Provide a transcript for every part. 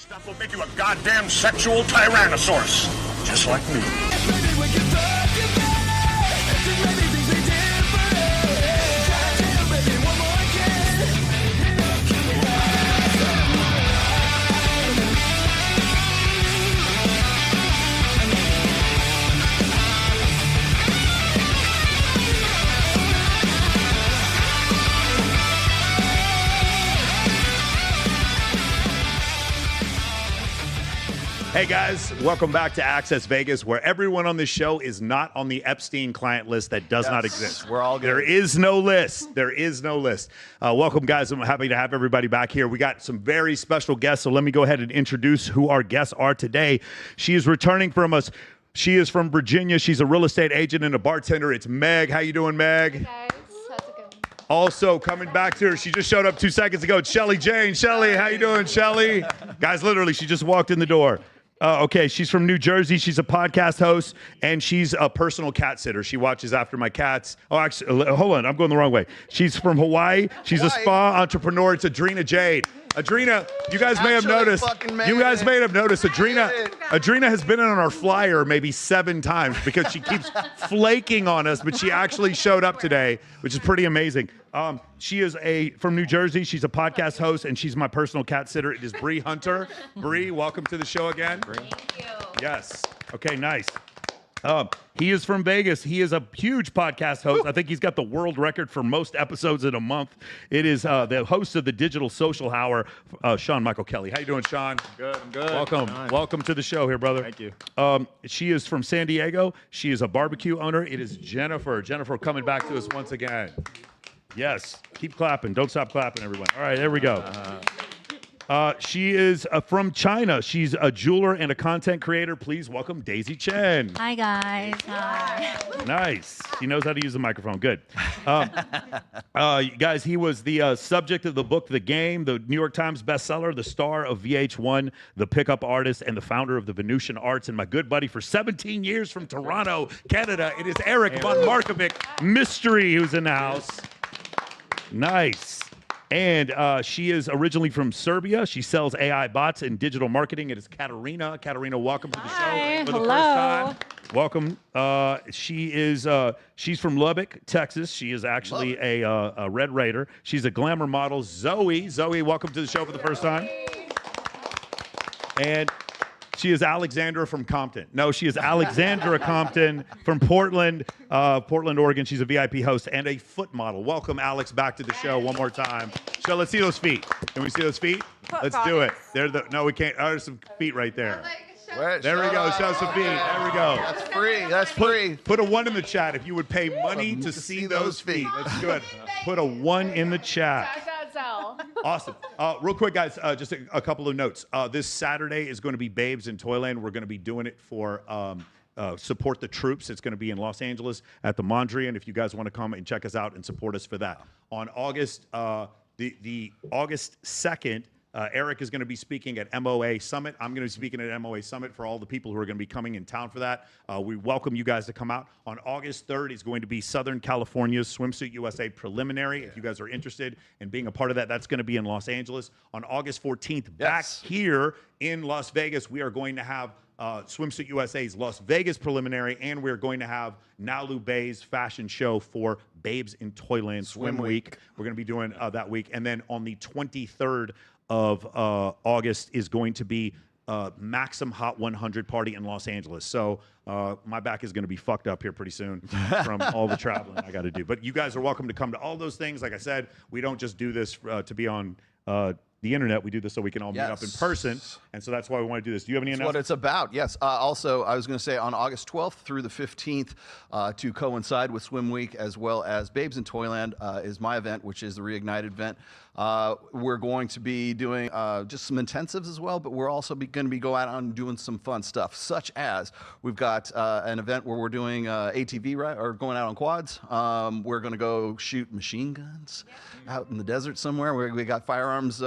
Stuff will make you a goddamn sexual tyrannosaurus, just like me. Hey guys, welcome back to Access Vegas, where everyone on this show is not on the Epstein client list that does not exist. We're all good. There is no list. There is no list. Welcome, guys. I'm happy to have everybody back here. We got some very special guests, so let me go ahead and introduce who our guests are today. She is returning from us. She is from Virginia. She's a real estate agent and a bartender. It's Meg. How you doing, Meg? Hey guys, how's it going? Also coming back to her, she just showed up 2 seconds ago. It's Shelly Jane. Shelly, how you doing, Shelly? Guys, literally, she just walked in the door. Okay, she's from New Jersey. She's a podcast host, and she's a personal cat sitter. She watches after my cats. Oh, actually, hold on. I'm going the wrong way. She's from Hawaii. She's a spa entrepreneur. It's Adrena Jade. Adrena, you guys may have noticed. Adrena has been on our flyer maybe 7 times because she keeps flaking on us, but she actually showed up today, which is pretty amazing. She is from New Jersey. She's a podcast host, and she's my personal cat sitter. It is Bree Hunter. Bree, welcome to the show again. Thank you. Yes. Okay, nice. He is from Vegas. He is a huge podcast host. I think he's got the world record for most episodes in a month. It is the host of the Digital Social Hour, Sean Michael Kelly. How you doing, Sean? Good, I'm good. Welcome. Welcome to the show here, brother. Thank you. She is from San Diego. She is a barbecue owner. It is Jennifer. Jennifer coming back to us once again. Yes. Keep clapping. Don't stop clapping, everyone. All right, there we go. She is from China. She's a jeweler and a content creator. Please welcome Daisy Chen. Hi, guys. Hi. Nice. She knows how to use the microphone. Good. Guys, he was the subject of the book The Game, the New York Times bestseller, the star of VH1, the pickup artist, and the founder of the Venusian Arts, and my good buddy for 17 years from Toronto, Canada. It is Eric von Markovic Mystery who's in the house. Nice. And she is originally from Serbia. She sells AI bots and digital marketing. It is Katarina. Katarina, welcome to the show for the first time. Welcome. She's from Lubbock, Texas. She is actually a Red Raider. She's a glamour model. Zoe, welcome to the show for the first time. And she is Alexandra from Compton. No, she is Alexandra Compton from Portland, Oregon. She's a VIP host and a foot model. Welcome, Alex, back to the show one more time. So let's see those feet. Can we see those feet? Let's do it. No, we can't. Oh, there's some feet right there. There we go. Show some feet. There we go. That's free. That's free. Put a 1 in the chat if you would pay money to see those feet. Let's do it. Put a 1 in the chat. Awesome. Real quick, guys, just a couple of notes. This Saturday is going to be Babes in Toyland. We're going to be doing it for Support the Troops. It's going to be in Los Angeles at the Mondrian. If you guys want to come and check us out and support us for that. On August, the August 2nd, Eric is going to be speaking at MOA Summit. I'm going to be speaking at MOA Summit for all the people who are going to be coming in town for that. We welcome you guys to come out. On August 3rd is going to be Southern California's Swimsuit USA Preliminary. If you guys are interested in being a part of that, that's going to be in Los Angeles. On August 14th, back here in Las Vegas, we are going to have Swimsuit USA's Las Vegas Preliminary, and we're going to have Nalu Bay's fashion show for Babes in Toyland Swim Week. We're going to be doing that week. And then on the 23rd of August is going to be Maxim Hot 100 party in Los Angeles. So my back is going to be fucked up here pretty soon from all the traveling I got to do. But you guys are welcome to come to all those things. Like I said, we don't just do this to be on the internet. We do this so we can all meet up in person, and so that's why we want to do this. Do you have any announcements? What it's about, yes. Also, I was going to say on August 12th through the 15th, to coincide with Swim Week, as well as Babes in Toyland, is my event, which is the Reignited event. We're going to be doing just some intensives as well, but we're also going to be going out and doing some fun stuff, such as we've got an event where we're doing ATV, right, or going out on quads. We're going to go shoot machine guns out in the desert somewhere. We got firearms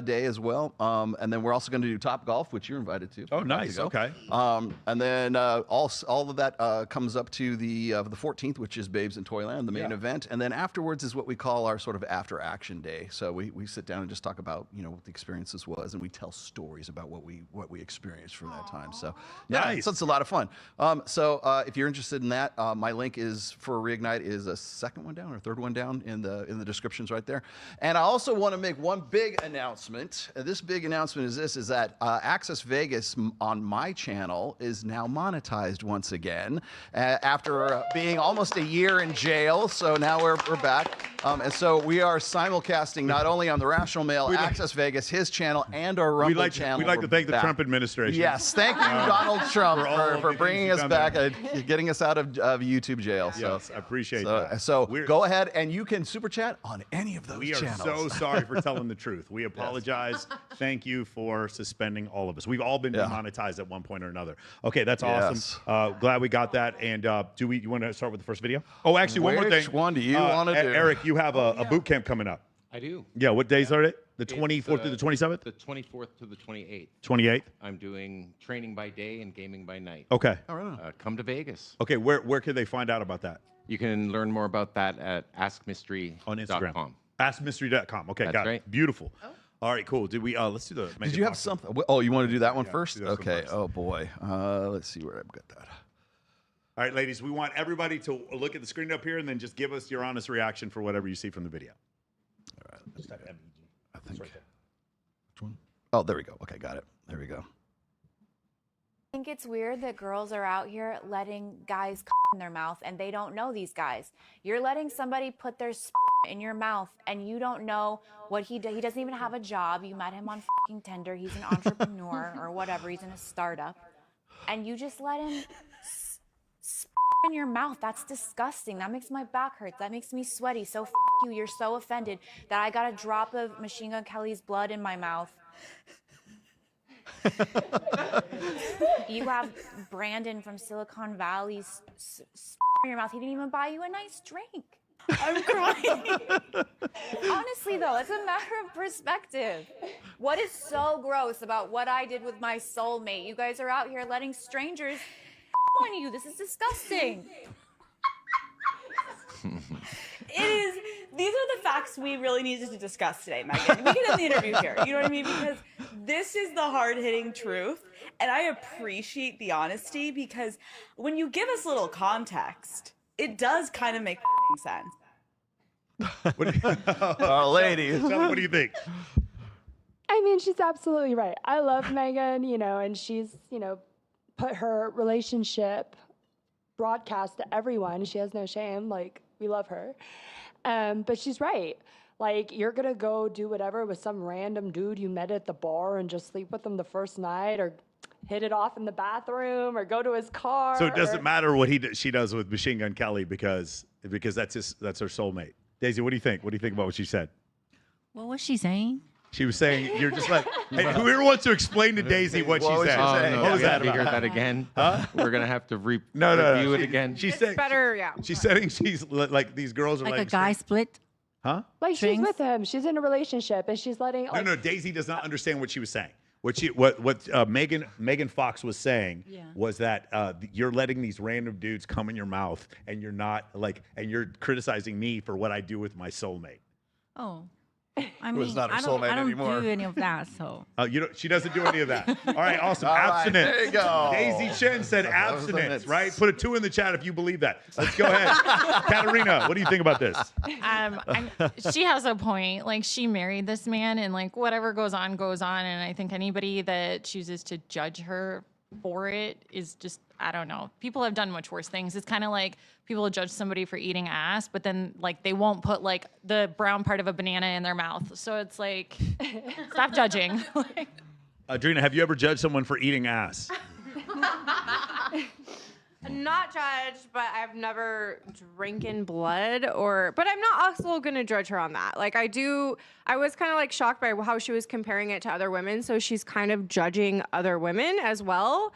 day as well, and then we're also going to do Top Golf, which you're invited to. Oh, nice. Okay. And then all of that comes up to the 14th, which is Babes in Toyland, the main event, and then afterwards is what we call our sort of after action day. So we sit down and just talk about what the experiences was, and we tell stories about what we experienced from that time. So yeah, Nice. so it's a lot of fun. So if you're interested in that, my link is for Reignite is a second one down or third one down in the descriptions right there. And I also want to make one big announcement. This big announcement is that Access Vegas on my channel is now monetized once again after being almost a year in jail. So now we're back. And so we are simulcasting not only on the Rational Mail, Access Vegas, his channel, and our Rumble channel. We'd like to thank the back. Trump administration. Yes, thank you, Donald Trump, for bringing us back and getting us out of YouTube jail. Yes, I appreciate that. So go ahead and you can super chat on any of those We are channels. so sorry for telling the truth. We apologize. Thank you for suspending all of us. We've all been demonetized at one point or another. Okay, that's awesome. Glad we got that. And you want to start with the first video? Oh, actually, one more thing. Which one do you want to do? Eric, you have a boot camp coming up. I do. Yeah, what days are it? The 24th to the 27th? The 24th to the 28th. 28th? I'm doing training by day and gaming by night. Okay. All right. Come to Vegas. Okay, where can they find out about that? You can learn more about that at askmystery.com. On Instagram. Askmystery.com. Okay, That's got it. right. Beautiful. All right, cool. Did we? Let's do the. Did you have something? Oh, you want to do that one first? do this one Okay. first. Oh boy. Let's see where I've got that. All right, ladies, we want everybody to look at the screen up here and then just give us your honest reaction for whatever you see from the video. All right. Just type MVG. I think. right there. Which one? Oh, there we go. Okay, got it. There we go. I think it's weird that girls are out here letting guys in their mouth and they don't know these guys. You're letting somebody put their in your mouth and you don't know what he does. He doesn't even have a job. You met him on Tinder. He's an entrepreneur or whatever. He's in a startup. And you just let him in your mouth. That's disgusting. That makes my back hurt. That makes me sweaty. So you. You're so offended that I got a drop of Machine Gun Kelly's blood in my mouth. You have Brandon from Silicon Valley in your mouth. He didn't even buy you a nice drink. I'm crying. Honestly, though, it's a matter of perspective. What is so gross about what I did with my soulmate? You guys are out here letting strangers on you. This is disgusting. These are the facts we really needed to discuss today, Megan. We can end the interview here. You know what I mean? Because this is the hard-hitting truth, and I appreciate the honesty because when you give us a little context, it does kind of make sense. Ladies. What do you think? I mean, she's absolutely right. I love Megan, and she's, put her relationship broadcast to everyone. She has no shame. Like, we love her. But she's right. Like, you're going to go do whatever with some random dude you met at the bar and just sleep with him the first night or hit it off in the bathroom or go to his car. So it doesn't matter what she does with Machine Gun Kelly because that's her soulmate. Daisy, what do you think? What do you think about what she said? What was she saying? She was saying you're just like, hey, whoever wants to explain to Daisy what she said. Oh, no, What was we that have to hear about? that again? We're going to have to review No. it again. She's saying, Better, yeah. She's saying she's like these girls are Like letting a guy split? Huh? Like, Strings? she's with him. She's in a relationship, and she's letting... Like, No, Daisy does not understand what she was saying. What Megan Fox was saying was that you're letting these random dudes come in your mouth, and you're not and you're criticizing me for what I do with my soulmate. Oh. I mean, not her I don't soulmate anymore. do any of that, so. She doesn't do any of that. All right, awesome. All right, Abstinence. there you go. Daisy Chen said was abstinence, the right? Put a 2 in the chat if you believe that. Let's go ahead. Katarina, what do you think about this? She has a point. Like, she married this man, and like whatever goes on, and I think anybody that chooses to judge her for it is just, I don't know. People have done much worse things. It's kind of like people judge somebody for eating ass, but then like they won't put like the brown part of a banana in their mouth. So it's like, stop judging. Adrina, have you ever judged someone for eating ass? Not judged, but I've never drinking blood but I'm not also going to judge her on that. Like I was kind of like shocked by how she was comparing it to other women. So she's kind of judging other women as well.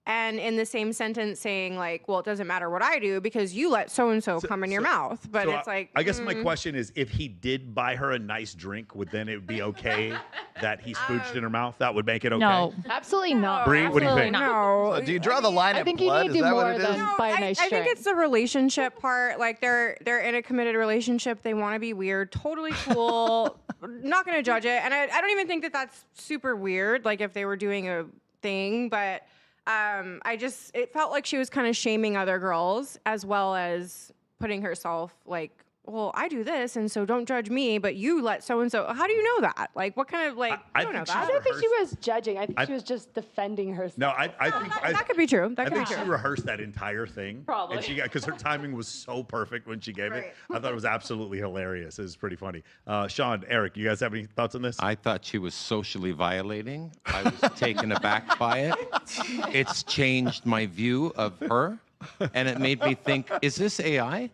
And in the same sentence saying like, well, it doesn't matter what I do because you let so-and-so come in your mouth. But So it's like, I guess my question is, if he did buy her a nice drink, would then it be okay that he spooched in her mouth? That would make it okay? No. absolutely not. Bree, what do you think? no. So do you draw the line I at think you blood? need to Is do that what more it is? than buy a nice I think drink. it's the relationship part. Like they're in a committed relationship. They want to be weird. Totally cool. not going to judge it. And I don't even think that that's super weird, like if they were doing a thing, but it felt like she was kind of shaming other girls as well as putting herself like, well, I do this, and so don't judge me, but you let so-and-so. How do you know that? Like, what kind of, like, I don't know that. I don't think she was judging. I think she was just defending herself. No, I think that could be true. I think she rehearsed that entire thing. Probably. And because her timing was so perfect when she gave it. I thought it was absolutely hilarious. It was pretty funny. Sean, Eric, you guys have any thoughts on this? I thought she was socially violating. I was taken aback by it. It's changed my view of her, and it made me think, is this AI?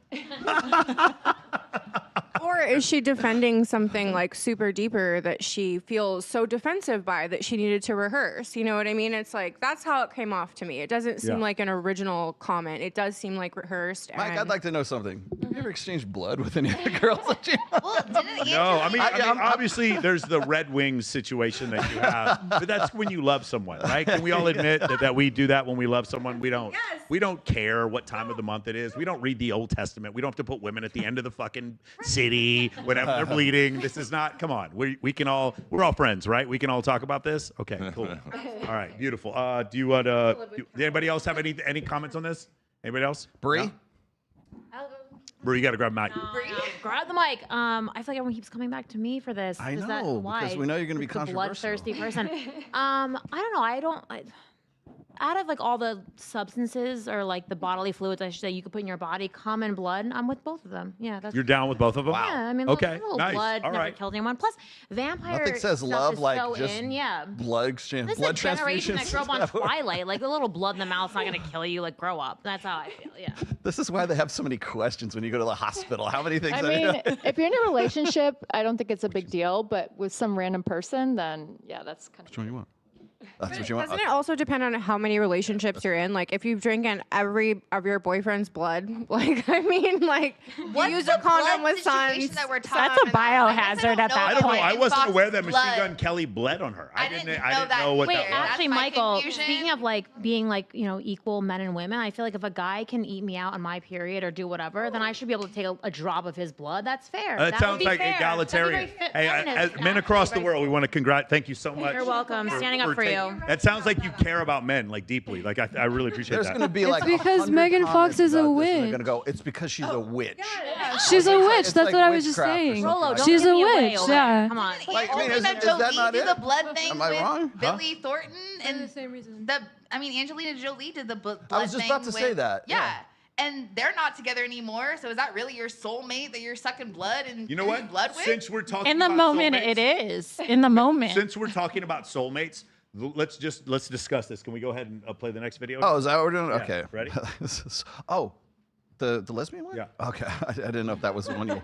Or is she defending something like super deeper that she feels so defensive by that she needed to rehearse? You know what I mean? It's like, that's how it came off to me. It doesn't seem like an original comment. It does seem like rehearsed. Mike, I'd like to know something. Have you ever exchanged blood with any of the girls that you know? Well, didn't No, I mean, obviously there's the Red Wings situation that you have, but that's when you love someone, right? Can we all admit that we do that when we love someone? We don't. Yes. We don't care what time of the month it is. We don't read the Old Testament. We don't have to put women at the end of the fucking city whenever they're bleeding. This is not. Come on, we're all friends, right? We can all talk about this. Okay, cool. All right, beautiful. Do you want to? Anybody else have any comments on this? Anybody else? Bree? No? Bree, you got to grab Matt. Grab the mic. I feel like everyone keeps coming back to me for this. I Is know, that why? because we know you're going to be The controversial. bloodthirsty person. I don't know. Out of like all the substances or like the bodily fluids, I should say, you could put in your body, cum and blood. I'm with both of them. Yeah, that's. You're down with both of them? Yeah, I mean, okay, a little nice. blood All never right. killed anyone. Plus, vampire Nothing says stuff love is like so just in. Yeah. blood exchange, This blood is a generation transfusions. that grew up on Twilight. Like a little blood in the mouth's not gonna kill you. Like grow up. That's how I feel. Yeah. This is why they have so many questions when you go to the hospital. How many things? I mean, if you're in a relationship, I don't think it's a big deal. But with some random person, then yeah, that's kind of. Which one you want? That's what you want. Doesn't it also depend on how many relationships you're in? Like, if you've drinking every of your boyfriend's blood, like, I mean, like, What's use the a condom blood with situation sons. that we're That's talking a about? biohazard at that I don't know. point. I wasn't Fox's aware that Machine blood. Gun Kelly bled on her. I didn't know what Wait, that was. actually, That's my Michael, confusion. speaking of like being like, equal men and women, I feel like if a guy can eat me out on my period or do whatever, then I should be able to take a drop of his blood. That's fair. That would sounds be like fair. egalitarian. That'd be Hey, very as feminist. men across the world, we want to thank you so much. You're welcome. Standing up for you. That sounds like you care about men like deeply. Like I really appreciate There's that. going to be like because 100 Megan Fox comments is a about this, and witch. They're going to go, it's because she's a witch. She's a witch. It's That's like what I was just witchcraft or saying. something like that. She's give a me away witch. over Yeah. there. Come on. Like, I mean, Only that is that Jolie not did it? the blood thing Am I with wrong? Billy Thornton and the same reason. Angelina Jolie did the blood I was just thing about to say with- that, yeah. And they're not together anymore. So is that really your soulmate that you're sucking blood and You know doing what? blood with? Since we're talking In the about moment, soulmates, it is. In the moment. Since we're talking about soulmates, let's discuss this. Can we go ahead and play the next video? Oh, is that what we're doing? Yeah, Okay. ready? Oh, the lesbian one? Yeah. Okay. I didn't know if that was the one you.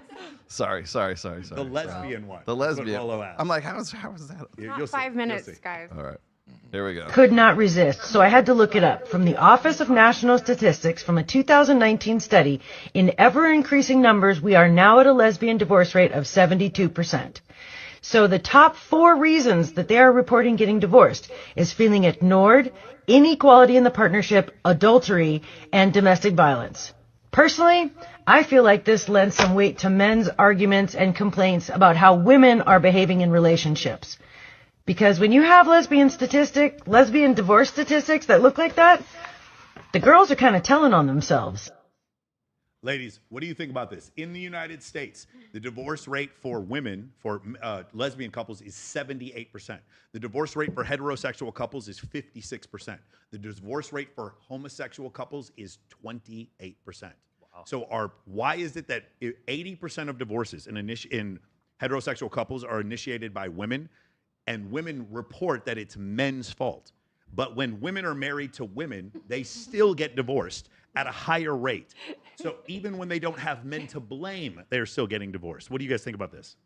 Sorry. The lesbian one. The That's what lesbian. Lolo asked. I'm like, how is that? You'll Not see. 5 You'll minutes, see. guys. All right. Here we go. Could not resist, so I had to look it up. From the Office of National Statistics, from a 2019 study, in ever-increasing numbers, we are now at a lesbian divorce rate of 72%. So the top 4 reasons that they are reporting getting divorced is feeling ignored, inequality in the partnership, adultery, and domestic violence. Personally, I feel like this lends some weight to men's arguments and complaints about how women are behaving in relationships. Because when you have lesbian divorce statistics that look like that, the girls are kind of telling on themselves. Ladies, what do you think about this? In the United States, the divorce rate for women, for lesbian couples, is 78%. The divorce rate for heterosexual couples is 56%. The divorce rate for homosexual couples is 28%. Wow. So why is it that 80% of divorces in heterosexual couples are initiated by women, and women report that it's men's fault? But when women are married to women, they still get divorced at a higher rate. So even when they don't have men to blame, they're still getting divorced. What do you guys think about this?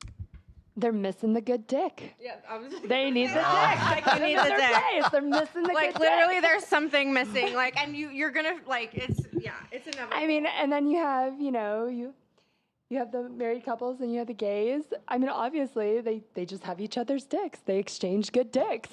They're missing the good dick. Yeah, They need the dick. Like, you need the dick. Place. They're missing the Like, good literally, dick. there's something missing. Like, and you're gonna, like, it's inevitable. I mean, and then you have, you have the married couples and you have the gays. I mean, obviously, they just have each other's dicks. They exchange good dicks.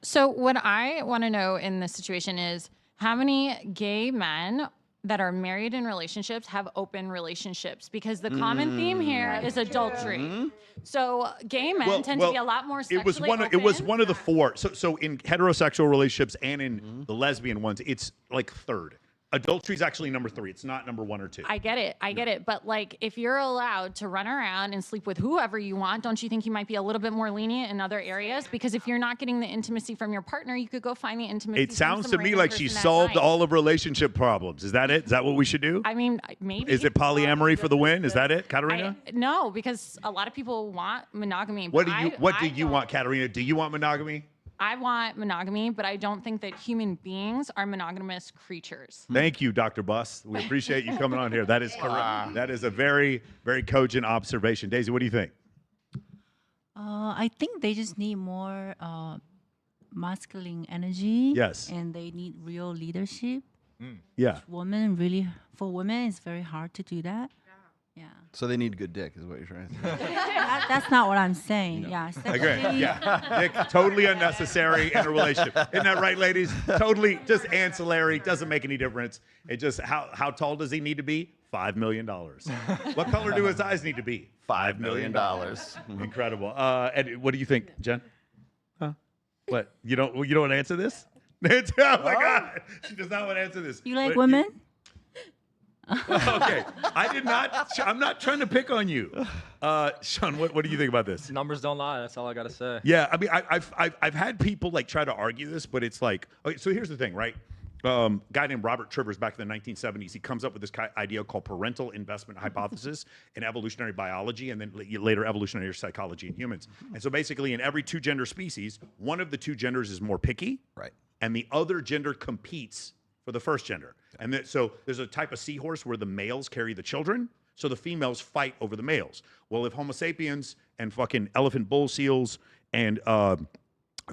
So what I want to know in this situation is how many gay men that are married in relationships have open relationships because the common theme here is adultery. So gay men tend to be a lot more sexually open. It was one of the four. So in heterosexual relationships and in the lesbian ones, it's like third. Adultery is actually number 3. It's not number 1 or 2. I get it. But like, if you're allowed to run around and sleep with whoever you want, don't you think you might be a little bit more lenient in other areas? Because if you're not getting the intimacy from your partner, you could go find the intimacy. It sounds from to some me random like she person at solved night. all of relationship problems. Is that it? Is that what we should do? I mean, maybe. Is it polyamory for the win? Is that it, Katarina? No, because a lot of people want monogamy. What but do you want, Katarina? Do you want monogamy? I want monogamy, but I don't think that human beings are monogamous creatures. Thank you, Dr. Buss. We appreciate you coming on here. That is correct. That is a very, very cogent observation. Daisy, what do you think? I think they just need more masculine energy. Yes. And they need real leadership. Yeah. For women, it's very hard to do that. Yeah. So they need good dick, is what you're trying to say. That's not what I'm saying. Yeah. Agree. sexually- Yeah. Dick, totally unnecessary in a relationship. Isn't that right, ladies? Totally just ancillary. Doesn't make any difference. It just, how tall does he need to be? $5 million. What color do his eyes need to be? $5 million. Incredible. And what do you think, Jen? Huh? What? You don't want to answer this? Oh my God. She does not want to answer this. You like But women? Okay. I'm not trying to pick on you. Sean, what do you think about this? Numbers don't lie. That's all I gotta say. Yeah, I mean, I've had people like try to argue this, but it's like, okay, so here's the thing, right? Guy named Robert Trivers back in the 1970s, he comes up with this idea called parental investment hypothesis in evolutionary biology and then later evolutionary psychology in humans. And so basically in every 2-gender species, one of the 2 genders is more picky, right? And the other gender competes for the first gender. And so there's a type of seahorse where the males carry the children, so the females fight over the males. Well, if Homo sapiens and fucking elephant bull seals and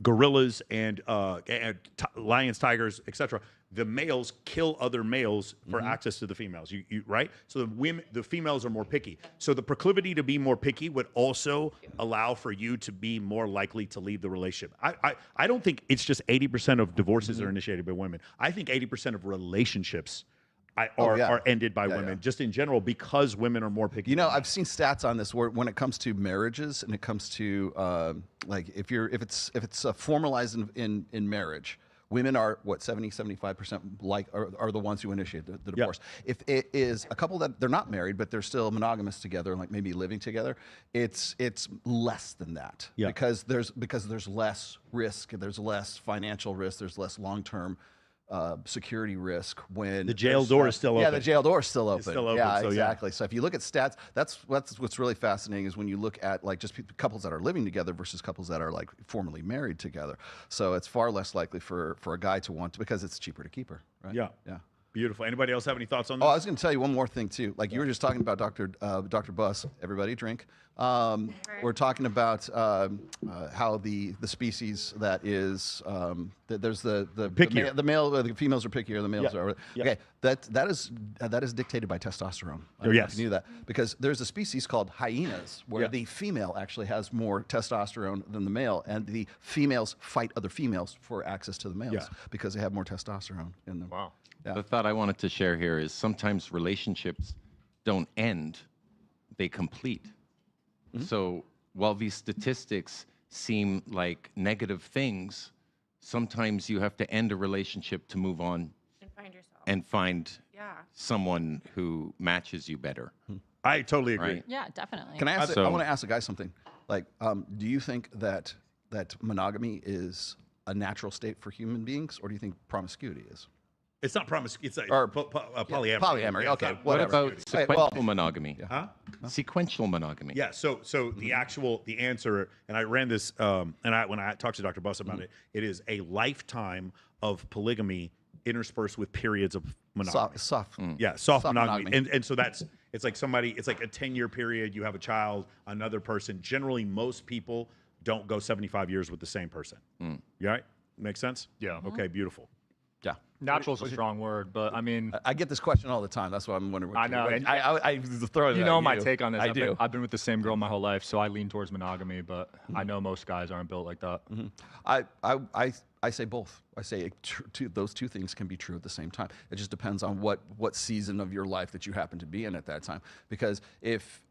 gorillas and lions, tigers, etc., the males kill other males for access to the females. You right? So the females are more picky. So the proclivity to be more picky would also allow for you to be more likely to leave the relationship. I don't think it's just 80% of divorces are initiated by women. I think 80% of relationships are ended by women, just in general, because women are more picky. You know, I've seen stats on this where when it comes to marriages and it comes to like if it's formalized in marriage, women are what 75% like are the ones who initiate the divorce. If it is a couple that they're not married but they're still monogamous together, like maybe living together, it's less than that because there's less risk, there's less financial risk, there's less long-term security risk when the jail door is still open. Yeah, the jail door is still open. It's still open, Yeah, so exactly. So if you look at stats, that's what's really fascinating is when you look at like just couples that are living together versus couples that are like formally married together. So it's far less likely for a guy to want to, because it's cheaper to keep her. Right? Yeah. Beautiful. Anybody else have any thoughts on Oh, this? I was going to tell you one more thing too. Like you were just talking about Dr. Buss. Everybody drink. We're talking about how the species that is there's the females are pickier, the males are. Okay, that is dictated by testosterone. I don't know if you knew that, because there's a species called hyenas where the female actually has more testosterone than the male, and the females fight other females for access to the males because they have more testosterone in them. Wow. Yeah. The thought I wanted to share here is sometimes relationships don't end, they complete. So while these statistics seem like negative things, sometimes you have to end a relationship to move on And find yourself. and find someone who matches you better. I totally agree. Right? Yeah, definitely. Can I ask? I want to ask the guy something. Like, do you think that monogamy is a natural state for human beings, or do you think promiscuity is? It's not promiscuity. It's polyamory. Polyamory. Yeah, Okay. What Whatever. about sequential monogamy? Huh? Sequential monogamy. Yeah. So the answer, and I ran this, when I talked to Dr. Buss about it, it is a lifetime of polygamy interspersed with periods of monogamy. Soft monogamy. And so it's like a 10-year period. You have a child, another person. Generally, most people don't go 75 years with the same person. You right? Make sense? Yeah. Okay. Beautiful. Yeah. Natural's a strong word, but I mean, I get this question all the time. That's why I'm wondering. I know, and I throw it. you know my take on this. I've been with the same girl my whole life, so I lean towards monogamy. But I know most guys aren't built like that. I say both. I say those two things can be true at the same time. It just depends on what season of your life that you happen to be in at that time. Because if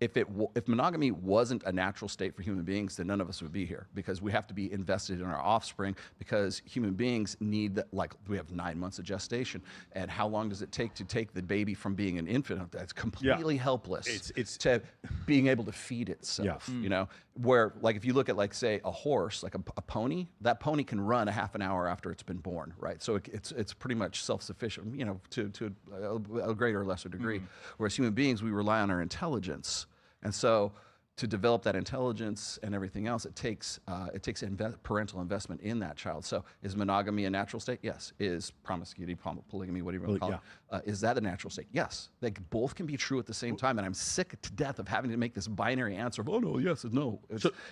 monogamy wasn't a natural state for human beings, then none of us would be here. Because we have to be invested in our offspring. Because human beings need, like, we have 9 months of gestation, and how long does it take to take the baby from being an infant that's completely helpless to being able to feed itself? You know, where, like, if you look at, like, say a horse, like a pony, that pony can run a half an hour after it's been born, right? So it's pretty much self-sufficient, you know, to a greater or lesser degree. Whereas human beings, we rely on our intelligence, and so to develop that intelligence and everything else, it takes parental investment in that child. So is monogamy a natural state? Yes. Is promiscuity, polygamy, whatever you want to call it, is that a natural state? Yes. They both can be true at the same time, and I'm sick to death of having to make this binary answer of, oh no, yes and no.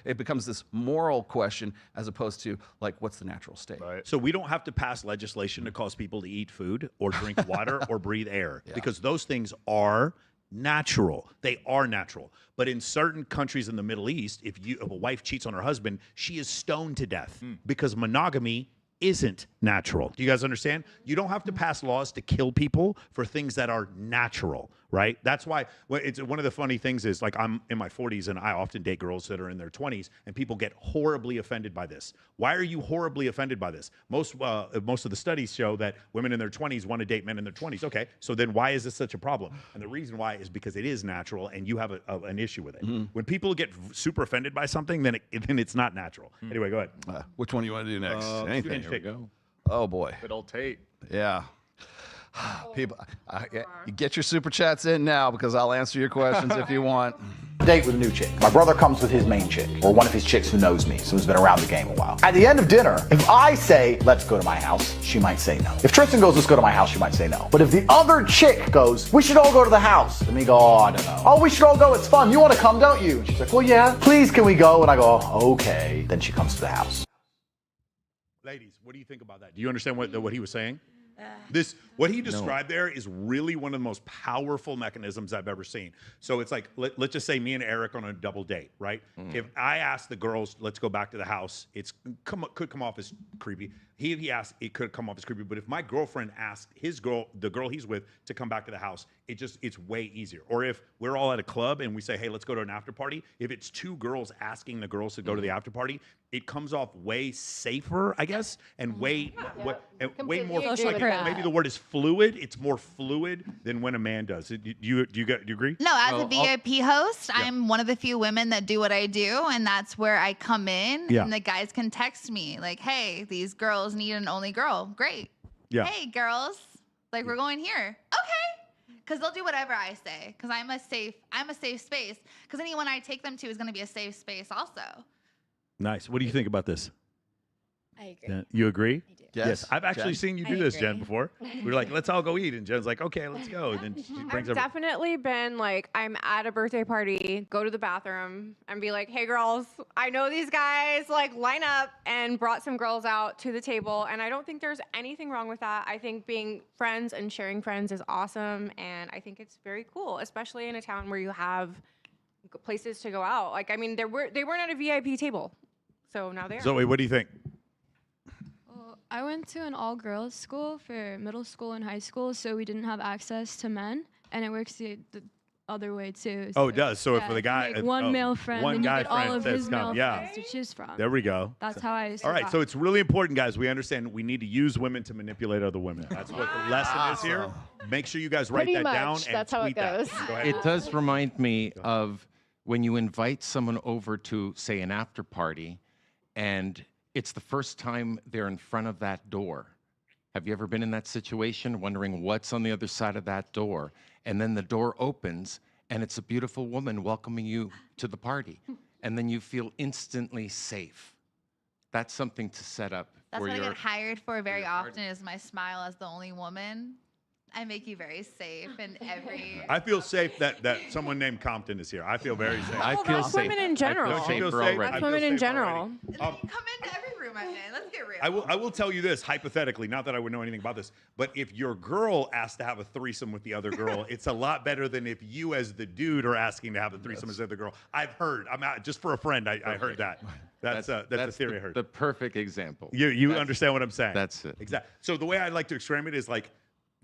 It becomes this moral question as opposed to, like, what's the natural state? Right. So we don't have to pass legislation to cause people to eat food or drink water or breathe air, because those things are natural. They are natural. But in certain countries in the Middle East, if a wife cheats on her husband, she is stoned to death because monogamy isn't natural. Do you guys understand? You don't have to pass laws to kill people for things that are natural, right? That's why it's one of the funny things is, like, I'm in my 40s and I often date girls that are in their 20s, and people get horribly offended by this. Why are you horribly offended by this? Most of the studies show that women in their 20s want to date men in their 20s. Okay, so then why is this such a problem? And the reason why is because it is natural and you have an issue with it. When people get super offended by something, then it's not natural. Anyway, go ahead. Which one do you want to do next? Anything. Here we go. Oh boy. Good old Tate. Yeah. People, you get your super chats in now, because I'll answer your questions if you want. Date with a new chick. My brother comes with his main chick, or one of his chicks who knows me, so who's been around the game a while. At the end of dinner, if I say, let's go to my house, she might say no. If Tristan goes, let's go to my house, she might say no. But if the other chick goes, we should all go to the house, and we go, oh, I don't know. Oh, we should all go, it's fun. You want to come, don't you? And she's like, well, yeah. Please, can we go? And I go, okay. Then she comes to the house. Ladies, what do you think about that? Do you understand what he was saying? What he described there is really one of the most powerful mechanisms I've ever seen. So it's like, let's just say me and Eric on a double date, right? If I ask the girls, let's go back to the house, could come off as creepy. He asked, it could come off as creepy. But if my girlfriend asked the girl he's with, to come back to the house, it's way easier. Or if we're all at a club and we say, hey, let's go to an after party. If it's two girls asking the girls to go to the after party, it comes off way safer, I guess, and way more. Like, maybe the word is fluid. It's more fluid than when a man does. Do you agree? No, as a VIP host, I'm one of the few women that do what I do, and that's where I come in. And the guys can text me like, "Hey, these girls need an only girl." Great. Yeah. Hey, girls, like, we're going here. Okay. Because they'll do whatever I say. Because I'm a safe space. Because anyone I take them to is going to be a safe space also. Nice. What do you think about this? I agree. You agree? I do. Yes. I've actually seen you do this, Jen, before. We were like, let's all go eat. And Jen's like, okay, let's go. And then she brings I've definitely been like, I'm at a birthday party, go to the bathroom and be like, hey girls, I know these guys like line up, and brought some girls out to the table. And I don't think there's anything wrong with that. I think being friends and sharing friends is awesome. And I think it's very cool, especially in a town where you have places to go out. Like, I mean, they weren't at a VIP table. So now they are. Zoe, what do you think? I went to an all-girls school for middle school and high school, so we didn't have access to men, and it works the other way too. So, it does. So for the guy, like one male friend, and you get all of his male friends to choose from. There we go. That's how I. All right, so it's really important, guys. We understand we need to use women to manipulate other women. That's what the lesson is here. Make sure you guys write that down and that's how it tweet that. goes. Go ahead. It does remind me of when you invite someone over to, say, an after party, and it's the first time they're in front of that door. Have you ever been in that situation, wondering what's on the other side of that door? And then the door opens, and it's a beautiful woman welcoming you to the party. And then you feel instantly safe. That's something to set up. That's what I get hired for very often, is my smile as the only woman. I make you very safe in every... I feel safe that someone named Compton is here. I feel very safe. I feel safe. Women in general. That's women in general. Come into every room my man. Let's get real. I will tell you this, hypothetically, not that I would know anything about this, but if your girl asked to have a threesome with the other girl, it's a lot better than if you as the dude are asking to have a threesome with the other girl. I've heard. I'm out just for a friend. I heard that. That's a theory I heard. The perfect example. You understand what I'm saying? That's it. Exactly. So the way I like to explain it is like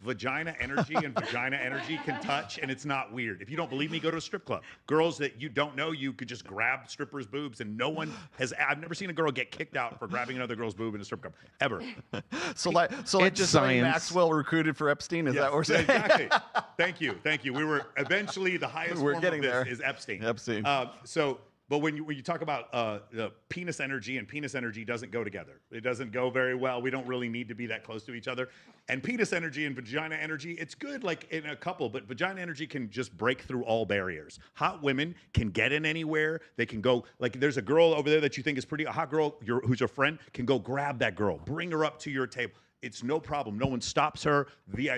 vagina energy and vagina energy can touch, and it's not weird. If you don't believe me, go to a strip club. Girls that you don't know, you could just grab strippers' boobs, and no one has. I've never seen a girl get kicked out for grabbing another girl's boob in a strip club ever. So like just like Maxwell recruited for Epstein. Is that what we're saying? Exactly. Thank you. We were eventually the highest We're form getting of this there. is Epstein. Epstein. But when you talk about the penis energy and penis energy doesn't go together. It doesn't go very well. We don't really need to be that close to each other. And penis energy and vagina energy, it's good like in a couple, but vagina energy can just break through all barriers. Hot women can get in anywhere. They can go, like there's a girl over there that you think is pretty, a hot girl who's your friend, can go grab that girl, bring her up to your table. It's no problem. No one stops her. The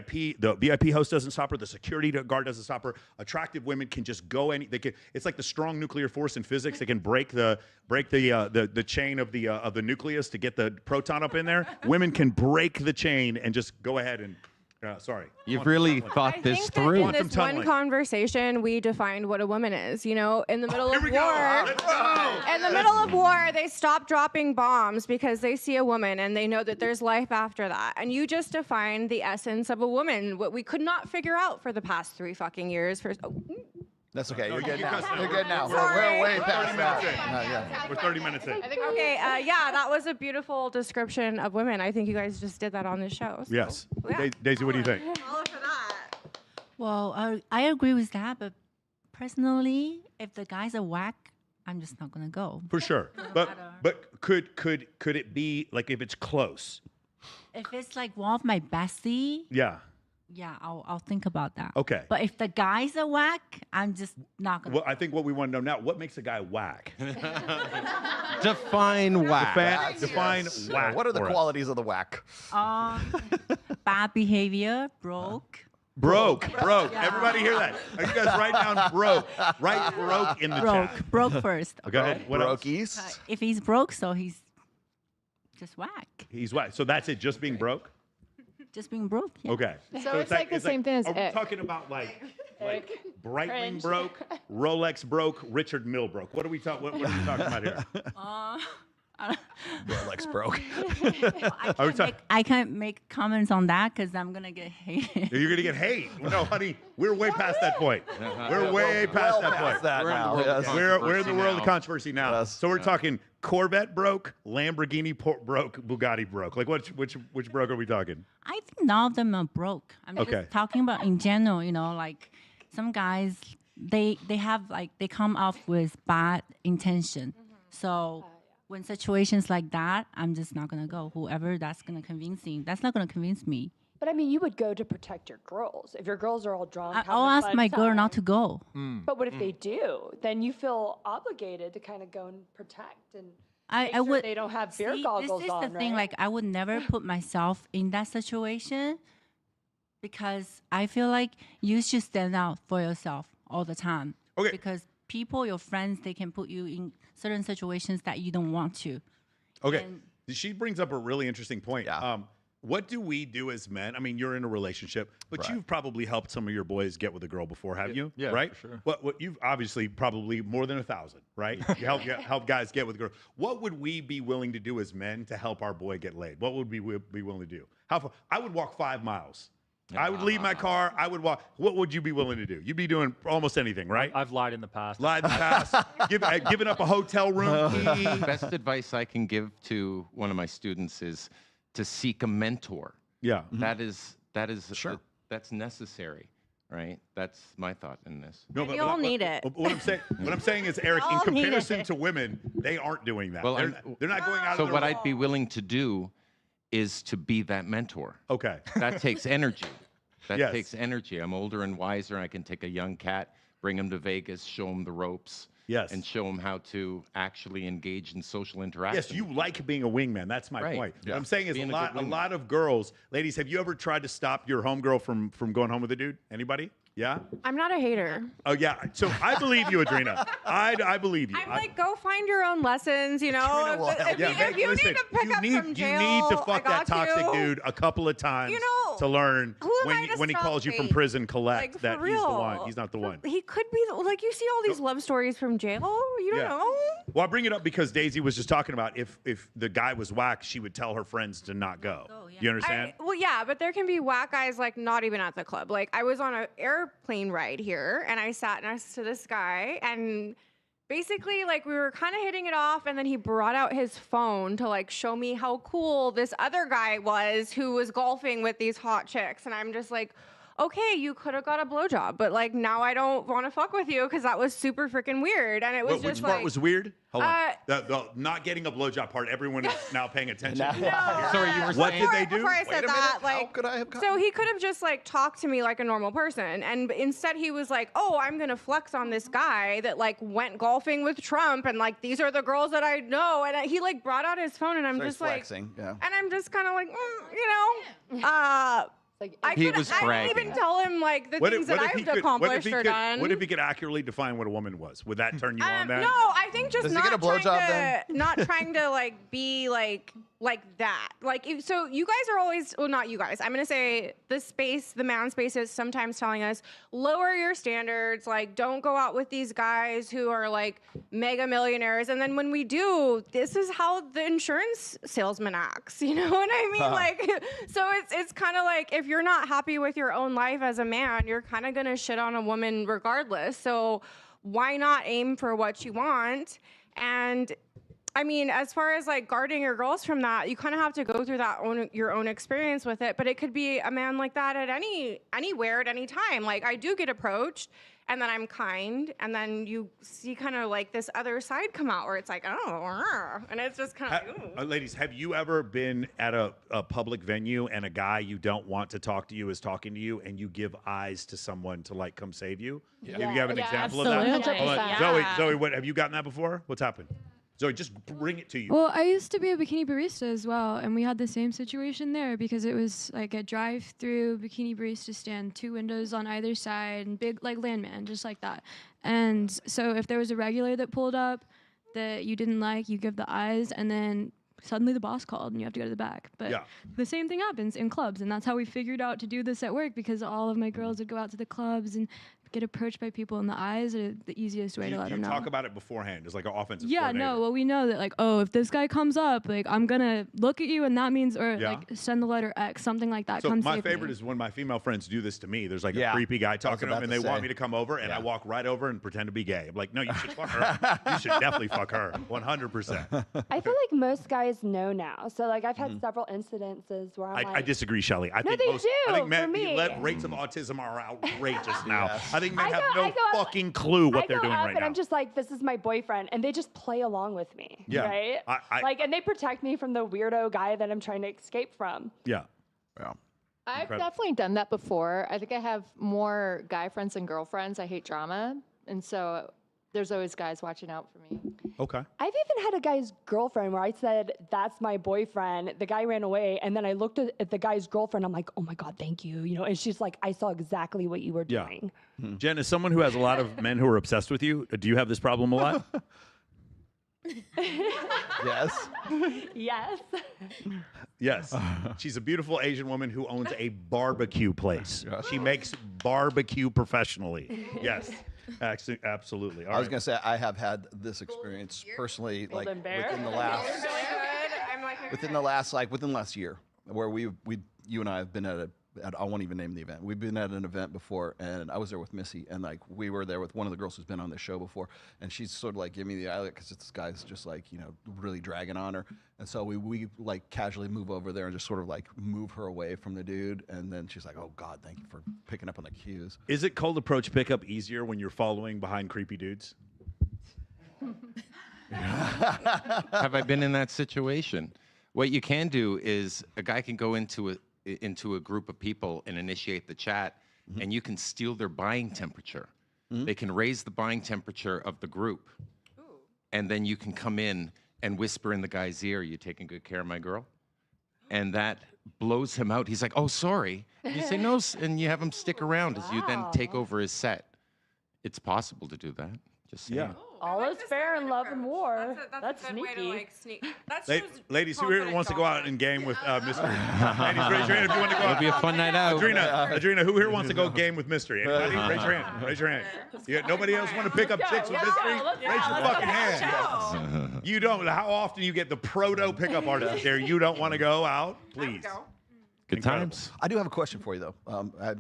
VIP host doesn't stop her. The security guard doesn't stop her. Attractive women can just go it's like the strong nuclear force in physics. They can break the chain of the nucleus to get the proton up in there. Women can break the chain and just go ahead and. Sorry. You've really thought this through. In this one conversation, we defined what a woman is. You know, in the middle of war, in the middle of war, they stop dropping bombs because they see a woman and they know that there's life after that. And you just defined the essence of a woman, what we could not figure out for the past 3 fucking years. That's okay. You're good now. You're good now. Sorry. We're way past that. We're 30 minutes in. Okay, yeah, that was a beautiful description of women. I think you guys just did that on the show. So. Yes. Yeah. Daisy, what do you think? Well, I agree with that, but personally, if the guy's a whack, I'm just not gonna go. For sure. But could it be like if it's close? If it's like one of my bestie, Yeah. yeah, I'll think about that. Okay. But if the guy's a whack, I'm just not gonna. Well, I think what we want to know now, what makes a guy whack? Define whack. Define whack. What are the for us. qualities of the whack? Bad behavior, broke. Broke. Yeah. Everybody hear that? You guys write down broke. Write broke in the chat. Broke first. Go ahead. What else? Brokies. If he's broke, so he's just whack. He's whack. So that's it, just being broke? Just being broke. Yeah. Okay. So it's like the same thing as Are we ick. talking about like Breitling Cringe. broke, Rolex broke, Richard Mille broke? What are we talking about here? Rolex broke. I can't make comments on that because I'm gonna get hated. You're gonna get hate. No, honey, we're way past that point. We're way past that point. We're in the world of controversy now. Yes. So we're talking Corvette broke, Lamborghini broke, Bugatti broke. Like which broke are we talking? I think none of them are broke. I'm Okay. just talking about in general. You know, like some guys, they have like they come off with bad intention. So when situations like that, I'm just not gonna go. Whoever that's gonna that's not gonna convince me. But I mean, you would go to protect your girls. If your girls are all drunk, having I'll a ask fun my girl time. not to go. But what if they do? Then you feel obligated to kind of go and protect and make I sure would. they don't have beer See, goggles this is on, the thing. right? Like, I would never put myself in that situation because I feel like you should stand out for yourself all the time. Okay. Because people, your friends, they can put you in certain situations that you don't want to. Okay. And- She brings up a really interesting point. Yeah. What do we do as men? I mean, you're in a relationship, but Right. you've probably helped some of your boys get with a girl before, have you? Yeah, right. for sure. What you've obviously probably more than 1,000, right? You help guys get with a girl. What would we be willing to do as men to help our boy get laid? What would we be willing to do? How far? I would walk 5 miles. I would leave my car. I would walk. What would you be willing to do? You'd be doing almost anything, right? I've lied in the past. Lied in the past. Giving up a hotel room key. Best advice I can give to one of my students is to seek a mentor. Yeah. That is Sure. that's necessary, right? That's my thought in this. No, We all need it. What I'm saying is, Eric, in all need comparison it. to women, they aren't doing that. Well, they're not going out. So of what their I'd be willing to do is to be that mentor. Okay. That takes energy. That Yes. takes energy. I'm older and wiser. I can take a young cat, bring him to Vegas, show him the ropes. Yes. And show them how to actually engage in social interaction. Yes, you like being a wingman. That's my Right. point. Yeah. What I'm saying is Being a a good lot of girls, ladies, have you ever tried to stop your homegirl from going home with a dude? Anybody? Yeah? I'm not a hater. Oh, yeah. So I believe you, Adrena. I believe you. I'm like, go find your own lessons, you know? If you listen, need to pick up from jail, you need to I fuck that got toxic you. dude a couple of times You know, to learn who am I to when he stop calls you from me? prison, collect Like, for that he's the one. real. He's not the one. He could be, like, you see all these love stories from jail? You don't Yeah. know? Well, I bring it up because Daisy was just talking about if the guy was whack, she would tell her friends to not go. You understand? Well, yeah, but there can be whack guys, like, not even at the club. Like, I was on an airplane ride here, and I sat next to this guy, and basically, like, we were kind of hitting it off, and then he brought out his phone to, like, show me how cool this other guy was who was golfing with these hot chicks, and I'm just like, okay, you could have got a blowjob, but, like, now I don't want to fuck with you because that was super freaking weird, and it was Which just part like, was weird? Hold on. The not getting a blowjob part, everyone is now paying attention. Sorry, you were What saying? did they do? Before I said that, like, How could I have so he could have just like talked to me like a normal person, and instead he was like, "Oh, I'm gonna flex on this guy that like went golfing with Trump, and like these are the girls that I know," and he like brought out his phone, and I'm Starts just like, flexing, yeah. and I'm just kind of like, you know, He was I bragging. didn't even tell him like the things that I've accomplished or done. What if he could accurately define what a woman was? Would that turn you on then? No, I think just Does he not get a blowjob trying then? to not trying to like be like that. Like so you guys are always, well, not you guys. I'm gonna say the man space is sometimes telling us lower your standards. Like don't go out with these guys who are like mega millionaires. And then when we do, this is how the insurance salesman acts. You know what I mean? Like so it's kind of like if you're not happy with your own life as a man, you're kind of gonna shit on a woman regardless. So why not aim for what you want? And I mean, as far as like guarding your girls from that, you kind of have to go through your own experience with it. But it could be a man like that at anywhere at any time. Like I do get approached, and then I'm kind, and then you see kind of like this other side come out where it's like, oh, and it's just kind of like, ooh. Ladies, have you ever been at a public venue and a guy you don't want to talk to you is talking to you, and you give eyes to someone to like come save you? Yeah. Do you have an Yeah, example of that? absolutely. Hold on. Yeah. Zoe, what have you gotten that before? What's happened? Zoe, just bring it to you. Well, I used to be a bikini barista as well, and we had the same situation there because it was like a drive-through bikini barista stand, 2 windows on either side, and big like landman, just like that. And so if there was a regular that pulled up that you didn't like, you give the eyes, and then suddenly the boss called and you have to go to the back. But the same thing happens in clubs, and that's how we figured out to do this at work because all of my girls would go out to the clubs and get approached by people in the eyes are the easiest way to let them know. Talk about it beforehand. It's like an offensive Yeah, coordinator. no, well, we know that, like, oh, if this guy comes up, like, I'm going to look at you, and that means, or, like, send the letter X, something like that. So Come my save favorite me. is when my female friends do this to me. There's like a creepy guy talking to them, and they want me to come over, and I walk right over and pretend to be gay. I'm like, no, you should fuck her. You should definitely fuck her, 100%. I feel like most guys know now. So like I've had several incidences where I'm I like, disagree, Shelly. I No, think they most, do, I think for men me. rates of autism are outrageous now. I think men I have go- no I go up- fucking clue what I they're go doing up right and now. I'm just like, this is my boyfriend, and they just play along with me. Yeah. Right. I- and they protect me from the weirdo guy that I'm trying to escape from. Yeah. I've Incredible. definitely done that before. I think I have more guy friends than girlfriends. I hate drama. And so there's always guys watching out for me. Okay. I've even had a guy's girlfriend where I said, that's my boyfriend. The guy ran away, and then I looked at the guy's girlfriend. I'm like, oh my God, thank you. You know, and she's like, I saw exactly what you were doing. Jen, as someone who has a lot of men who are obsessed with you, do you have this problem a lot? Yes. Yes. Yes. She's a beautiful Asian woman who owns a barbecue place. She makes barbecue professionally. Yes. Absolutely. All I was right. going to say I have had this experience personally, like Golden bear? within the last year, where you and I have been at I won't even name the event. We've been at an event before, and I was there with Missy, and like we were there with one of the girls who's been on this show before, and she's sort of like giving me the eye because this guy's just like, you know, really dragging on her, and so we like casually move over there and just sort of like move her away from the dude, and then she's like, oh God, thank you for picking up on the cues. Is it cold approach pickup easier when you're following behind creepy dudes? Have I been in that situation? What you can do is a guy can go into a group of people and initiate the chat, and you can steal their buying temperature. They can raise the buying temperature of the group. And then you can come in and whisper in the guy's ear, "You taking good care of my girl?" And that blows him out. He's like, "Oh, sorry." And you say no, and you have him stick around as you then take over his set. It's possible to do that. Just saying. Yeah. All is fair in love and war. That's a good way to sneaky. like sneak. That's Ladies, who here wants to go out and game with Mystery? Ladies, raise your hand if you want to go out. It'll be a fun night out. Adrena, who here wants to go game with Mystery? Anybody? Raise your hand. Raise your hand. Nobody else want to pick up chicks with Mystery? Raise your fucking hand. You don't. How often you get the proto pickup artist there? You don't want to go out? Please. Good times. I do have a question for you, though,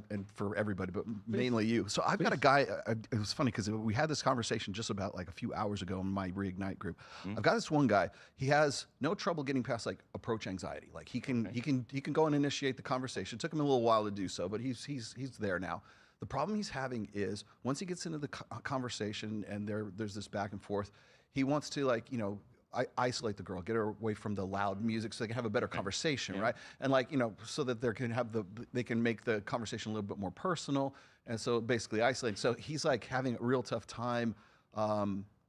and for everybody, but mainly you. So I've got a guy, it was funny because we had this conversation just about like a few hours ago in my Reignite group. I've got this one guy, he has no trouble getting past like approach anxiety. Like he can go and initiate the conversation. It took him a little while to do so, but he's there now. The problem he's having is once he gets into the conversation and there's this back and forth, he wants to like, isolate the girl, get her away from the loud music so they can have a better conversation, right? And like, so that they can make the conversation a little bit more personal. And so basically isolating. So he's like having a real tough time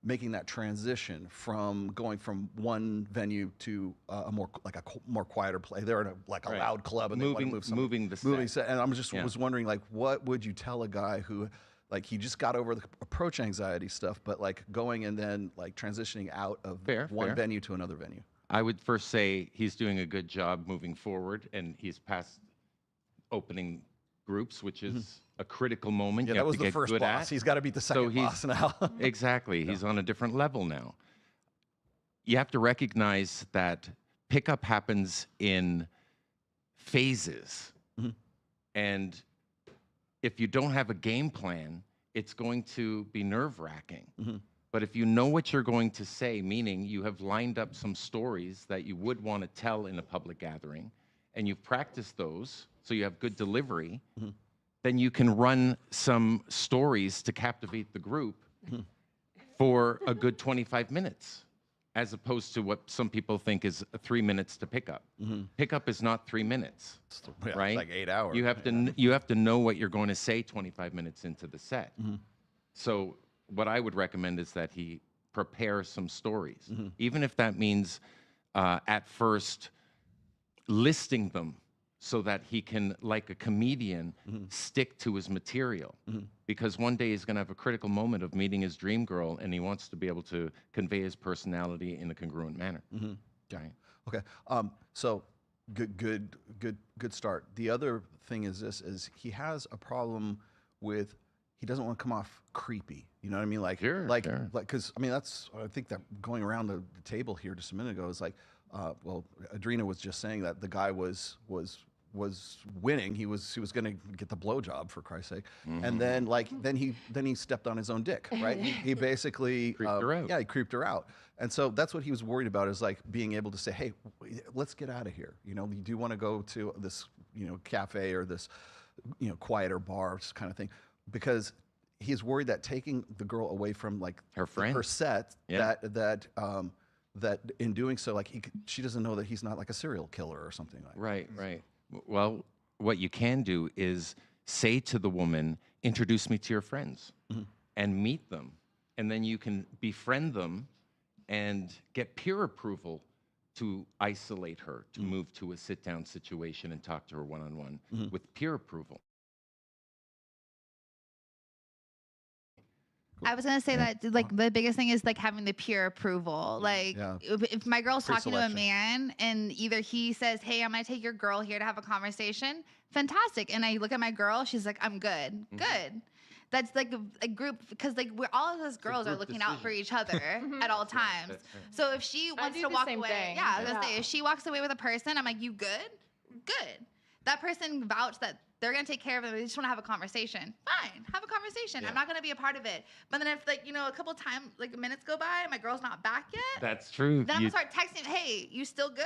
making that transition from going from one venue to a more quieter play. They're in a loud club and they want to moving the set. And I was wondering, like, what would you tell a guy who, like, he just got over the approach anxiety stuff, but like going and then like transitioning out of one venue to another venue? I would first say he's doing a good job moving forward, and he's past opening groups, which is a critical moment. Yeah, you that have was to the get first good boss. at. He's got to beat the second boss now. Exactly. He's on a different level now. You have to recognize that pickup happens in phases. And if you don't have a game plan, it's going to be nerve-wracking. But if you know what you're going to say, meaning you have lined up some stories that you would want to tell in a public gathering, and you've practiced those, so you have good delivery, then you can run some stories to captivate the group for a good 25 minutes, as opposed to what some people think is 3 minutes to pick up. Pickup is not 3 minutes, right? It's like 8 hours. You have to know what you're going to say 25 minutes into the set. So what I would recommend is that he prepare some stories, even if that means at first listing them so that he can, like a comedian, stick to his material. Because one day he's going to have a critical moment of meeting his dream girl, and he wants to be able to convey his personality in a congruent manner. Okay. So good start. The other thing is is he has a problem with, he doesn't want to come off creepy. You know what I mean? Like, because I mean, I think that going around the table here just a minute ago is like, well, Adrena was just saying that the guy was winning. He was going to get the blowjob, for Christ's sake. And then then he stepped on his own dick, right? He basically creeped her out. Yeah, he creeped her out. And so that's what he was worried about, is like being able to say, hey, let's get out of here. You do want to go to this, cafe or this, quieter bar kind of thing, because he's worried that taking the girl away from like her friend, her set, that in doing so, like she doesn't know that he's not like a serial killer or something like that. Right. Well, what you can do is say to the woman, introduce me to your friends and meet them. And then you can befriend them and get peer approval to isolate her, to move to a sit-down situation and talk to her one-on-one with peer approval. I was gonna say that like the biggest thing is like having the peer approval. Like if my girl's talking to a man and either he says, "Hey, I'm gonna take your girl here to have a conversation," fantastic. And I look at my girl, she's like, "I'm good, good." That's like a group, because like we're all of us girls are looking out for each other at all times. So if she wants to walk away, I was gonna say, if she walks away with a person, I'm like, "You good? Good." That person vouched that they're gonna take care of them. They just want to have a conversation. Fine, have a conversation. I'm not gonna be a part of it. But then if a couple times, minutes go by, and my girl's not back yet. That's true. Then I'm gonna start texting, "Hey, you still good?"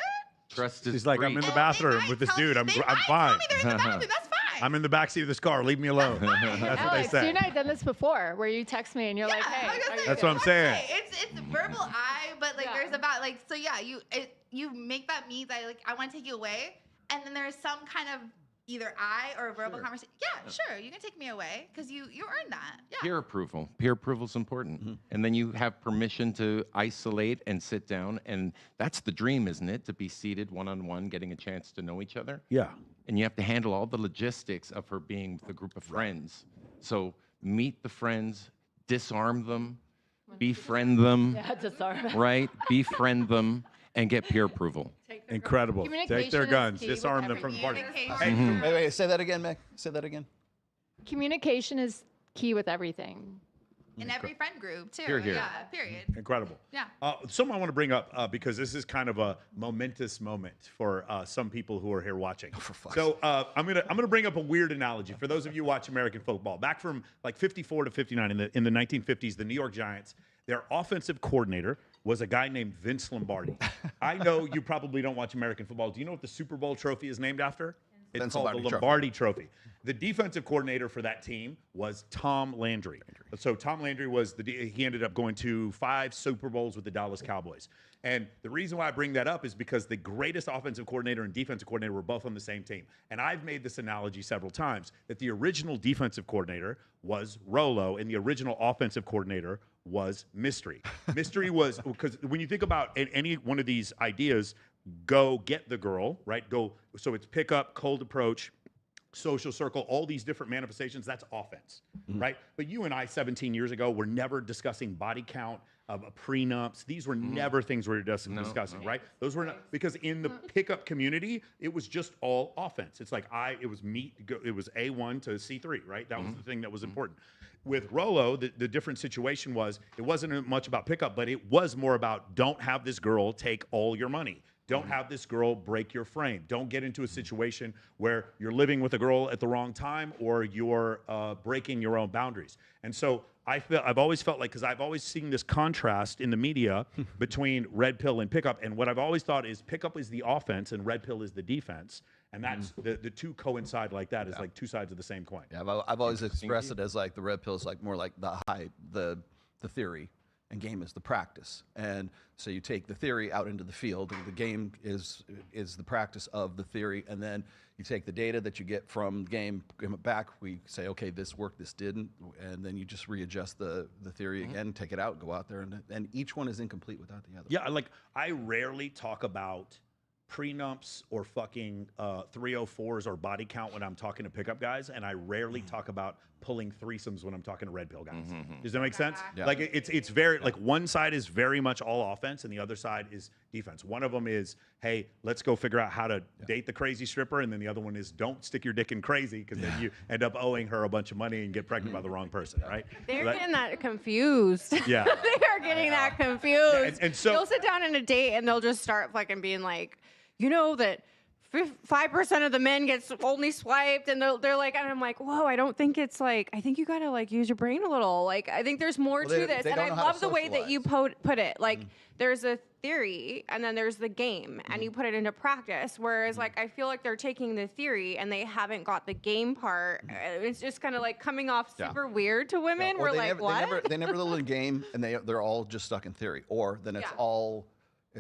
Trust is She's like, "I'm in the bathroom with this dude. I'm fine. They're in the bathroom. That's fine. I'm in the backseat of this car. Leave me alone." That's what they Alex, say. you and I have done this before, where you text me and you're like, "Hey." That's what I'm saying. It's verbal eye, but there's about you make that meet that I want to take you away, and then there's some kind of either I or a verbal conversation. Yeah, sure, you can take me away because you earned that. Yeah. Peer approval. Peer approval is important. And then you have permission to isolate and sit down. And that's the dream, isn't it? To be seated one-on-one, getting a chance to know each other. Yeah. And you have to handle all the logistics of her being with a group of friends. So meet the friends, disarm them, befriend them. Yeah, disarm. Right? Befriend them and get peer approval. Incredible. Take their Communication is guns, key with disarm them from the party. Wait, wait, say that again, Meg. Say that again. Communication is key with everything. In every friend group too. Here, here. Yeah, period. Incredible. Yeah. Something I want to bring up because this is kind of a momentous moment for some people who are here watching. So I'm gonna bring up a weird analogy for those of you who watch American football. Back from like 54 to 59 in the 1950s, the New York Giants, their offensive coordinator was a guy named Vince Lombardi. I know you probably don't watch American football. Do you know what the Super Bowl trophy is named after? It's called the Lombardi Trophy. The defensive coordinator for that team was Tom Landry. So Tom Landry was he ended up going to 5 Super Bowls with the Dallas Cowboys. And the reason why I bring that up is because the greatest offensive coordinator and defensive coordinator were both on the same team. And I've made this analogy several times that the original defensive coordinator was Rolo and the original offensive coordinator was Mystery. Mystery was, because when you think about any one of these ideas, go get the girl, right? Go, so it's pick up, cold approach, social circle, all these different manifestations, that's offense, right? But you and I 17 years ago were never discussing body count, prenups. These were never things we were discussing, right? Those were not, because in the pickup community, it was just all offense. It's like it was A1 to C3, right? That was the thing that was important. With Rolo, the different situation was, it wasn't much about pickup, but it was more about don't have this girl take all your money. Don't have this girl break your frame. Don't get into a situation where you're living with a girl at the wrong time or you're breaking your own boundaries. And so I've always felt like, because I've always seen this contrast in the media between red pill and pickup. And what I've always thought is pickup is the offense and red pill is the defense. And that's the two coincide like that. It's like two sides of the same coin. Yeah, I've always expressed it as like the red pill is like more like the theory, and game is the practice. And so you take the theory out into the field, and the game is the practice of the theory, and then you take the data that you get from the game, bring it back, we say, okay, this worked, this didn't, and then you just readjust the theory again, take it out, go out there, and each one is incomplete without the other. Yeah, like I rarely talk about prenups or fucking 304s or body count when I'm talking to pickup guys, and I rarely talk about pulling threesomes when I'm talking to red pill guys. Does that make sense? Yeah. Like it's very like one side is very much all offense and the other side is defense. One of them is, hey, let's go figure out how to date the crazy stripper, and then the other one is don't stick your dick in crazy because then you end up owing her a bunch of money and get pregnant by the wrong person, right? They're getting that confused. Yeah. They are getting that confused. And so you'll sit down in a date and they'll just start fucking being like, you know that 5% of the men gets only swiped, and they're like, and I'm like, whoa, I don't think it's like, I think you gotta like use your brain a little. Like, I think there's more to this, and I love the way that you put it. Like, there's a theory, and then there's the game, and you put it into practice. Whereas, like, I feel like they're taking the theory and they haven't got the game part. It's just kind of like coming off super weird to women. Or We're like, what? They never live in game, and they're all just stuck in theory, or then it's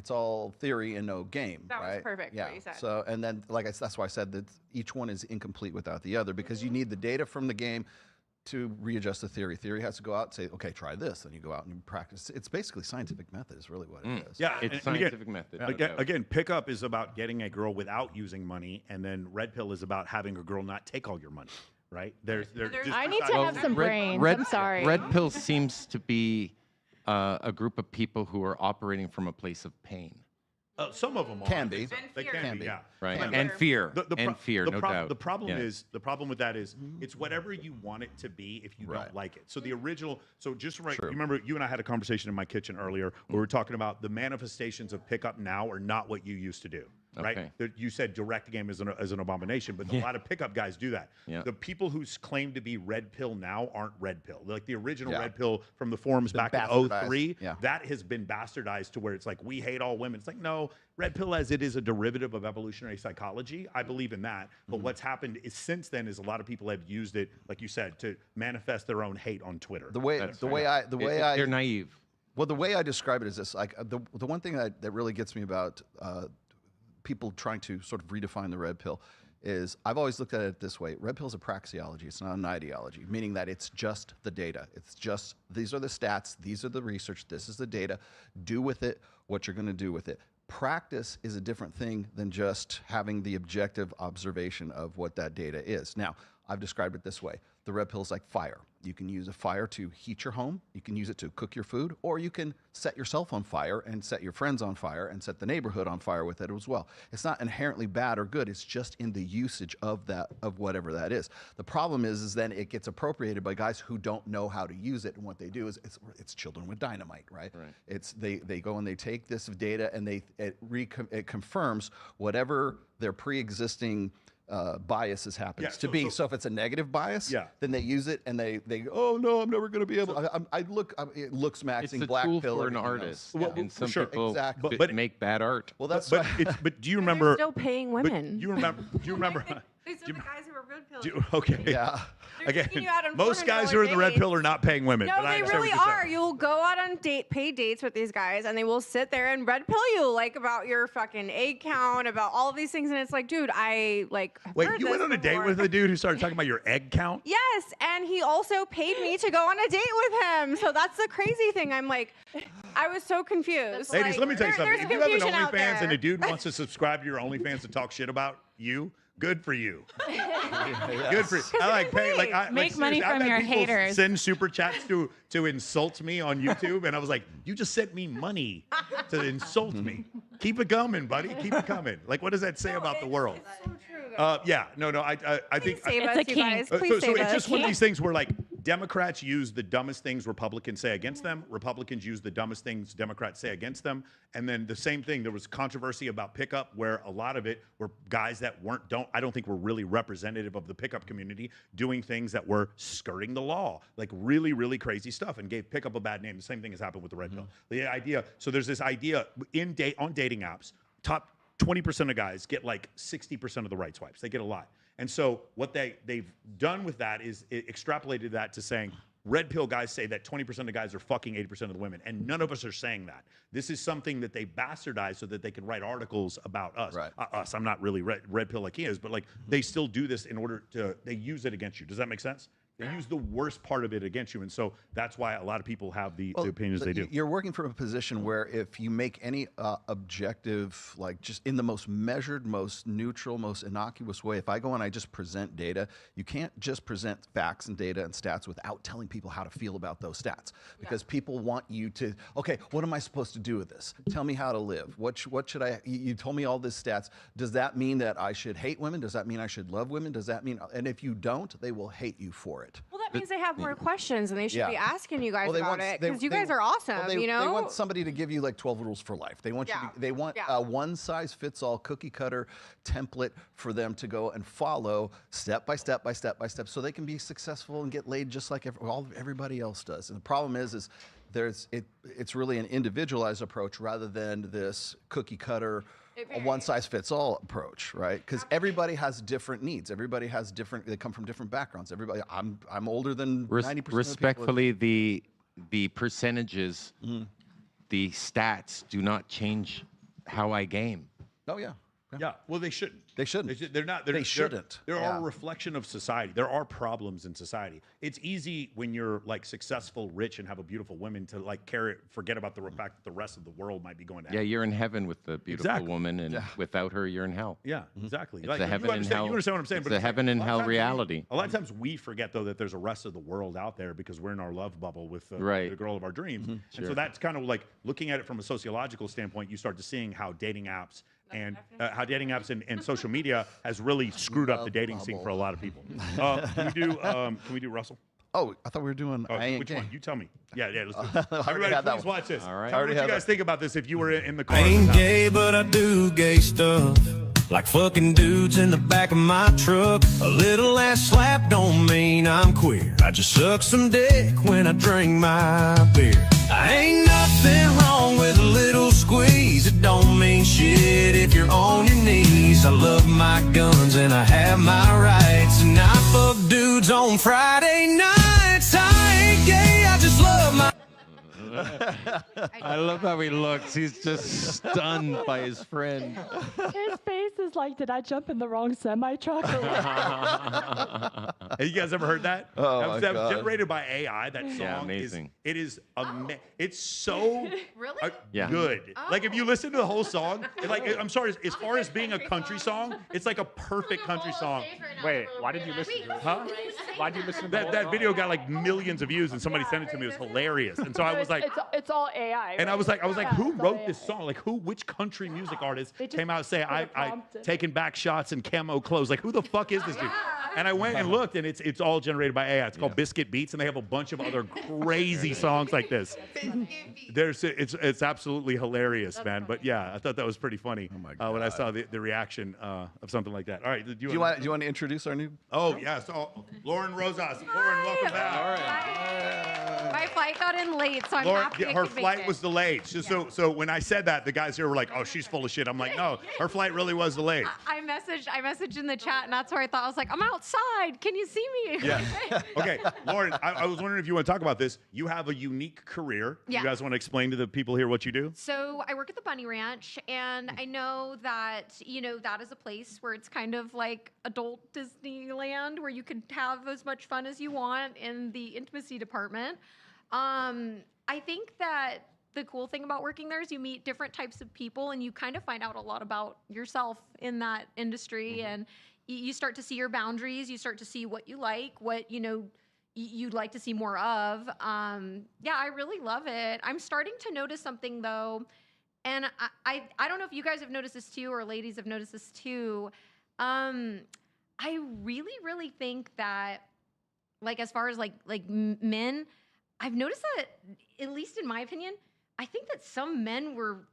all theory and no game. That was right? perfect, Yeah. what you said. So, and then that's why I said that each one is incomplete without the other, because you need the data from the game to readjust the theory. Theory has to go out and say, okay, try this. Then you go out and you practice. It's basically scientific method is really what it is. Yeah, It's and scientific method. Again, pickup is about getting a girl without using money, and then red pill is about having a girl not take all your money, right? I need to have some brains. I'm sorry. Red pill seems to be a group of people who are operating from a place of pain. Some of them can be. They can be, yeah. Right. Can be. And fear. The No doubt. The problem Yeah. is the problem with that is it's whatever you want it to be if you don't like it. So the original. So just right. You remember you and I had a conversation in my kitchen earlier where we were talking about the manifestations of pickup now are not what you used to do. Right? Okay. You said direct game is an abomination, but a lot of pickup guys do that. Yeah. The people who claim to be red pill now aren't red pill. Like the original red pill from the forums back in 03, that has been bastardized to where it's like, we hate all women. It's like, no, red pill as it is a derivative of evolutionary psychology. I believe in that. But what's happened is since then is a lot of people have used it, like you said, to manifest their own hate on Twitter. They're naive. Well, the way I describe it is this: like the one thing that really gets me about people trying to sort of redefine the red pill is I've always looked at it this way. Red pill's a praxeology. It's not an ideology, meaning that it's just the data. It's just, these are the stats, these are the research, this is the data. Do with it what you're going to do with it. Practice is a different thing than just having the objective observation of what that data is. Now, I've described it this way. The red pill is like fire. You can use a fire to heat your home, you can use it to cook your food, or you can set yourself on fire and set your friends on fire and set the neighborhood on fire with it as well. It's not inherently bad or good, it's just in the usage of that, of whatever that is. The problem is then it gets appropriated by guys who don't know how to use it, and what they do is it's children with dynamite, right? It's they go and they take this data and it confirms whatever their pre-existing biases happens to be. So if it's a negative bias, then they use it and they oh no, I'm never going to be able. It looks maxing black pill. It's a tool for an artist, and some sure. people Exactly. make bad art. Well, that's but do you remember? Still paying women. Do you remember? These are the guys who are red pilling. Okay. Yeah. Again, taking you out on most guys who are in the red dates. pill are not paying women. No, but I they understand really what you're are. saying. You'll go out on paid dates with these guys, and they will sit there and red pill you like about your fucking egg count, about all of these things, and it's like, dude, I like. Wait, you went on a date with a dude who started talking about your egg count? Yes, and he also paid me to go on a date with him. So that's the crazy thing. I'm like, I was so confused. Ladies, let me tell you something. There's If you have an confusion out OnlyFans there. and a dude wants to subscribe to your OnlyFans to talk shit about you, good for you. Good for you. I like paying. Make money from your haters. Send super chats to insult me on YouTube, and I was like, you just sent me money to insult me. Keep it coming, buddy. Keep it coming. Like, what does that say about the world? Yeah, no, I think save us, you guys. Please so save it's us. just one of these things where like Democrats use the dumbest things Republicans say against them. Republicans use the dumbest things Democrats say against them. And then the same thing, there was controversy about pickup where a lot of it were guys that I don't think were really representative of the pickup community doing things that were skirting the law, like really, really crazy stuff, and gave pickup a bad name. The same thing has happened with the red pill. The idea, so there's this idea on dating apps, top 20% of guys get like 60% of the right swipes. They get a lot. And so what they've done with that is extrapolated that to saying red pill guys say that 20% of guys are fucking 80% of the women. And none of us are saying that. This is something that they bastardize so that they can write articles about us. Us, I'm not really red pill like he is, but like they still do this in order to, they use it against you. Does that make sense? They use the worst part of it against you. And so that's why a lot of people have the opinions they do. You're working from a position where if you make any objective, like just in the most measured, most neutral, most innocuous way, if I go and I just present data, you can't just present facts and data and stats without telling people how to feel about those stats. Because people want you to, okay, what am I supposed to do with this? Tell me how to live. What should I, you told me all these stats. Does that mean that I should hate women? Does that mean I should love women? Does that mean, and if you don't, they will hate you for it. Well, that means they have more questions, and they should be asking you guys Well, about it because you guys are awesome. Well, you know, they want somebody to give you like 12 rules for life. They want you. They want a one-size-fits-all cookie-cutter template for them to go and follow step by step by step by step, so they can be successful and get laid just like everybody else does. And the problem is it's really an individualized approach rather than this cookie-cutter. A one-size-fits-all approach, right? Because everybody has different needs. Everybody has different. They come from different backgrounds. Everybody. I'm older than 90%. Respectfully, the percentages, the stats do not change how I game. Oh yeah. Yeah. Well, they shouldn't. They shouldn't. They're not. They shouldn't. They are a reflection of society. There are problems in society. It's easy when you're like successful, rich, and have a beautiful woman to like forget about the fact that the rest of the world might be going to hell. Yeah, you're in heaven with the beautiful woman, and without her, you're in hell. Yeah, exactly. It's Like, a heaven and hell. You understand what I'm saying? It's a heaven and hell reality. A lot of times we forget though that there's a rest of the world out there because we're in our love bubble with the girl of our dreams, and so that's kind of like looking at it from a sociological standpoint. You start to seeing how dating apps. And how dating apps and social media has really screwed up the dating scene for a lot of people. Can we do Russell? Oh, I thought we were doing. Which one? You tell me. Yeah, let's do it. Everybody, please watch this. All right. Tell me what you guys think about this if you were in the car. I ain't gay, but I do gay stuff. Like fucking dudes in the back of my truck. A little ass slap don't mean I'm queer. I just suck some dick when I drink my beer. I ain't nothing wrong with a little squeeze. It don't mean shit if you're on your knees. I love my guns and I have my rights. And I fuck dudes on Friday nights. I ain't gay, I just love my... I love how he looks. He's just stunned by his friend. His face is like, did I jump in the wrong semi truck? Have you guys ever heard that? Oh, that my was God. generated by AI. That song Yeah, amazing. It's so Really? Yeah. good. Like if you listen to the whole song, I'm sorry, as far as being a country song, it's like a perfect country song. Wait, why did you listen to it? Huh? Why did you listen to the whole That song? video got like millions of views, and somebody sent it to me. It was hilarious, and so I was like, it's all AI. and I was like, Yeah, who it's all wrote this song? Like, which country music artist They just came out and say, put a I prompt in. taking back shots in camo clothes? Like, who the fuck is this dude? And I went and looked, and it's all generated by AI. It's called Biscuit Beats, and they have a bunch of other crazy songs like this. It's absolutely hilarious, man. But yeah, I thought that was pretty funny when I saw the reaction of something like that. All right, Do you want to introduce our new? Oh yeah, so Lauren Rosas. Lauren, welcome back. All right. My flight got in late, so I'm Lauren, happy I her could make flight it. was delayed. So when I said that, the guys here were like, "Oh, she's full of shit." I'm like, "No, her flight really was delayed." I messaged in the chat, and that's where I thought I was like, I'm outside. Can you see me? Yeah. Okay, Lauren, I was wondering if you want to talk about this. You have a unique career. Yeah. You guys want to explain to the people here what you do? So I work at the Bunny Ranch, and I know that, that is a place where it's kind of like adult Disneyland, where you can have as much fun as you want in the intimacy department. I think that the cool thing about working there is you meet different types of people, and you kind of find out a lot about yourself in that industry, and you start to see your boundaries. You start to see what you like, what, you'd like to see more of. Yeah, I really love it. I'm starting to notice something, though, and I don't know if you guys have noticed this too, or ladies have noticed this too. I really, really think that, like, as far as like men, I've noticed that, at least in my opinion, I think that some men were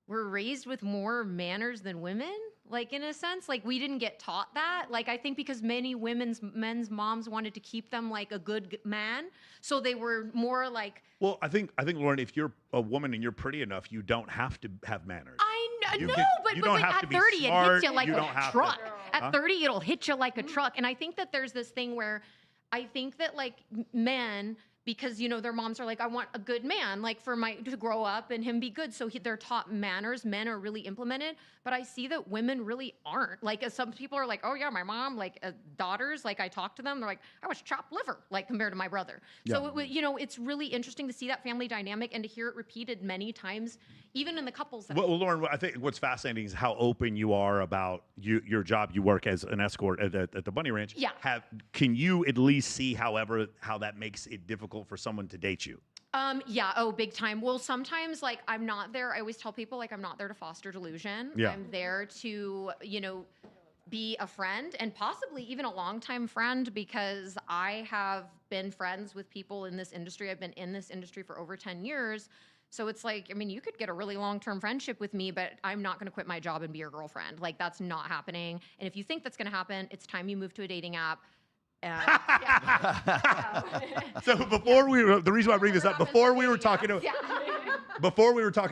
raised with more manners than women. Like, in a sense, like, we didn't get taught that. Like, I think because many men's moms wanted to keep them like a good man, so they were more like. Well, I think Lauren, if you're a woman and you're pretty enough, you don't have to have manners. I know, you but don't like have at to be 30, smart, it hits you like you don't a have to- truck. At Huh? 30, it'll hit you like a truck. And I think that there's this thing where I think that, like, men, because, their moms are like, I want a good man, like, to grow up and him be good. So they're taught manners. Men are really implemented. But I see that women really aren't. Like, some people are like, oh, yeah, my mom, like, daughters, like, I talk to them. They're like, I was chopped liver, like, compared to my brother. Yeah. So, it's really interesting to see that family dynamic and to hear it repeated many times, even in the couples. That Well, Lauren, I think what's fascinating is how open you are about your job. You work as an escort at the Bunny Ranch. Yeah. Can you at least see, however, how that makes it difficult for someone to date you? Yeah, oh, big time. Well, sometimes, like, I'm not there. I always tell people, like, I'm not there to foster delusion. Yeah. I'm there to, be a friend, and possibly even a longtime friend, because I have been friends with people in this industry. I've been in this industry for over 10 years. So it's like, I mean, you could get a really long-term friendship with me, but I'm not going to quit my job and be your girlfriend. Like, that's not happening. And if you think that's going to happen, it's time you move to a dating app. So the reason why I bring this up, before we were talking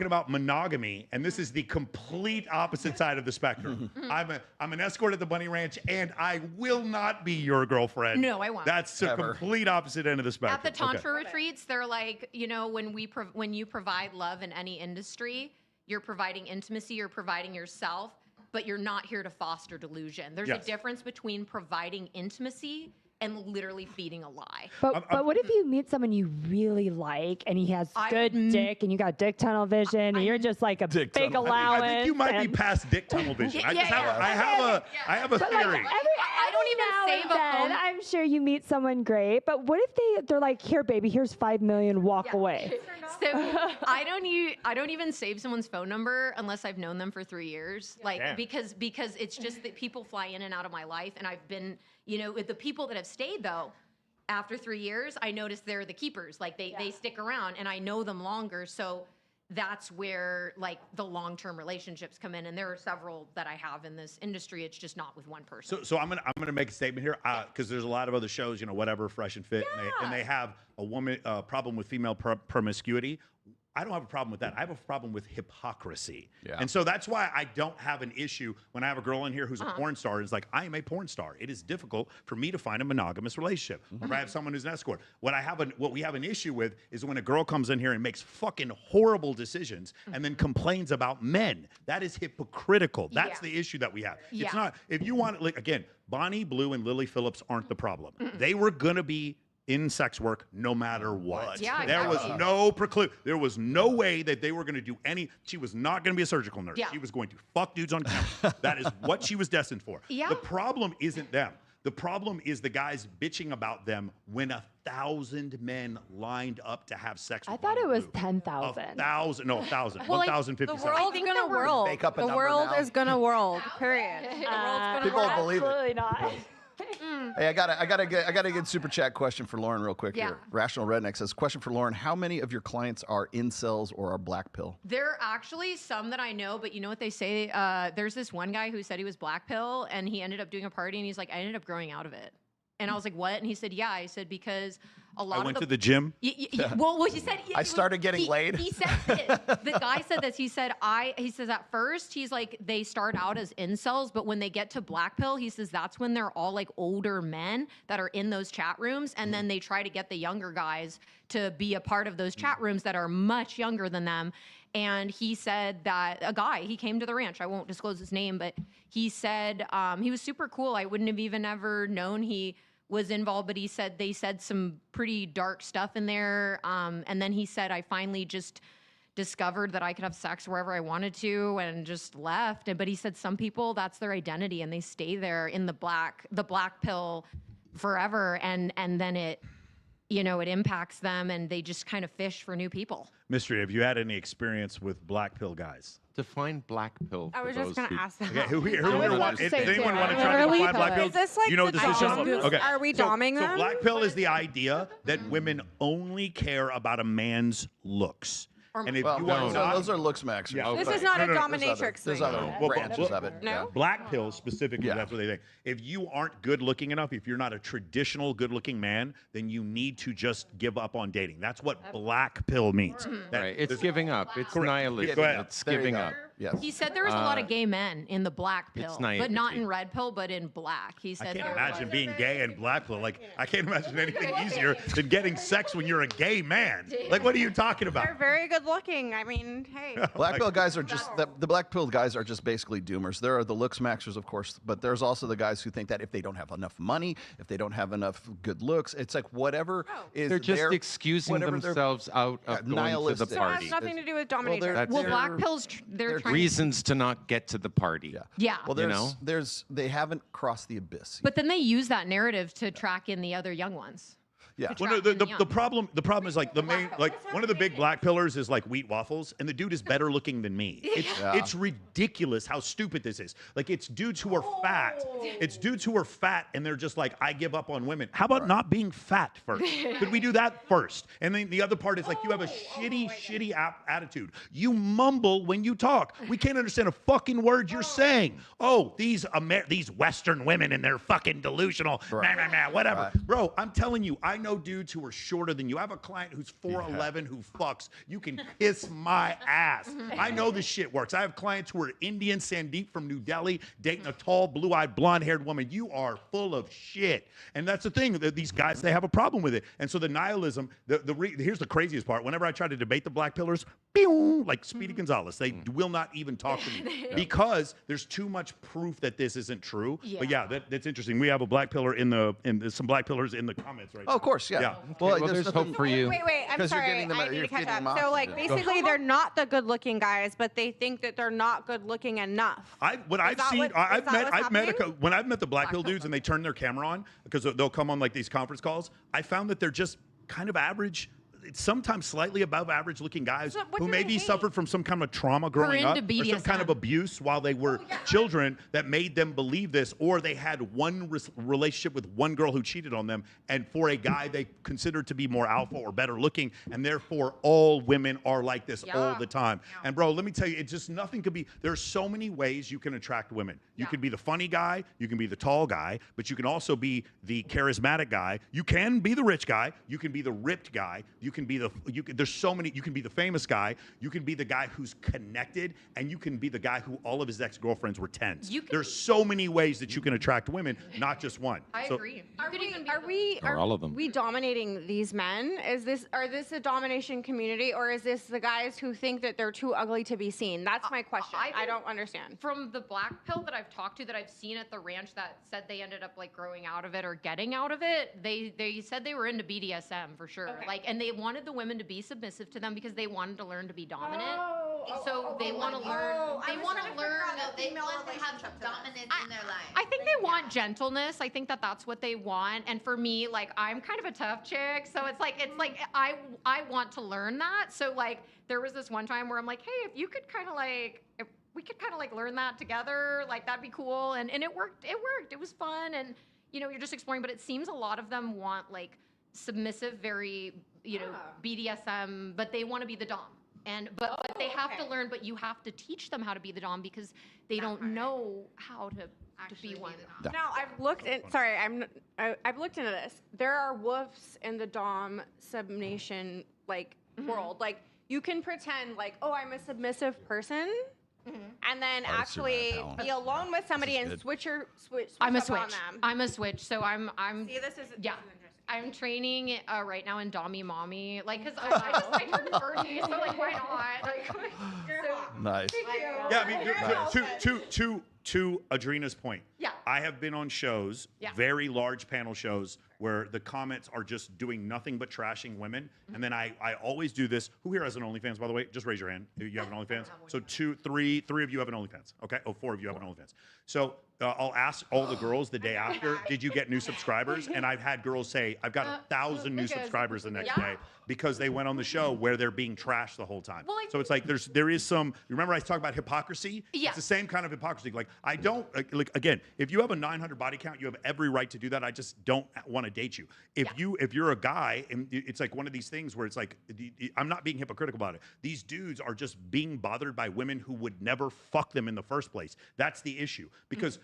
about monogamy, and this is the complete opposite side of the spectrum. I'm an escort at the Bunny Ranch, and I will not be your girlfriend. No, I won't. That's the complete opposite end of the spectrum. At the Tantra retreats, they're like, when you provide love in any industry, you're providing intimacy, you're providing yourself, but you're not here to foster delusion. There's a difference between providing intimacy and literally feeding a lie. But what if you meet someone you really like and he has good dick and you got dick tunnel vision and you're just like a big allowance? I think you might be past dick tunnel vision. I have a theory. I don't even save a phone. I'm sure you meet someone great, but what if they're like, here, baby, here's $5 million, walk away. So I don't even save someone's phone number unless I've known them for 3 years. Like, because it's just that people fly in and out of my life, and I've been, with the people that have stayed, though, after 3 years, I notice they're the keepers. Like, they stick around, and I know them longer. So that's where, like, the long-term relationships come in, and there are several that I have in this industry. It's just not with one person. So I'm gonna make a statement here, because there's a lot of other shows, whatever, Fresh and Fit, and they have a woman problem with female promiscuity. I don't have a problem with that. I have a problem with hypocrisy. Yeah. And so that's why I don't have an issue when I have a girl in here who's a porn star and is like, I am a porn star. It is difficult for me to find a monogamous relationship. Or if I have someone who's an escort. What we have an issue with is when a girl comes in here and makes fucking horrible decisions and then complains about men. That is hypocritical. That's the issue that we have. It's not, if you want, like, again, Bonnie Blue and Lily Phillips aren't the problem. They were gonna be in sex work no matter what. Yeah, there was there was no way that they were going to do she was not going to be a surgical nurse. She was going to fuck dudes on camera. That is what she was destined for. Yeah. The problem isn't them. The problem is the guys bitching about them when 1,000 men lined up to have sex with I thought it was Blue. 10,000. 1,000, no, 1,000. Well, like, 1,057. the world's gonna whirl. Make up a The number world now. is gonna whirl. Period. The world's gonna People whirl. don't believe it. Absolutely not. Hey, I got a good super chat question for Lauren real quick Yeah. here. Rational Redneck says, question for Lauren, how many of your clients are incels or are black pill? There are actually some that I know, but you know what they say? There's this one guy who said he was black pill and he ended up doing a party and he's like, I ended up growing out of it. And I was like, what? And he said, yeah. I said, because a lot I of went to the gym. Well, he said I started getting laid. He said this. The guy said this. He says at first he's like they start out as incels, but when they get to black pill, he says that's when they're all like older men that are in those chat rooms, and then they try to get the younger guys to be a part of those chat rooms that are much younger than them. And he said that a guy, he came to the ranch. I won't disclose his name, but he said he was super cool. I wouldn't have even ever known he was involved, but he said they said some pretty dark stuff in there. And then he said, I finally just discovered that I could have sex wherever I wanted to and just left. But he said some people, that's their identity and they stay there in the black pill forever. And then it impacts them and they just kind of fish for new people. Mystery, have you had any experience with black pill guys? Define black pill. I was just going to ask that. Okay, who here I was want, about to does say anyone too. want to What try are to we define black pilling? pill? Is this like you know the what this is, doms? Sean? Okay. Are we doming So them? black pill is the idea that women only care about a man's looks. And if you want those are looks max. Yeah. This is not a dominatrix There's thing. other branches of it. No? Yeah. Black pill specifically, that's what they think. If you aren't good looking enough, if you're not a traditional good looking man, then you need to just give up on dating. That's what black pill means. Right. It's giving up. It's nihilism. Go ahead. It's giving up. Yes. He said there was a lot of gay men in the black pill, but naivety. not in red pill, but in black. He said I can't there imagine was. being gay and black pill. Like, I can't imagine anything easier than getting sex when you're a gay man. Like, what are you talking about? They're very good looking. I mean, hey. Black pill guys are just the black pill guys are just basically doomers. There are the looks maxers, of course, but there's also the guys who think that if they don't have enough money, if they don't have enough good looks, it's like whatever is They're just their- excusing whatever themselves out of going to the nihilistic. It has party. nothing to do with dominatrix. Well, black pills, they're trying Reasons to not get to the party. Yeah. Well, You they haven't crossed the abyss. But then they use that narrative to track in the other young ones. Yeah. To Well, track no, in the the young. problem is like the main, like one of the big black pillars is like wheat waffles, and the dude is better looking than me. It's ridiculous how stupid this is. Like, it's dudes who are fat. It's dudes who are fat, and they're just like, I give up on women. How about not being fat first? Could we do that first? And then the other part is like, you have a shitty attitude. You mumble when you talk. We can't understand a fucking word you're saying. Oh, these Western women and they're fucking delusional. Whatever. Right. Bro, I'm telling you, I know dudes who are shorter than you. I have a client who's 4'11" who fucks. You can kiss my ass. I know this shit works. I have clients who are Indian, Sandeep from New Delhi, dating a tall, blue-eyed, blonde-haired woman. You are full of shit. And that's the thing. These guys, they have a problem with it. And so the nihilism, here's the craziest part. Whenever I try to debate the black pillars, pew, like Speedy Gonzalez, they will not even talk to me because there's too much proof that this isn't true. But yeah, that's interesting. We have a black pillar there's some black pillars in the comments right now. Oh, of course, yeah. Well, there's hope for you. Wait, I'm 'Cause you're sorry. getting them I at- need you're to catch getting them up. off So, to like, do it. basically, they're not the good-looking guys, but they think that they're not good-looking enough. When I've met the black pill dudes and they turn their camera on because they'll come on like these conference calls. I found that they're just kind of average. It's sometimes slightly above average looking guys who maybe suffered from some kind of trauma growing up or some kind of abuse while they were children that made them believe this, or they had one relationship with one girl who cheated on them, and for a guy they considered to be more alpha or better looking, and therefore all women are like this all the time. And bro, let me tell you, it's just nothing could be, there's so many ways you can attract women. You could be the funny guy, you can be the tall guy, but you can also be the charismatic guy. You can be the rich guy, you can be the ripped guy, you can be there's so many. You can be the famous guy. You can be the guy who's connected, and you can be the guy who all of his ex-girlfriends were 10s. There's so many ways that you can attract women, not just one. I agree. Or all of them. We dominating these men? Are this a domination community, or is this the guys who think that they're too ugly to be seen? That's my question. I don't understand. From the black pill that I've talked to, that I've seen at the ranch, that said they ended up like growing out of it or getting out of it, they said they were into BDSM for sure. Okay. Like, and they wanted the women to be submissive to them because they wanted to learn to be dominant. So they want to learn. They want to learn. They want to have dominance in their life. I think they want gentleness. I think that that's what they want. And for me, like, I'm kind of a tough chick, so it's like I want to learn that. So like there was this one time where I'm like, hey, if you could kind of like, if we could kind of like learn that together, like that'd be cool. And it worked. It was fun. And you know, you're just exploring. But it seems a lot of them want like submissive, very BDSM, but they want to be the dom. But they have to learn. But you have to teach them how to be the dom because they don't know how to be one. Now I've looked in. Sorry, I've looked into this. There are wolves in the dom submission world. Like you can pretend like, oh, I'm a submissive person, and then actually be alone with somebody and switch I'm a up switch. on them. I'm a switch. So I'm. See, this is I'm training right now in Dommy Mommy, like, cause I turned 30, so like, why not? Like, Nice. Yeah, I mean, to Adrina's point. Yeah. I have been on shows, very large panel shows, where the comments are just doing nothing but trashing women. And then I always do this. Who here has an OnlyFans, by the way? Just raise your hand. You have an OnlyFans? So three of you have an OnlyFans. Okay. Oh, 4 of you have an OnlyFans. So I'll ask all the girls the day after, did you get new subscribers? And I've had girls say, I've got 1,000 new subscribers the next day because they went on the show where they're being trashed the whole time. So it's like there is some, remember I talked about hypocrisy? Yeah. It's the same kind of hypocrisy. Like I don't, like again, if you have a 900 body count, you have every right to do that. I just don't want to date you. If you're a guy, and it's like one of these things where it's like, I'm not being hypocritical about it. These dudes are just being bothered by women who would never fuck them in the first place. That's the issue. Because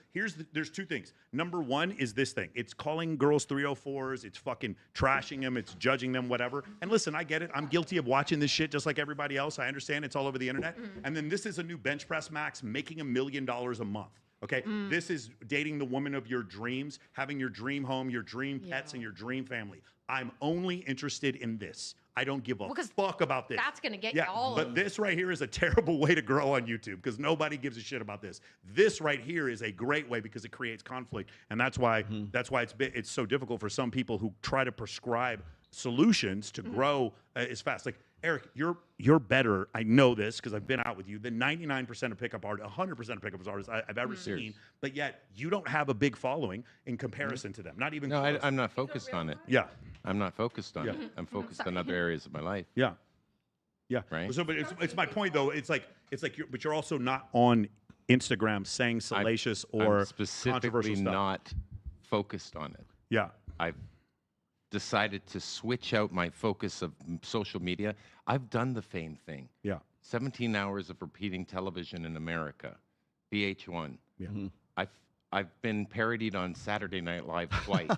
there's two things. Number one is this thing. It's calling girls 304s. It's fucking trashing them. It's judging them, whatever. And listen, I get it. I'm guilty of watching this shit just like everybody else. I understand it's all over the internet. And then this is a new bench press max making $1 million a month. Okay, this is dating the woman of your dreams, having your dream home, your dream pets, and your dream family. I'm only interested in this. I don't give a fuck about this. That's gonna get you all. But this right here is a terrible way to grow on YouTube because nobody gives a shit about this. This right here is a great way because it creates conflict, and that's why it's so difficult for some people who try to prescribe solutions to grow as fast. Like Eric, you're better. I know this because I've been out with you than 99% of pickup artists, 100% of pickup artists I've ever seen. But yet you don't have a big following in comparison to them. Not even. No, I'm not focused on it. Yeah. I'm not focused on it. I'm focused on other areas of my life. Yeah. Yeah. Right. So, but it's my point though. It's like you're also not on Instagram saying salacious or I'm specifically controversial stuff. not focused on it. Yeah. I've decided to switch out my focus of social media. I've done the fame thing. Yeah. 17 hours of repeating television in America, VH1. Yeah. I've been parodied on Saturday Night Live twice.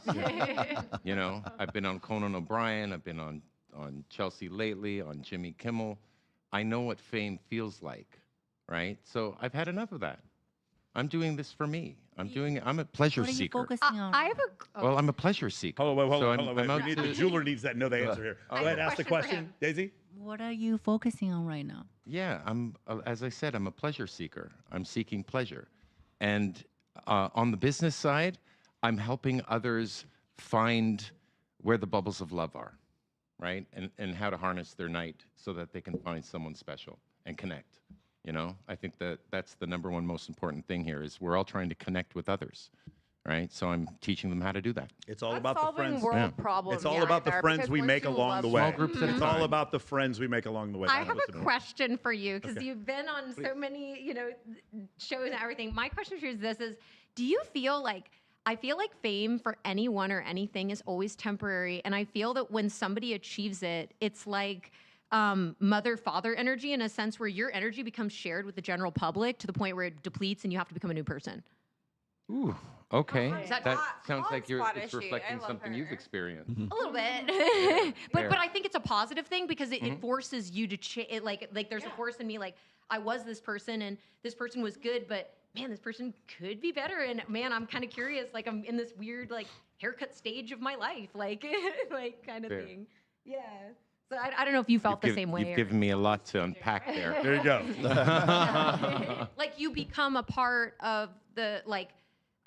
You know, I've been on Conan O'Brien. I've been on Chelsea Lately, on Jimmy Kimmel. I know what fame feels like, right? So I've had enough of that. I'm doing this for me. I'm a pleasure seeker. I have a. Well, I'm a pleasure seeker. Hold on, So hold on. The jeweler needs that. Know the answer here. Go ahead, ask the question, Daisy. What are you focusing on right now? Yeah, as I said, I'm a pleasure seeker. I'm seeking pleasure. And on the business side, I'm helping others find where the bubbles of love are, right? And how to harness their night so that they can find someone special and connect. You know, I think that's the number one most important thing here is we're all trying to connect with others, right? So I'm teaching them how to do that. It's all about the friends. World problems. It's all about the friends we make along the way. Small groups at a It's time. all about the friends we make along the way. I have a question for you because you've been on Please. so many, shows and everything. My question for you is this: do you feel like? I feel like fame for anyone or anything is always temporary, and I feel that when somebody achieves it, it's like mother-father energy in a sense where your energy becomes shared with the general public to the point where it depletes and you have to become a new person. Ooh, Okay. Is that That hot- sounds like hotspot it's issue? reflecting I love something her. you've experienced. A little bit, Fair. but I think it's a positive thing because it forces you to change. Like there's a force in me. Like I was this person and this person was good, but man, this person could be better. And man, I'm kind of curious. Like I'm in this weird like haircut stage of my life, like like kind of Fair. thing. Yeah. So I don't know if you felt the same way. You've given me a lot to unpack there. There you go. Like you become a part of the like.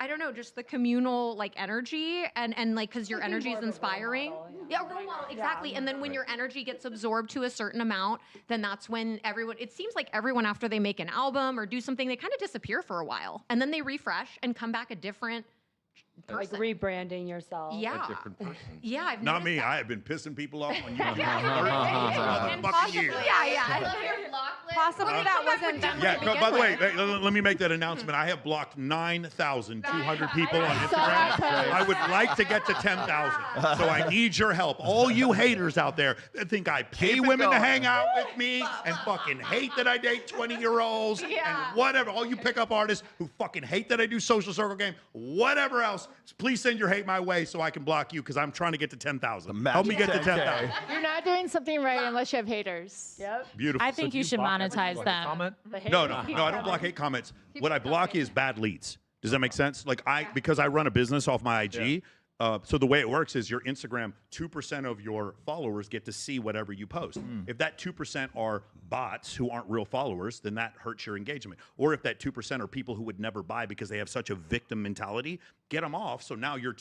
I don't know, just the communal like energy and like because your energy is inspiring. Yeah, role model, exactly. And then when your energy gets absorbed to a certain amount, then that's when everyone. It seems like everyone after they make an album or do something, they kind of disappear for a while, and then they refresh and come back a different Like person. rebranding yourself. Yeah. A different person. Yeah, I've Not noticed me. that. I have been pissing people off on you. And possibly, Possibly that wasn't done. Yeah, by the way, let me make that announcement. I have blocked 9,200 people on Instagram. I would like to get to 10,000. So I need your help. All you haters out there that think I pay women to hang out with me and fucking hate that I date 20-year-olds and whatever. All you pickup artists who fucking hate that I do social circle game, whatever else, please send your hate my way so I can block you because I'm trying to get to 10,000. Help me get to 10,000. You're not doing something right unless you have haters. Yep. Beautiful. I think you should monetize them. No, I don't block hate comments. What I block is bad leads. Does that make sense? Like because I run a business off my IG. So the way it works is your Instagram, 2% of your followers get to see whatever you post. If that 2% are bots who aren't real followers, then that hurts your engagement. Or if that 2% are people who would never buy because they have such a victim mentality, get them off. So now you're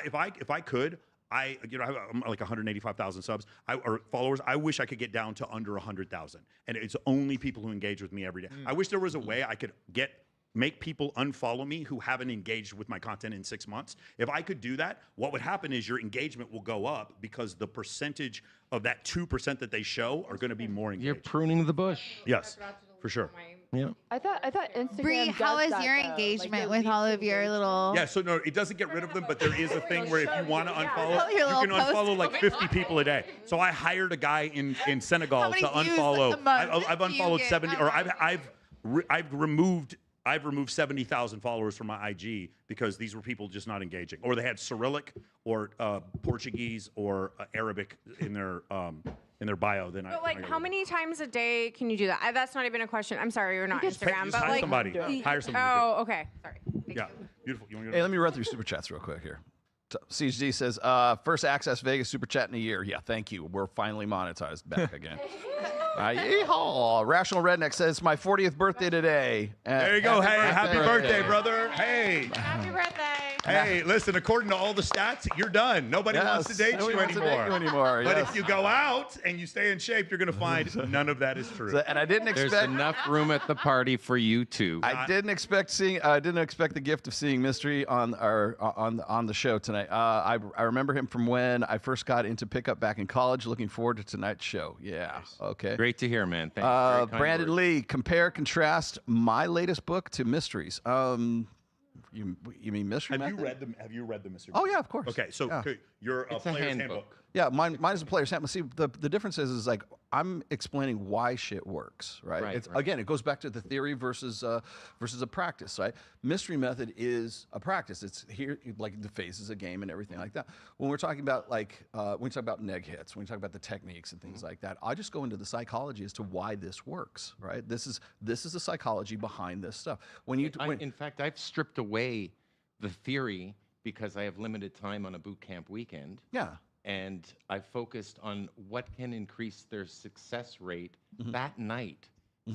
if I could. I'm like 185,000 subs or followers. I wish I could get down to under 100,000, and it's only people who engage with me every day. I wish there was a way I could make people unfollow me who haven't engaged with my content in 6 months. If I could do that, what would happen is your engagement will go up because the percentage of that 2% that they show are going to be more engaged. You're pruning the bush. Yes, for sure. Yeah. I thought Instagram. Bree, how does is that, your though. engagement Like, with all of your little? Yeah, so no, it doesn't get rid of them, but there is a thing where if you want to unfollow, Your you little can unfollow post. like 50 people a day. So I hired a guy in Senegal many to views unfollow. a month I've do you unfollowed get? 70, or I've removed 70,000 followers from my IG because these were people just not engaging, or they had Cyrillic or Portuguese or Arabic in their bio. Then But like, how many times a day can you do that? That's not even a question. I'm sorry, you're not Just Instagram, just but hire like, somebody. Hire somebody. Oh, okay. Sorry. Yeah, beautiful. You wanna go Hey, let me run through super chats real quick here. CHD says, first Access Vegas super chat in a year. Yeah, thank you. We're finally monetized back again. Yeehaw. Rational Redneck says, it's my 40th birthday today. There you go. Hey, happy birthday, brother. Hey. Happy birthday. Hey, listen, according to all the stats, you're done. Nobody wants to date nobody you wants to anymore. date you anymore, But yes. if you go out and you stay in shape, you're going to find none of that is true. And I didn't There's expect enough room at the party for you two. I didn't expect the gift of seeing Mystery on the show tonight. I remember him from when I first got into pickup back in college. Looking forward to tonight's show. Yeah. Okay. Great to hear, man. Thank you. Very kind Brandon words. Lee, compare, contrast my latest book to Mysteries. You mean Mystery Have Method? you read the Mystery? Oh yeah, of course. Okay, so Yeah. you're a It's a player's handbook. handbook. Yeah, mine is a player's handbook. See, the difference is like I'm explaining why shit works, right? Right, It's, right. Again, it goes back to the theory versus a practice, right? Mystery Method is a practice. It's here, like the phases of game and everything like that. When we're talking about when we talk about neg hits, when we talk about the techniques and things like that, I just go into the psychology as to why this works, right? This is the psychology behind this stuff. In fact, I've stripped away the theory because I have limited time on a boot camp weekend. Yeah. And I focused on what can increase their success rate that night.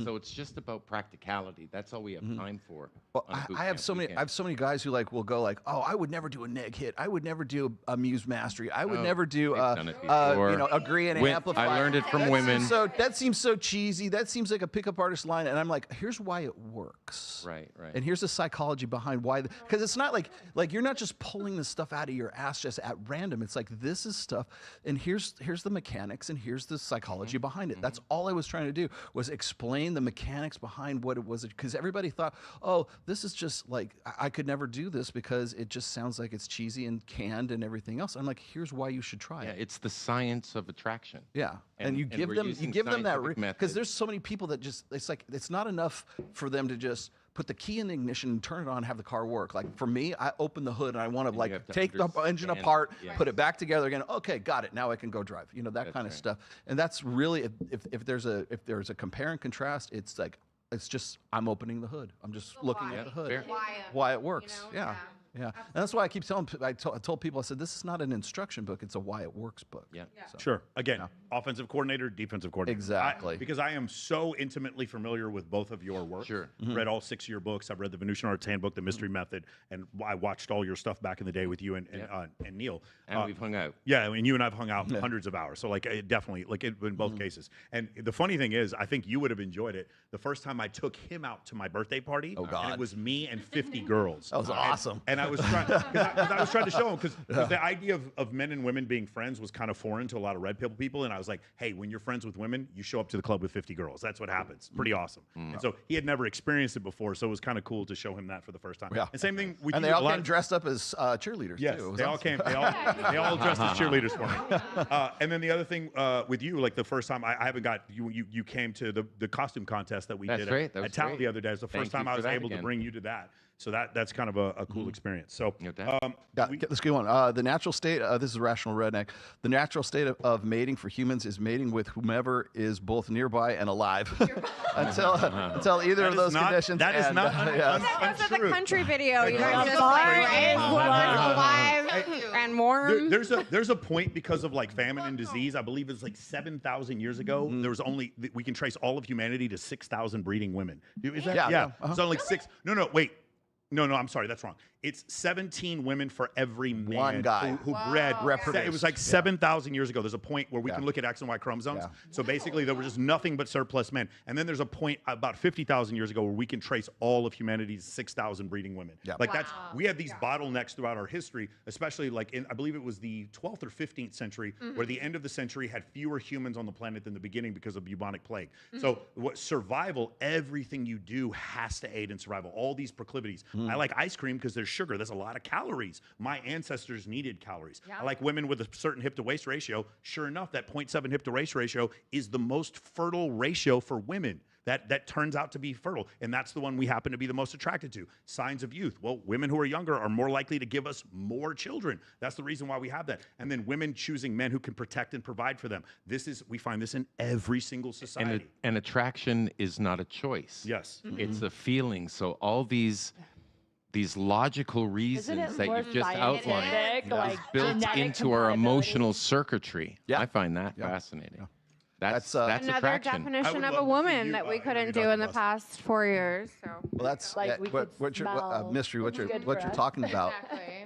So it's just about practicality. That's all we have time for. Well, on a boot I have camp so many. weekend. I have so many guys who will go like, "Oh, I would never do a neg hit. I would never do a muse mastery. I would never do they've done it before. agree and amplify." I learned it from women. That seems so cheesy. That seems like a pickup artist line, and I'm like, here's why it works. Right, right. And here's the psychology behind why, because it's not like you're not just pulling the stuff out of your ass just at random. It's like this is stuff, and here's the mechanics, and here's the psychology behind it. That's all I was trying to do was explain the mechanics behind what it was, because everybody thought, oh, this is just like I could never do this because it just sounds like it's cheesy and canned and everything else. I'm like, here's why you should try Yeah, it. it's the science of attraction. Yeah, and you give we're them using that scientific because methods. there's so many people that just it's not enough for them to just put the key in the ignition and turn it on and have the car work. Like for me, I open the hood and I want to like take the engine apart, put it back together again. Okay, got it. Now I can go drive. You know, that kind of stuff. And that's really, if there's a compare and contrast, it's like, it's just, I'm opening the hood. I'm just looking at the hood. Why it works. You know? Yeah. And that's why I keep telling, I told people, I said, this is not an instruction book. It's a why it works book. So, sure. Again, offensive coordinator, defensive coordinator. Exactly. Because I am so intimately familiar with both of your work. Sure. Read all 6 of your books. I've read the Venusian Arts Handbook, The Mystery Method, and I watched all your stuff back in the day with you and Neil. And we've hung out. Yeah, and you and I've hung out hundreds of hours. So like, it definitely, like in both cases. And the funny thing is, I think you would have enjoyed it the first time I took him out to my birthday party. Oh God. And it was me and 50 girls. That was awesome. And I was trying, because I was trying to show him, because the idea of men and women being friends was kind of foreign to a lot of red pill people. And I was like, hey, when you're friends with women, you show up to the club with 50 girls. That's what happens. Pretty awesome. And so he had never experienced it before, so it was kind of cool to show him that for the first time. Yeah. And same thing with and you. they all came dressed up as cheerleaders Yes, too. It was they all awesome. came. They all dressed as cheerleaders for me. And then the other thing with you, like the first time, I haven't got you came to the costume contest that we did at Tout the other day. It was the first time I was able to bring you to that. So that's kind of a cool experience. So let's go on. The natural state. This is Rational Redneck. The natural state of mating for humans is mating with whomever is both nearby and alive. until either of those conditions. That is not That was the country video. You That's guys just alive and warm. There's a point because of like famine and disease. I believe it's like 7,000 years ago. There was only we can trace all of humanity to 6,000 breeding women. Is that? Yeah. So like 6. No, wait. No, I'm sorry. That's wrong. It's 17 women for every man one guy who bred. reproduced. It was like 7,000 years ago. There's a point where we can look at X and Y chromosomes. So basically, there were just nothing but surplus men. And then there's a point about 50,000 years ago where we can trace all of humanity's 6,000 breeding women. Like we have these bottlenecks throughout our history, especially like in, I believe it was the 12th or 15th century, where the end of the century had fewer humans on the planet than the beginning because of bubonic plague. So survival, everything you do has to aid in survival. All these proclivities. I like ice cream because there's sugar. There's a lot of calories. My ancestors needed calories. I like women with a certain hip to waist ratio. Sure enough, that 0.7 hip to waist ratio is the most fertile ratio for women. That turns out to be fertile, and that's the one we happen to be the most attracted to. Signs of youth. Well, women who are younger are more likely to give us more children. That's the reason why we have that. And then women choosing men who can protect and provide for them. We find this in every single society. And attraction is not a choice. Yes. It's a feeling. So all these logical reasons that you've just outlined is built into our emotional circuitry. I find that fascinating. That's another attraction. definition of a woman that we couldn't do in the past 4 years. So. Well, that's Like we could mystery. What you're talking about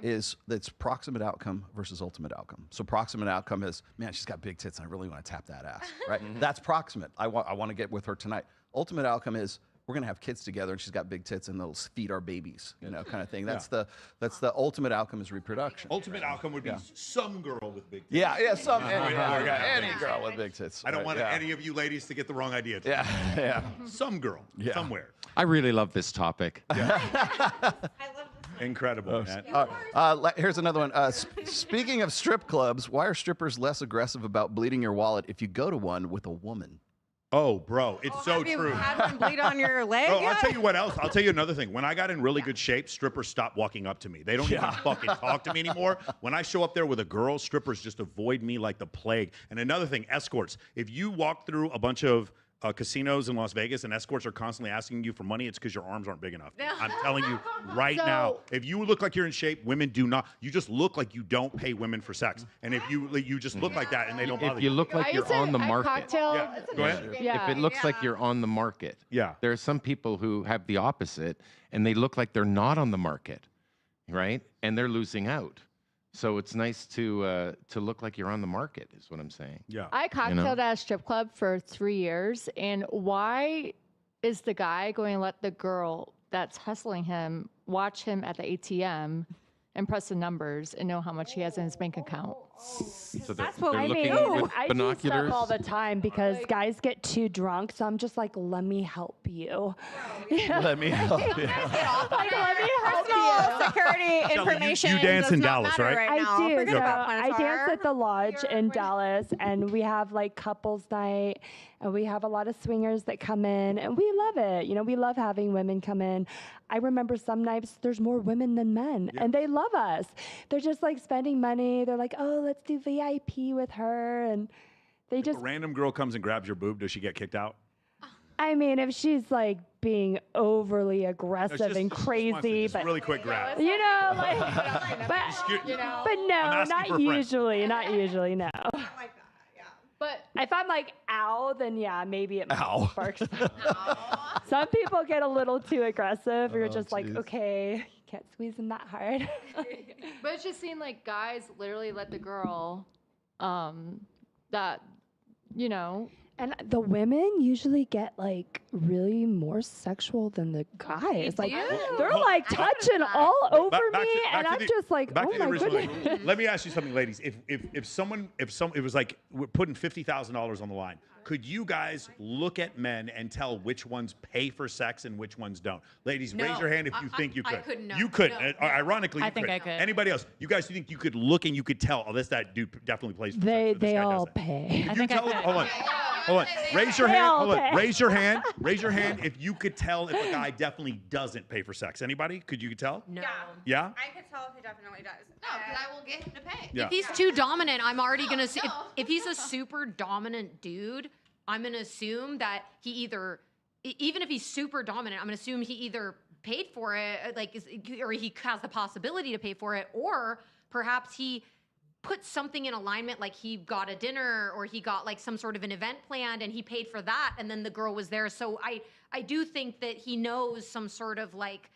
is that's proximate outcome versus ultimate outcome. So proximate outcome is, man, she's got big tits, and I really want to tap that ass, right? That's proximate. I want to get with her tonight. Ultimate outcome is, we're gonna have kids together, and she's got big tits, and they'll feed our babies, kind of thing. That's the ultimate outcome is reproduction. Ultimate outcome would be some girl with big tits. Any girl with big tits. I don't want any of you ladies to get the wrong idea. Some girl somewhere. I really love this topic. Incredible, man. Here's another one. Speaking of strip clubs, why are strippers less aggressive about bleeding your wallet if you go to one with a woman? Oh, bro, it's so have you true. had one bleed on your leg? Oh, I'll tell you what else. I'll tell you another thing. When I got in really good shape, strippers stopped walking up to me. They don't even fucking talk to me anymore. When I show up there with a girl, strippers just avoid me like the plague. And another thing, escorts. If you walk through a bunch of casinos in Las Vegas and escorts are constantly asking you for money, it's because your arms aren't big enough. I'm telling you right now, if you look like you're in shape, women do not. You just look like you don't pay women for sex. And if you just look like that and they don't bother If you look like you're on the market. Go ahead. If it looks like you're on the market. There are some people who have the opposite and they look like they're not on the market, right? And they're losing out. So it's nice to look like you're on the market, is what I'm saying. I cocktailed at a strip club for 3 years, and why is the guy going to let the girl that's hustling him watch him at the ATM and press the numbers and know how much he has in his bank account? So That's they're what looking with I do binoculars. stuff all the time because guys get too drunk, so I'm just like, let me help you. Let me help you. Like, let me help you. security information. You dance does in not Dallas, matter right? now. I do. Forget So about I Planetar. dance at the lodge in Dallas, and we have like couples night, and we have a lot of swingers that come in, and we love it. You know, we love having women come in. I remember some nights there's more women than men, and they love us. They're just like spending money. They're like, oh, let's do VIP with her, and they just. If a random girl comes and grabs your boob, does she get kicked out? I mean, if she's like being overly aggressive and crazy, Just but really quick grab. you know, like, but no, I'm asking not for a friend. usually, not usually, no. But if I'm like, ow, then yeah, maybe it might spark. Some people get a little too aggressive. You're just like, okay, you can't squeeze them that hard. But it's just seemed like guys literally let the girl, that, you know. And the women usually get like really more sexual than the guys. Like they're like touching all over me, and I'm just like, oh my goodness. Let me ask you something, ladies. If someone it was like we're putting $50,000 on the line, could you guys look at men and tell which ones pay for sex and which ones don't? Ladies, raise your hand if you think you could. I could not. You could. No. Ironically, I you think could. I could. Anybody else? You guys, you think you could look and you could tell? Oh, that dude definitely plays for sex. or this They guy all doesn't. pay. Could you tell them? Hold on. Raise your They hand. all Hold on. pay. Raise your hand. Raise your hand if you could tell if a guy definitely doesn't pay for sex. Anybody? Could you tell? No. Yeah? I could tell if he definitely does. No, because I will get him to pay. Yeah. If he's too dominant, I'm already gonna say if he's a super dominant dude, I'm gonna assume that he either, even if he's super dominant, I'm gonna assume he either paid for it, or he has the possibility to pay for it, or perhaps he put something in alignment, like he got a dinner or he got like some sort of an event planned and he paid for that, and then the girl was there. So I do think that he knows some sort of like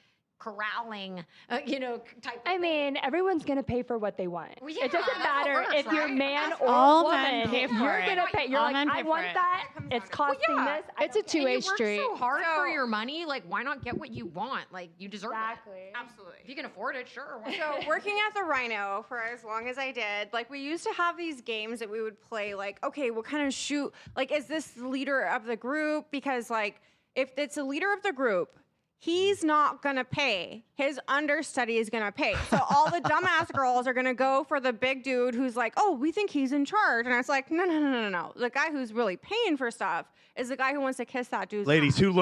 corralling, type. I mean, everyone's gonna pay for what they want. Well, yeah, it doesn't that's how it matter works, if you're right? man That's or all woman. men pay for You're it. gonna pay. You're All like, men I pay for want it. that. It's costing this. It's a And two-way you work street. so hard for your money, like why not get what you want? Like you deserve it. Absolutely. If you can afford it, sure. So working at the Rhino for as long as I did, like we used to have these games that we would play, like, okay, what kind of shoot, like, is this the leader of the group? Because like, if it's a leader of the group, he's not gonna pay. His understudy is gonna pay. So all the dumbass girls are gonna go for the big dude who's like, oh, we think he's in charge. And it's like, no. The guy who's really paying for stuff is the guy who wants to kiss that dude's Ladies, mouth.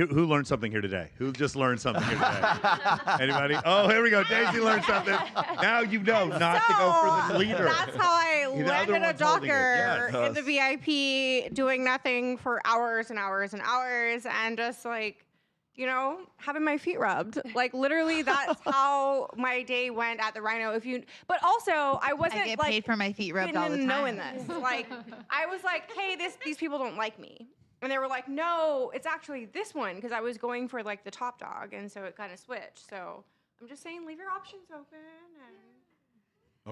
who learned something here today? Who just learned something here today? Anybody? Oh, here we go. Daisy learned something. Now you know not to go for the leader. That's how I The other landed a one's holding it. doctor Yes. in the VIP, doing nothing for hours and hours and hours, and just like, having my feet rubbed. Like literally, that's how my day went at the Rhino. But also, I wasn't I get like paid for my feet rubbed all the time. knowing this. Like, I was like, hey, these people don't like me. And they were like, no, it's actually this one, because I was going for like the top dog, and so it kind of switched. So I'm just saying, leave your options open.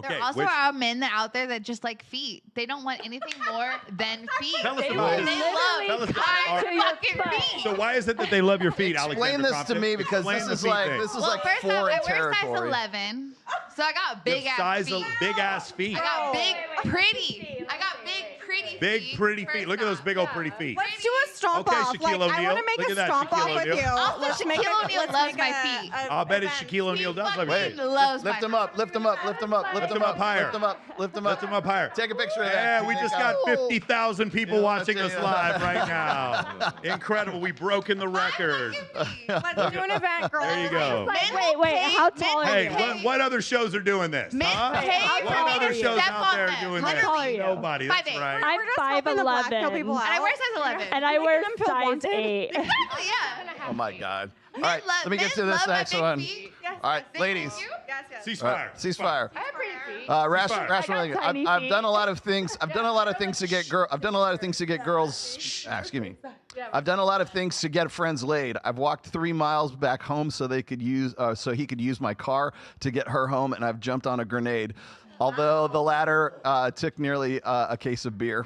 There also are men out there that just like feet. They don't want anything more than feet. Tell us They about it. love fucking feet. So why is it that they love your feet, Explain Alexander this to Compton? me, because Explain this the is feet like thing. this is Well, like first off, foreign I wear size territory. 11, so I got You big have ass size feet. big ass feet. I got big, pretty. I got big, pretty feet. Big pretty feet. Look at those big old pretty feet. Let's do a stomp Okay, off. Shaquille Like, I O'Neal. want to make Look a at that, stomp Shaquille off with O'Neal. you. Also, Let's make Shaquille a- O'Neal let's loves make my a- feet. I'll bet it's Shaquille O'Neal does love your feet. Loves Lift him up, lift him up, lift him up, lift him up higher. lift him up, lift him up. Lift him up higher. Take a picture of that. Yeah, we just got 50,000 people watching us live right now. Incredible. We've broken the record. Let's do an event, girls. There you go. Like, wait, how tall are Hey, you? what other shows are doing this? Huh? pay What for me other to shows step out on there them. doing How this? tall are you? Nobody. That's 5'8". right. I'm We're just helping the black pill 5'11", people And I out. wear size 11. and I wear them feel size wanted. 8. Exactly, yeah. Oh my God. All Men right, love- let me get men to this love my next big one. feet. All right, ladies. Yes. All right, Ceasefire. ceasefire. I have pretty feet. Ceasefire. Rational. I got tiny I've feet. done a lot of things. I've done a lot of things to get girl. I've done a lot of things to get girls. Excuse me. I've done a lot of things to get friends laid. I've walked 3 miles back home so he could use my car to get her home, and I've jumped on a grenade. Although the latter took nearly a case of beer.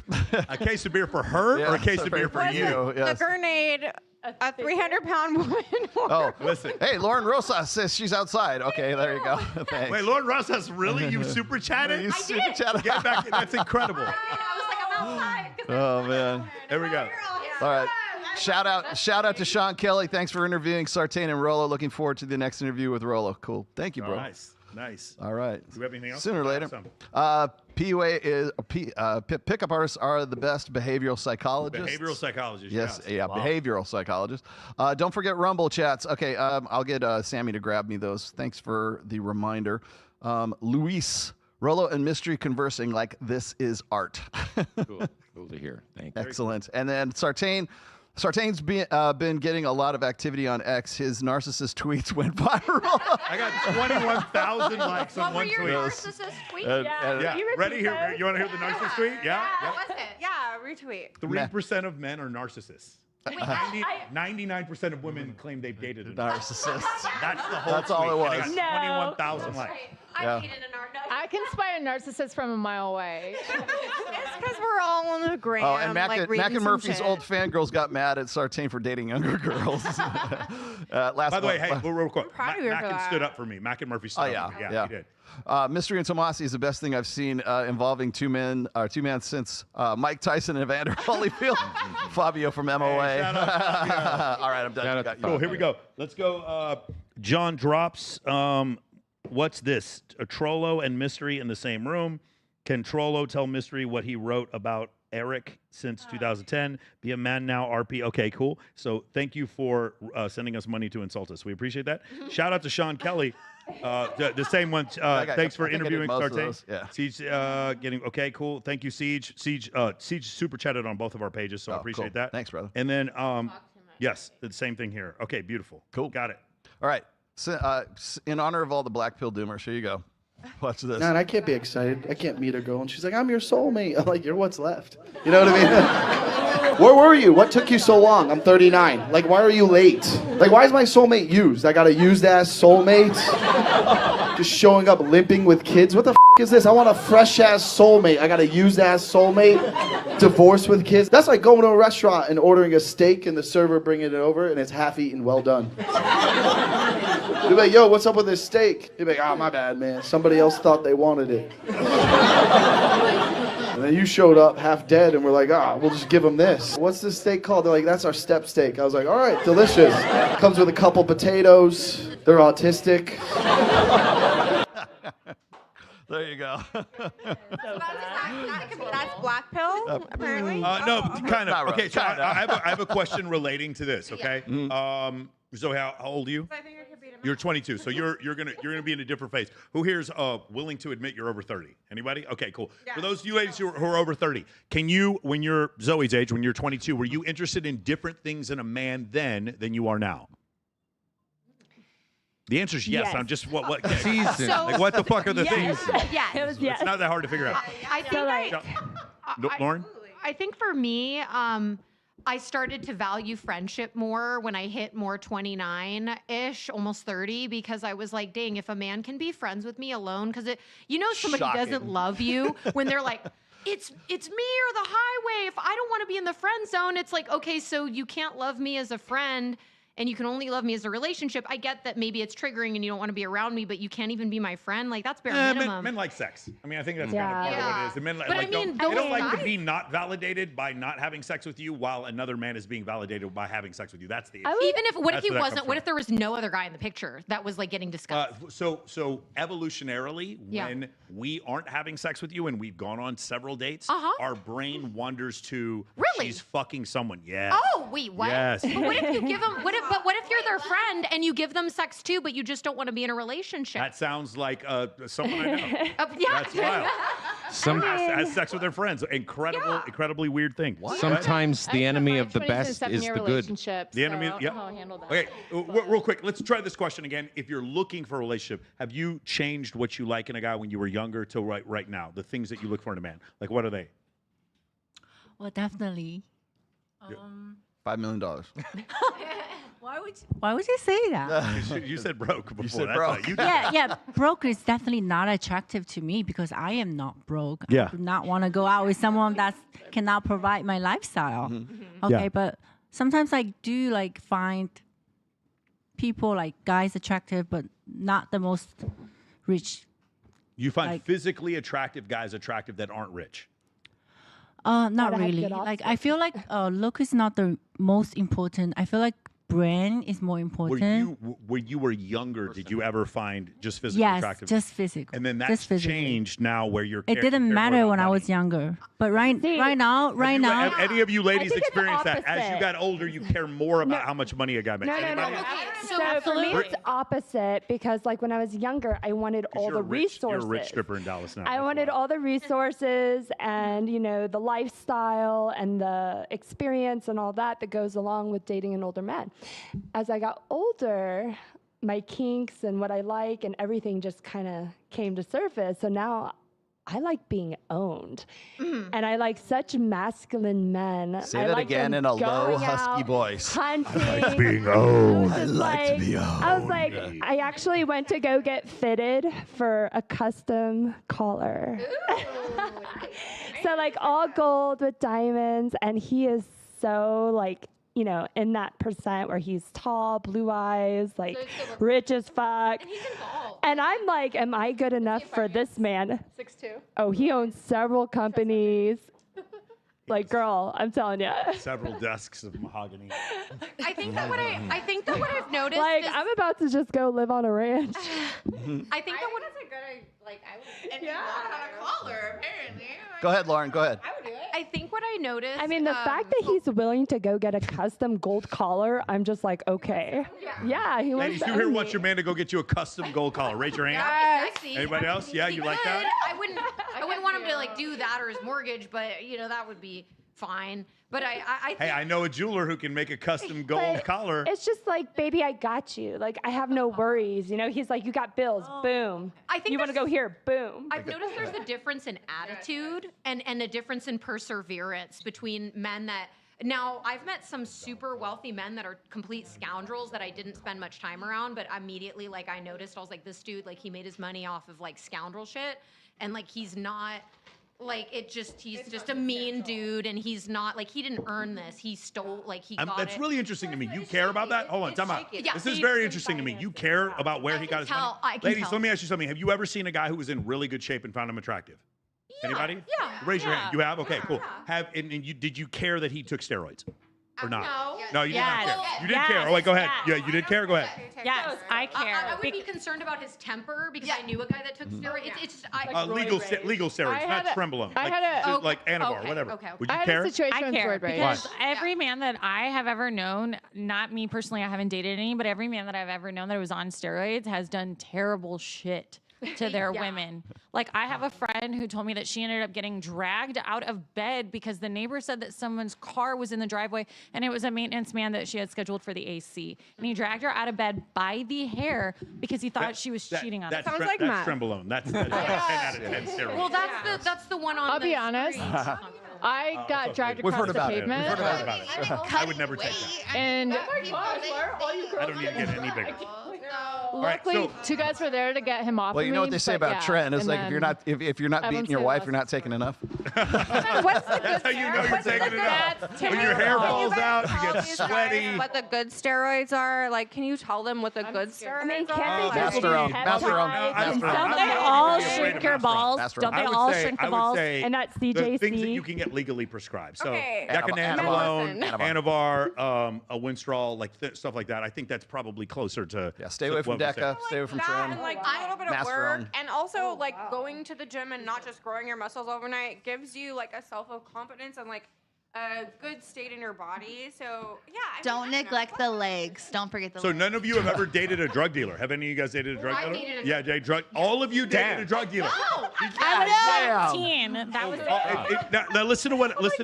A case of beer for her or a case of beer for Was you? it the grenade, a 300-pound woman. Oh, Listen. Hey, Lauren Rosas says she's outside. Okay, there you go. Thanks. Wait, Lauren Rosas, really? You super chatted? You super chatted. Get back. That's incredible. I was like, I'm outside. Oh man. There we go. All right. Shout out to Sean Kelly. Thanks for interviewing Sartain and Rollo. Looking forward to the next interview with Rollo. Cool. Thank you, bro. Nice. All right. Do we have anything else? Sooner or later. PUA is pickup artists are the best behavioral psychologists. Behavioral psychologists. Yes, yes. Wow. Behavioral psychologists. Don't forget Rumble chats. Okay, I'll get Sammy to grab me those. Thanks for the reminder. Luis, Rollo and Mystery conversing like this is art. Cool to hear. Thank you. Excellent. And then Sartain's been getting a lot of activity on X. His narcissist tweets went viral. I got 21,000 likes on one tweet. narcissist tweet? Yeah. Ready? Here, you want to hear the narcissist tweet? Yeah. What was it? Yeah, retweet. 3% of men are narcissists. 99% of women claim they've dated a narcissist. That's the whole. That's all it was. And it got 21,000 likes. I can spy a narcissist from a mile away. It's because we're all on the gram. Oh, and Mac and Murphy's shit. old fangirls got mad at Sartain for dating younger girls. By the way, hey, real quick, proud of you for Mac that. stood up for me. Mac and Murphy stood up for me. Yeah, he did. Mystery and Tomasi is the best thing I've seen involving two men since Mike Tyson and Evander Holyfield. Fabio from MOA. Shout out, Fabio. All right, I'm done. Cool, here we go. Let's go. John drops. What's this? A Trollo and Mystery in the same room. Can Trollo tell Mystery what he wrote about Eric since 2010? Be a man now, RP. Okay, cool. So thank you for sending us money to insult us. We appreciate that. Shout out to Sean Kelly. The same one. Thanks for interviewing Sartain. Yeah. Siege getting okay, cool. Thank you, Siege. Siege super chatted on both of our pages, so I appreciate cool. that. Thanks, brother. And then yes, the same thing here. Okay, beautiful. Cool. Got it. All right. So, in honor of all the black pill doomers, here you go. Watch this. Man, I can't be excited. I can't meet a girl, and she's like, "I'm your soulmate." I'm like, "You're what's left." You know what I mean? Where were you? What took you so long? I'm 39. Like, why are you late? Like, why is my soulmate used? I got a used-ass soulmate? Just showing up limping with kids? What the is this? I want a fresh-ass soulmate. I got a used-ass soulmate? Divorced with kids? That's like going to a restaurant and ordering a steak and the server bringing it over and it's half-eaten, well done. You'd be like, "Yo, what's up with this steak?" You'd be like, "Oh, my bad, man. Somebody else thought they wanted it." And then you showed up half dead and we're like, we'll just give them this. "What's this steak called?" They're like, "That's our step steak." I was like, "All right, delicious." Comes with a couple potatoes. They're autistic. There you go. That's black pill, apparently. No, kind of. Not really. Okay, so Kinda. I have a question relating to this. Okay. Zoe, how old are you? I think I could beat him. You're 22, so you're gonna be in a different phase. Who here's willing to admit you're over 30? Anybody? Okay, cool. Yeah. For those of you ladies who are over 30, can you, when you're Zoe's age, when you're 22, were you interested in different things in a man then than you are now? The answer is yes. Yes. I'm just what Season. like what the fuck are the things? Yeah. It was yes. It's not that hard to figure out. I think Lauren? I think for me, I started to value friendship more when I hit more 29-ish, almost 30, because I was like, dang, if a man can be friends with me alone, because somebody doesn't love you when they're like, it's me or the highway. If I don't want to be in the friend zone, it's like, okay, so you can't love me as a friend and you can only love me as a relationship. I get that maybe it's triggering and you don't want to be around me, but you can't even be my friend. Like, that's bare minimum. Men like sex. I mean, I think that's kind of part of what it is. The men But I mean, they don't those like to guys- be not validated by not having sex with you, while another man is being validated by having sex with you. That's the issue. Even if, what if That's he where that wasn't? comes What from. if there was no other guy in the picture that was like getting discussed? So evolutionarily, Yeah. when we aren't having sex with you and we've gone on several dates, our brain wanders to Really? she's fucking someone. Yes. Oh, wait, what? Yes. But what if you give them? What if you're their friend and you give them sex too, but you just don't want to be in a relationship? That sounds like someone I know. Yeah. That's wild. Some has sex with their friends. Incredibly weird thing. Sometimes the enemy of the I've been in best is 7-year the good. relationships, The enemy. so I don't Yep. know how to handle that. Okay, real quick. Let's try this question again. If you're looking for a relationship, have you changed what you like in a guy when you were younger to right now? The things that you look for in a man, like what are they? Well, definitely. $5 million. Why would you say that? You said broke before. You said That's broke. right. You yeah, broke is definitely not attractive to me because I am not broke. Yeah. I do not want to go out with someone that cannot provide my lifestyle. Okay, Yeah. but sometimes I do like find people like guys attractive, but not the most rich. You find Like- physically attractive guys attractive that aren't rich. Not Gotta have really. good Like I feel like look is not the most important. I feel like brand is more important. When you were younger, did you ever find just physically Yes, attractive? just physical. And then Just that's physically. changed now where you're. It didn't matter when I was younger, but right now, Have any of you ladies think it's experienced that? As you opposite. got older, you care more about how much money a guy makes. No. Anybody? So for me, it's opposite because like when I was younger, I wanted all You're the a rich, resources. You're a rich stripper in Dallas now. I wanted all the resources and, you know, the lifestyle and the experience and all that goes along with dating an older man. As I got older, my kinks and what I like and everything just kind of came to surface. So now I like being owned. And I like such masculine men. Say I that like again them in a low, going husky out, voice. Hunting. Being owned. I like to be owned. I was like, I actually went to go get fitted for a custom collar. So like all gold with diamonds, and he is so like, you know, in that percent where he's tall, blue eyes, like rich as fuck. And I'm like, am I good enough for this man? 6'2". Oh, he owns several companies. Like, girl, I'm telling you. Several desks of mahogany. I think that what I've noticed Like, is I'm about to just go live on a ranch. I think that what is Go ahead, Lauren. Go ahead. I think what I noticed. I mean, the fact that he's willing to go get a custom gold collar, I'm just like, okay. Yeah, he wants Ladies, to you here own want me. your man to go get you a custom gold collar? Raise your hand. Sexy. Anybody else? Yeah, you like that? I wouldn't want him to like do that or his mortgage, but you know that would be fine. But I think Hey, I know a jeweler who can make a custom gold But collar. It's just like, baby, I got you. Like, I have no worries. You know, he's like, you got bills. Boom. I think you want to go here. Boom. I've noticed there's a difference in attitude and a difference in perseverance between men that. Now, I've met some super wealthy men that are complete scoundrels that I didn't spend much time around, but immediately, like, I noticed, I was like, this dude, like, he made his money off of, like, scoundrel shit, and, like, he's not, like, he's just a mean dude, and he's not, like, he didn't earn this. He stole, like, he got it. That's really interesting to me. You care about that? Hold on, time out. Yeah. This is very interesting to me. You care about where he got his money? I can Ladies, tell. let me ask you something. Have you ever seen a guy who was in really good shape and found him attractive? Anybody? Yeah. Raise your hand. You have? Okay, cool. Did you care that he took steroids? Or not? No, you did not care. You did care. Oh, wait, go ahead. Yeah, you did care. Go ahead. Yes, I care. I would be concerned about his temper because I knew a guy that took steroids. It's Legal steroids, not Trembolone. Like Anavar, whatever. Would you care? I care because every man that I have ever known, not me personally, I haven't dated any, but every man that I've ever known that was on steroids has done terrible shit to their women. Like, I have a friend who told me that she ended up getting dragged out of bed because the neighbor said that someone's car was in the driveway and it was a maintenance man that she had scheduled for the AC. And he dragged her out of bed by the hair because he thought she was cheating on him. Sounds like That's Trembolone. That's 10 out of 10 steroids. Well, that's the one on I'll the be honest. I got dragged We've across heard the about it. pavement. We've heard about it. I would never take that. And I don't need to get any bigger. All right, luckily, so- two guys were there to get him off. Well, of you know me, what they say but about yeah. Trent. It's And like if you're not Evan beating your said wife, last- you're not taking enough. That's how you know you're taking it off. When your hair falls out, you get sweaty. What the good steroids are? Like, can you tell them what the good steroids are? Master own. Master own. Don't they all shrink your balls? Don't they all shrink the balls? And that the things that CJC. you can get legally prescribed. So Okay. Decanandrolone, Anavar. Anavar, a Winstrol, like stuff like that. I think that's probably closer to. Yeah, stay away from what we Deca. said. Stay away from That Trent. and like a little bit of Master work, own. and also like going to the gym and not just growing your muscles overnight gives you like a self of confidence and like a good state in your body. So yeah, Don't neglect the legs. Don't forget the So legs. none of you have ever dated a drug dealer. Have any of you guys dated a drug I dealer? dated a Yeah, drug. All of you dated a drug dealer. I was 14. That was Now listen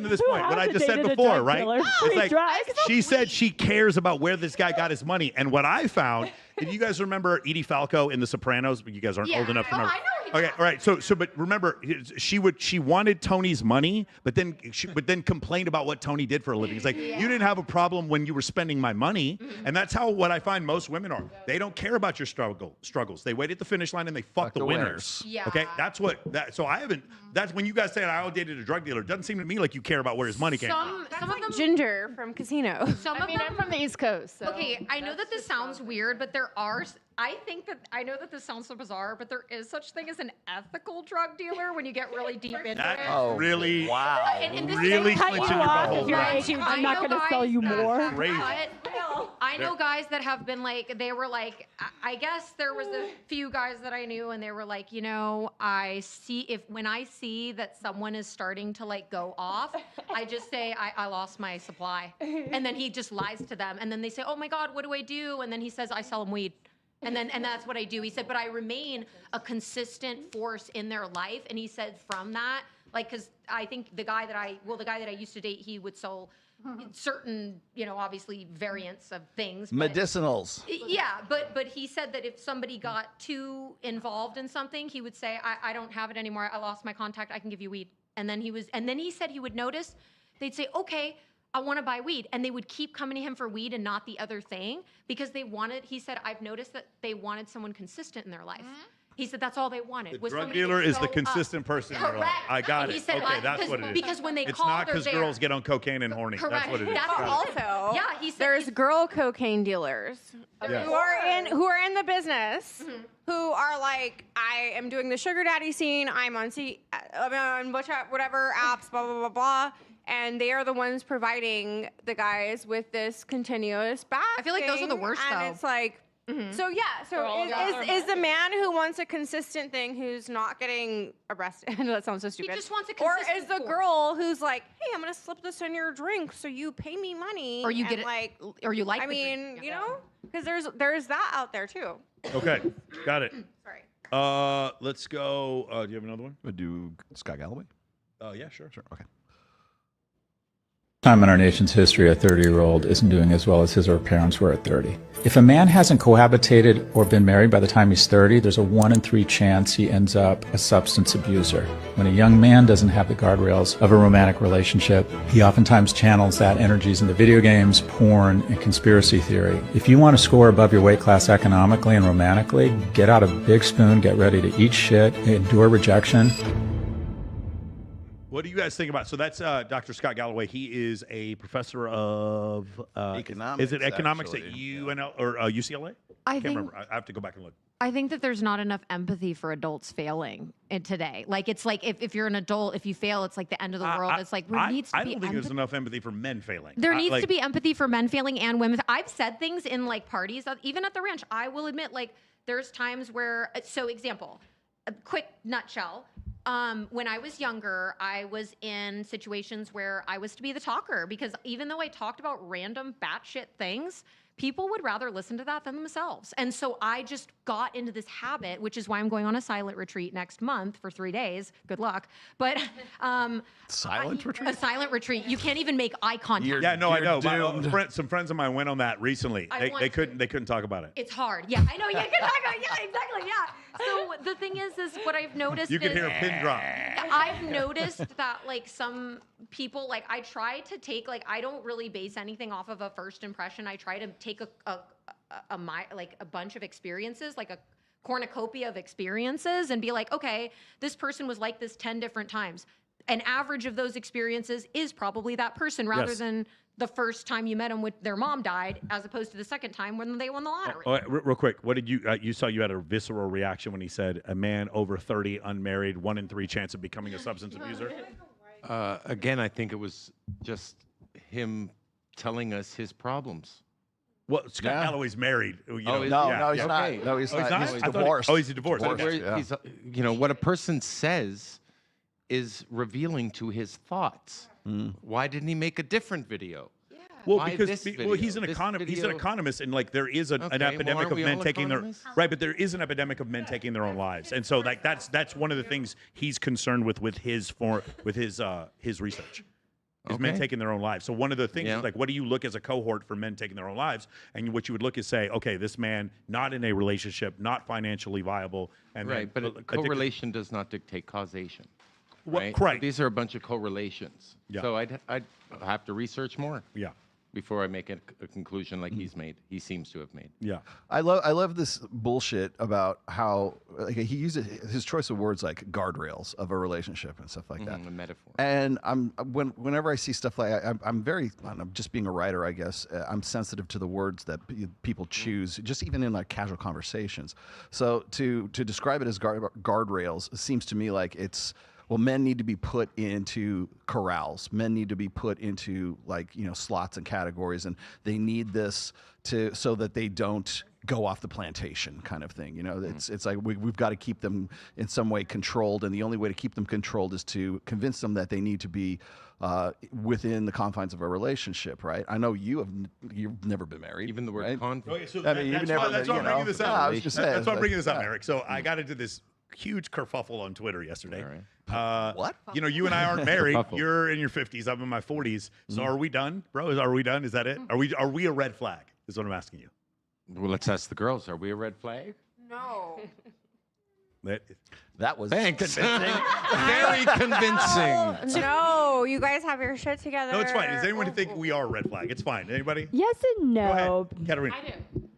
to this point. What I just said dated a before, drug right? dealer. It's Free like drugs. she said she cares about where this guy got his money, and what I found. Did you guys remember Edie Falco in The Sopranos? But you guys aren't old enough to remember. I know Okay, all right. So, but remember, she wanted Tony's money, but then complained about what Tony did for a living. It's like you didn't have a problem when you were spending my money, and that's how what I find most women are. They don't care about your struggles. They wait at the finish line and they fuck the winners. Yeah. Okay, that's what that. So I haven't. That's when you guys say I dated a drug dealer. It doesn't seem to me like you care about where his money came from. Some of them. Ginger from Casino. Some of I mean, them. I'm from the East Coast. So. Okay, I know that this sounds weird, but there are I think that I know that this sounds so bizarre, but there is such thing as an ethical drug dealer when you get really deep into That it. is really, And this really is clinching your butthole. If you're into, I'm not going to sell you more. Crazy. I know guys that have been like, they were like, I guess there was a few guys that I knew, and they were like, you know, when I see that someone is starting to like go off, I just say I lost my supply, and then he just lies to them, and then they say, oh my God, what do I do? And then he says, I sell them weed. And that's what I do. He said, but I remain a consistent force in their life. And he said from that, like, because I think the guy that I used to date, he would sell certain, you know, obviously variants of things. Medicinals. Yeah, but he said that if somebody got too involved in something, he would say, I don't have it anymore. I lost my contact. I can give you weed. And then he said he would notice, they'd say, okay, I want to buy weed. And they would keep coming to him for weed and not the other thing because he said, I've noticed that they wanted someone consistent in their life. He said that's all they wanted. The drug dealer is the consistent person in your life. I got it. Said, okay, that's what it is. Because when they it's call, not they're because there. girls get on cocaine and horny. Correct. That's what it is. That's Got it. Also, yeah, he said there's girl cocaine dealers Yes. who are in the business who are like, I am doing the sugar daddy scene. I'm on whatever apps, blah blah blah blah. And they are the ones providing the guys with this continuous back. I feel like those are the worst, and though. it's like, so yeah. So is the man who wants a consistent thing who's not getting arrested? That sounds so stupid. He just wants a Or consistent is the force. girl who's like, hey, I'm gonna slip this in your drink so you pay me money, Or you and get it- like, or you like I the mean, drink. you know, because there's that out there too. Okay, got it. Sorry. Let's go. Do you have another one? We'll do Scott Galloway. Yeah, sure. Okay. Time in our nation's history, a 30-year-old isn't doing as well as his or her parents were at 30. If a man hasn't cohabitated or been married by the time he's 30, there's a 1 in 3 chance he ends up a substance abuser. When a young man doesn't have the guardrails of a romantic relationship, he oftentimes channels that energies into video games, porn, and conspiracy theory. If you want to score above your weight class economically and romantically, get out a big spoon, get ready to eat shit, endure rejection. What do you guys think about? So that's Dr. Scott Galloway. He is a professor of economics. Is it economics actually. at UNL or UCLA? I can't remember. I have to go back and look. I think that there's not enough empathy for adults failing today. Like, it's like if you're an adult, if you fail, it's like the end of the world. It's like there needs to I be don't think there's enough empathy for men failing. There needs to be empathy for men failing and women. I've said things in like parties, even at the ranch. I will admit, like, there's times where, so example, a quick nutshell. When I was younger, I was in situations where I was to be the talker because even though I talked about random batshit things, people would rather listen to that than themselves. And so I just got into this habit, which is why I'm going on a silent retreat next month for 3 days. Good luck. But silent retreat? A silent retreat. You can't even make eye contact. I know. Some friends of mine went on that recently. They couldn't talk about it. It's hard. Yeah, I know. Yeah, you can talk about. Yeah, exactly. Yeah. So the thing is what I've noticed. You can hear a pin drop. I've noticed that like some people, like I try to take, like I don't really base anything off of a first impression. I try to take a bunch of experiences, like a cornucopia of experiences, and be like, okay, this person was like this 10 different times. An average of those experiences is probably that person, rather than the first time you met them with their mom died, as opposed to the second time when they won the lottery. Real quick, what did you you had a visceral reaction when he said a man over 30, unmarried, 1 in 3 chance of becoming a substance abuser? Again, I think it was just him telling us his problems. Well, Scott Galloway's married. He's not. No, he's not. He's divorced. He's divorced. He's, what a person says is revealing to his thoughts. Why didn't he make a different video? Well, because he's an economist. He's an economist, and like there is an epidemic of men taking their but there is an epidemic of men taking their own lives, and so like that's one of the things he's concerned with his research. Is men taking their own lives. So one of the things is like, what do you look as a cohort for men taking their own lives? And what you would look is say, okay, this man not in a relationship, not financially viable, and right. But correlation does not dictate causation. Well, right? Correct. These are a bunch of correlations. Yeah. So I'd have to research more. Yeah. before I make a conclusion like he seems to have made. Yeah. I love this bullshit about how he uses his choice of words like guardrails of a relationship and stuff like that. A metaphor. And whenever I see stuff like I'm very, I'm just being a writer, I guess. I'm sensitive to the words that people choose, just even in like casual conversations. So to describe it as guardrails seems to me like it's, well, men need to be put into corrals. Men need to be put into like, slots and categories, and they need this so that they don't go off the plantation kind of thing. It's like we've got to keep them in some way controlled, and the only way to keep them controlled is to convince them that they need to be within the confines of a relationship, right? I know you've never been married. Even the word right? conflict. Okay, so I mean, that's why I'm bringing this up. I was just saying. That's why I'm bringing this up, Eric. So I got into this huge kerfuffle on Twitter yesterday. What? You and I aren't married. You're in your 50s. I'm in my 40s. So are we done, bro? Are we done? Is that it? Are we a red flag? Is what I'm asking you. Well, let's ask the girls. Are we a red flag? No. That was Thanks. convincing. Very convincing. No, you guys have your shit together. No, it's fine. Does anyone think we are a red flag? It's fine. Anybody? Yes and no. Go ahead, Katarina.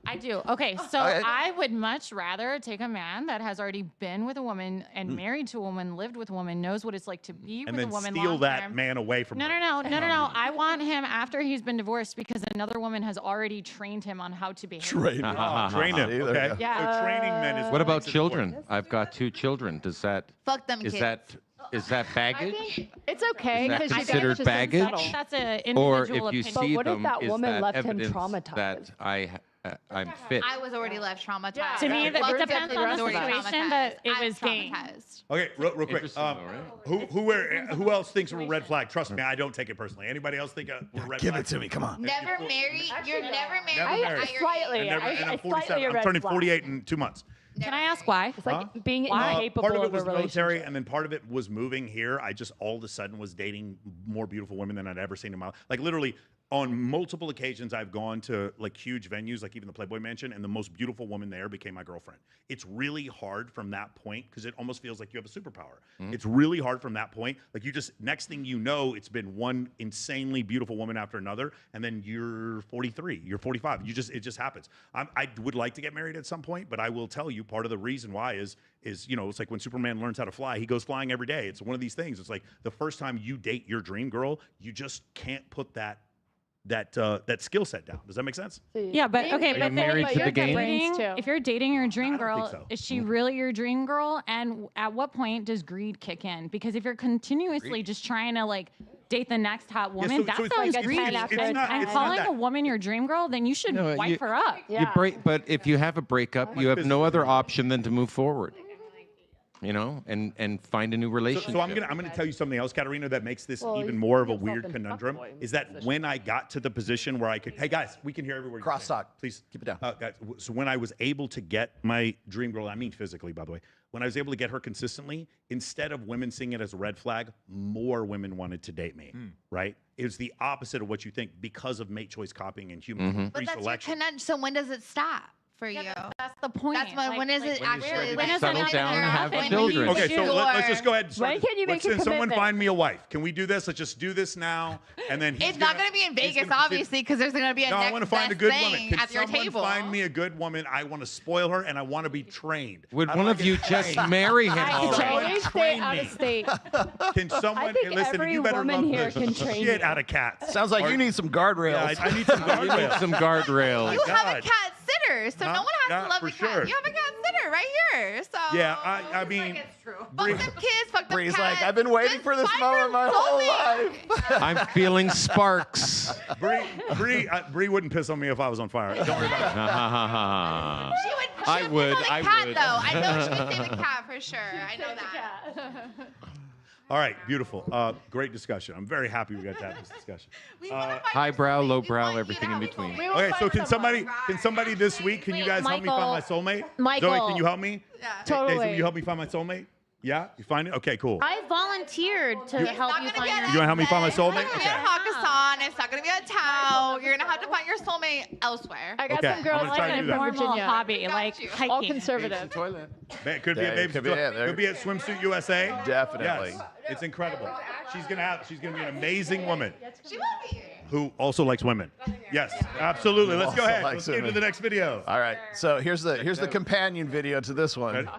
I do. Okay, so Okay. I would much rather take a man that has already been with a woman and married to a woman, lived with a woman, knows what it's like to be And with then a woman steal long that term. man away from her. No. I want him after he's been divorced because another woman has already trained him on how to behave. Train him. Okay. Yeah. So training men is What about children? I've got 2 children. Does that Fuck them is kids. Is that baggage? It's okay Is that because you guys considered just baggage? unsettled. That's an Or individual if you opinion. see But what if them, that is woman that left him evidence traumatized? that I'm fit? I was already left traumatized. To me, that Well, it depends on the definitely situation that it I was gained. traumatized. Okay, real quick. Interesting, Who else thinks we're a red flag? Trust me, I don't take it personally. Anybody else think we're a red Give flag? it to me. Come on. Never married. You're never married. Never married. at your Slightly. age. And I'm 47. slightly a I'm red turning flag. 48 in 2 months. Can I ask why? It's like being Why? incapable Part of it of was a military, relationship. and then part of it was moving here. I just all of a sudden was dating more beautiful women than I'd ever seen in my life. Like literally, on multiple occasions, I've gone to like huge venues, like even the Playboy Mansion, and the most beautiful woman there became my girlfriend. It's really hard from that point because it almost feels like you have a superpower. It's really hard from that point. Like you just, next thing you know, it's been one insanely beautiful woman after another, and then you're 43, you're 45. It just happens. I would like to get married at some point, but I will tell you part of the reason why is it's like when Superman learns how to fly, he goes flying every day. It's one of these things. It's like the first time you date your dream girl, you just can't put that skill set down. Does that make sense? Yeah, but okay, Are you married to the game? If you're dating your dream girl, so. is she really your dream girl? And at what point does greed kick in? Because if you're continuously just trying to like date the next hot woman, so that it's- sounds it's- greedy. it's And not calling that. a woman your dream girl, then you should No, wipe her up. You break, but if you have a breakup, you have no other option than to move forward. And find a new relationship. So I'm gonna tell you something else, Katarina, that makes this even more of a weird conundrum. Is that when I got to the position where I could, hey guys, we can hear everywhere. Cross talk. Please Keep it down. Guys, so when I was able to get my dream girl, I mean physically, by the way, when I was able to get her consistently, instead of women seeing it as a red flag, more women wanted to date me. Right? It was the opposite of what you think because of mate choice copying and human But that's your pre-selection. connection. So when does it stop for you? That's the point. That's when is it actually? When is settle it down and have when children. you Okay, so your- let's just go ahead and start. When can you make a someone commitment? find me a wife? Can we do this? Let's just do this now, and then It's not going to be in he's Vegas, gonna- obviously, because there's going to be a No, I next want to find a best good thing woman. Can at your someone table. find me a good woman? I want to spoil her, and I want to be trained. Would How one do I of get you trained? just marry him I already? totally stay train out me. of state. Can someone I think listen? every You better woman love here this can train shit you. out of cats. Sounds like you need some guardrails. Yeah, I need some You need guardrails. some guardrails. You have a God. cat sitter, so Huh? no one has Yeah, to love for the cat. sure. You have a cat sitter right here. So Yeah, I mean, fuck them kids, fuck them Bree's cats. like, I've been waiting Just for this find moment your my whole soulmate. life. I'm feeling sparks. Bree wouldn't piss on me if I was on fire. Don't worry about it. She would. I would, Piss on the I cat, would. though. I know she would say the cat for sure. I know that. All right, beautiful. Great discussion. I'm very happy we got to have this discussion. Highbrow, lowbrow, everything in between. Okay, so can somebody this week, can you guys help me find my soulmate? Michael. Zoe, can you help me? Yeah. Daisy, Totally. will you help me find my soulmate? Yeah, you find it? Okay, cool. I volunteered to help you find your. You want to help me find my soulmate? It's not going to be at Hakkasan. It's not going to be at Tao. You're going to have to find your soulmate elsewhere. I got Okay, some girls I'm gonna try to like do that. from Normal Virginia. hobby, like hiking. All conservative. It could be at Babes. could be, yeah, there- Could be at Swimsuit USA. Definitely. Yes, it's incredible. She's gonna be an amazing woman. She will be. who also likes women. Yes, absolutely. Let's go ahead. Let's get to the next video. All right. So here's the companion video to this one.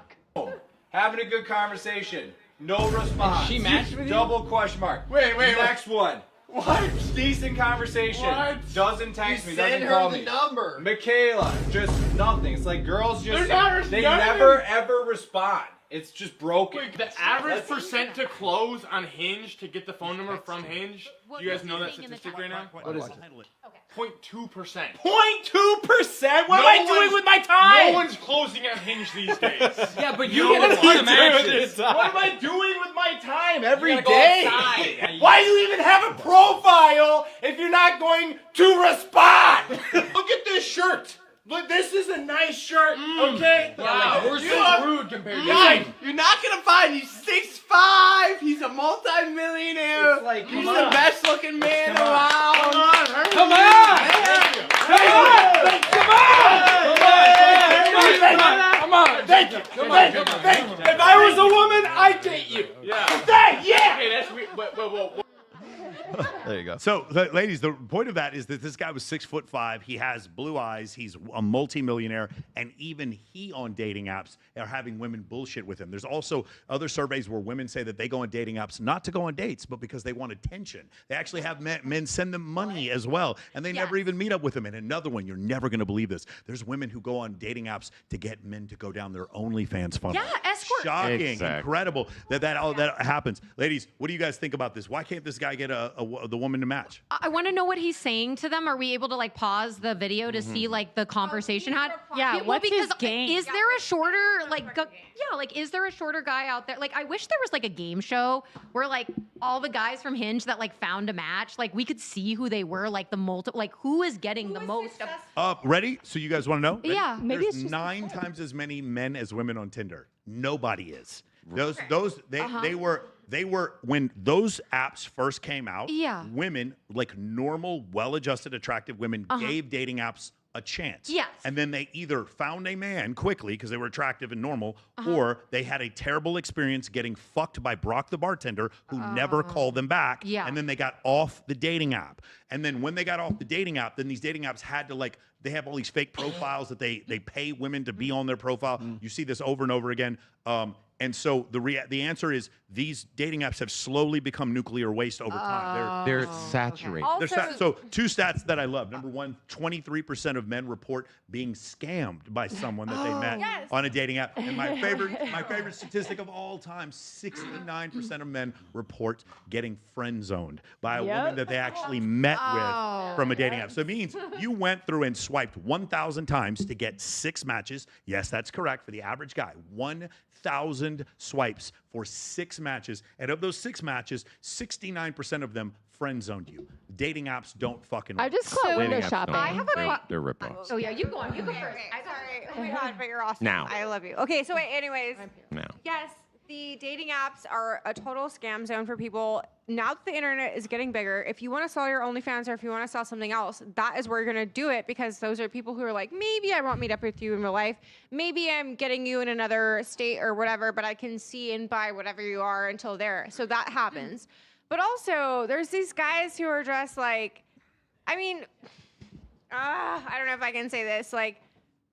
Having a good conversation. No response. She matched with you? Double question mark. Wait. Next one. What? Decent conversation. What? Doesn't text You me. send Doesn't her call the me. number. Michaela. Just nothing. It's like girls just. They none of never them- ever respond. It's just broken. Wait, the average percent to close on Hinge to get the phone number from Hinge. Do you guys know that statistic right now? What is it? 0.2%. 0.2%? What am I doing with my time? No one's closing on Hinge these days. Yeah, but you you get a ton of matches. matches. What am I doing with my time every gotta go day? outside. Why do you even have a profile if you're not going to respond? Look at this shirt. Look, this is a nice shirt, okay? Yeah, like, yours You is are- rude compared to Guys, mine. you're not gonna find he's 6'5". He's a multi-millionaire. It's like, he's come the on. best looking man Come on. around. Come on, hurry. Come on. Thank you. If I was a woman, I'd date you. Yeah. Yeah. Okay, that's weird. Whoa. There you go. So, ladies, the point of that is that this guy was 6'5". He has blue eyes. He's a multimillionaire, and even he on dating apps are having women bullshit with him. There's also other surveys where women say that they go on dating apps not to go on dates, but because they want attention. They actually have men send them money as well, and they never even meet up with them. And another one, you're never going to believe this. There's women who go on dating apps to get men to go down their OnlyFans funnel. Yeah, escort. Shocking, Exactly. incredible that all that happens. Ladies, what do you guys think about this? Why can't this guy get the woman to match? I want to know what he's saying to them. Are we able to like pause the video to see like the conversation had? Yeah, well, what's his because game? is there a shorter is there a shorter guy out there? Like I wish there was like a game show where like all the guys from Hinge that like found a match, like we could see who they were, like who is getting the most. Ready? So you guys want to know? Ready? Yeah, maybe There's it's just 9 times as many men as women on Tinder. Nobody is. Uh-huh. They were when those apps first came out. Yeah. Women, like normal, well-adjusted, attractive women, Uh-huh. gave dating apps a chance. Yes. And then they either found a man quickly because they were attractive and normal, Uh-huh. or they had a terrible experience getting fucked by Brock the bartender who never called them back. Yeah. And then they got off the dating app. And then when they got off the dating app, then these dating apps had to they have all these fake profiles that they pay women to be on their profile. You see this over and over again. And so the answer is these dating apps have slowly become nuclear waste over time. They're saturated. So 2 stats that I love. Number 1, 23% of men report being scammed by someone that they met on a dating app. And my favorite statistic of all time, 69% of men report getting friend zoned by a woman that they actually met with from a dating app. So it means you went through and swiped 1,000 times to get 6 matches. Yes, that's correct for the average guy. 1,000 swipes for 6 matches. And of those 6 matches, 69% of them friend zoned you. Dating apps don't fucking work. I just call it window Dating apps shopping. don't. I have a They're rip-offs. Oh yeah, you go on. You go first. Sorry. Oh my god, but you're awesome. Now. I love you. Okay, so wait, anyways. Now. Yes, the dating apps are a total scam zone for people. Now that the internet is getting bigger, if you want to sell your OnlyFans or if you want to sell something else, that is where you're going to do it, because those are people who are like, maybe I won't meet up with you in real life. Maybe I'm getting you in another state or whatever, but I can see and buy whatever you are until there. So that happens. But also, there's these guys who are dressed like, I mean, I don't know if I can say this, like,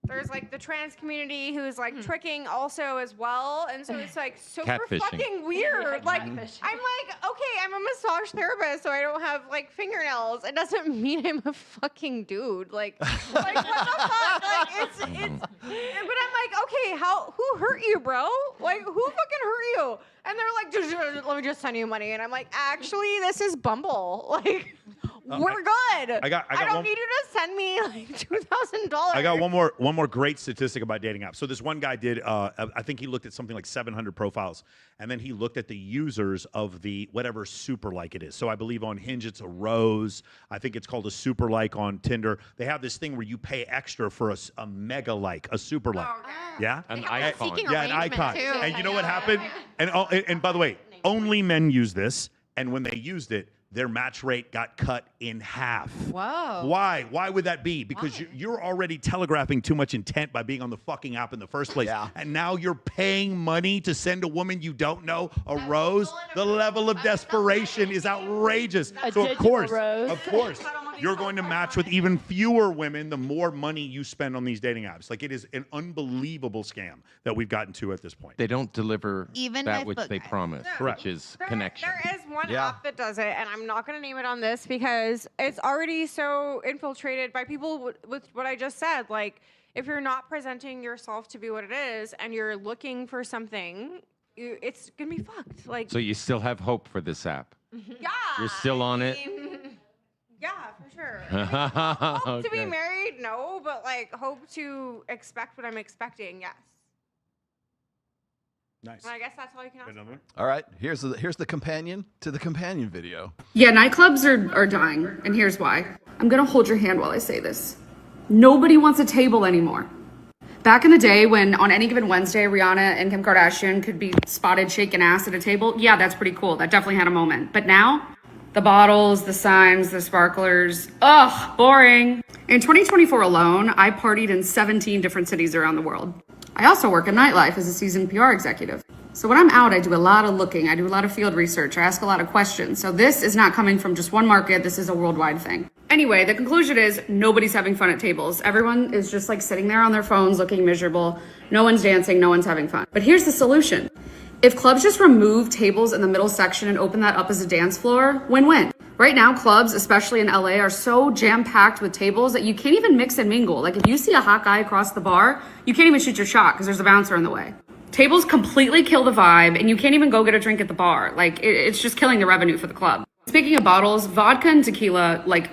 there's like the trans community who's like tricking also as well, and so it's like super Catfishing. fucking weird. Like I'm like, okay, I'm a massage therapist, so I don't have like fingernails. It doesn't mean I'm a fucking dude. Like what the fuck? Like it's. But I'm like, okay, who hurt you, bro? Like who fucking hurt you? And they're like, let me just send you money, and I'm like, actually, this is Bumble. Like. We're good. I don't need you to send me like $2,000. I got one more great statistic about dating apps. So this one guy did, I think he looked at something like 700 profiles, and then he looked at the users of the whatever super like it is. So I believe on Hinge it's a rose. I think it's called a super like on Tinder. They have this thing where you pay extra for a mega like, a super like. Yeah? An icon. Seeking Yeah, an icon. too. And you know what happened? And by the way, only men use this. And when they used it, their match rate got cut in half. Whoa. Why? Why would that be? Because you're already telegraphing too much intent by being on the fucking app in the first place. Yeah. And now you're paying money to send a woman you don't know a rose. The level of desperation is outrageous. So of course, you're going to match with even fewer women the more money you spend on these dating apps. Like, it is an unbelievable scam that we've gotten to at this point. They don't deliver Even that with which book they guys. promise, which is connection. There is one Yeah. app that does it, and I'm not going to name it on this because it's already so infiltrated by people with what I just said. Like, if you're not presenting yourself to be what it is and you're looking for something, it's going to be fucked. Like, So you still have hope for this app? yeah. You're still on it? Yeah, for sure. Hope to be Okay. married, no, but like hope to expect what I'm expecting, yes. Nice. And I guess that's all you can ask for. All right, here's the companion to the companion video. Yeah, nightclubs are dying, and here's why. I'm gonna hold your hand while I say this. Nobody wants a table anymore. Back in the day when on any given Wednesday, Rihanna and Kim Kardashian could be spotted shaking ass at a table, yeah, that's pretty cool. That definitely had a moment. But now, the bottles, the signs, the sparklers, ugh, boring. In 2024 alone, I partied in 17 different cities around the world. I also work in nightlife as a seasoned PR executive. So when I'm out, I do a lot of looking, I do a lot of field research, I ask a lot of questions. So this is not coming from just one market, this is a worldwide thing. Anyway, the conclusion is nobody's having fun at tables. Everyone is just like sitting there on their phones looking miserable. No one's dancing, no one's having fun. But here's the solution. If clubs just remove tables in the middle section and open that up as a dance floor, win-win. Right now, clubs, especially in LA, are so jam-packed with tables that you can't even mix and mingle. Like if you see a hot guy across the bar, you can't even shoot your shot because there's a bouncer in the way. Tables completely kill the vibe and you can't even go get a drink at the bar. Like it's just killing the revenue for the club. Speaking of bottles, vodka and tequila, like,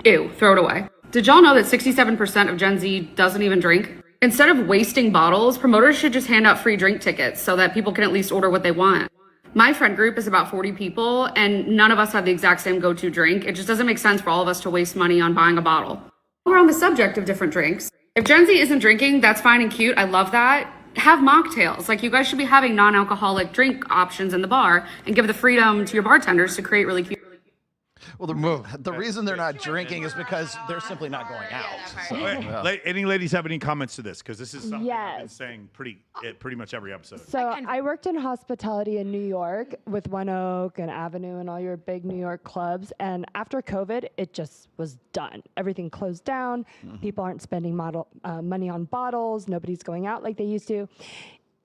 ew, throw it away. Did y'all know that 67% of Gen Z doesn't even drink? Instead of wasting bottles, promoters should just hand out free drink tickets so that people can at least order what they want. My friend group is about 40 people and none of us have the exact same go-to drink. It just doesn't make sense for all of us to waste money on buying a bottle. We're on the subject of different drinks. If Gen Z isn't drinking, that's fine and cute. I love that. Have mocktails. Like you guys should be having non-alcoholic drink options in the bar and give the freedom to your bartenders to create really cute. Well, the reason they're not drinking is because they're simply not going out. So, yeah. Any ladies have any comments to this? Because this is something I've been saying pretty much every episode. So I worked in hospitality in New York with One Oak and Avenue and all your big New York clubs. And after COVID, it just was done. Everything closed down. People aren't spending money on bottles. Nobody's going out like they used to.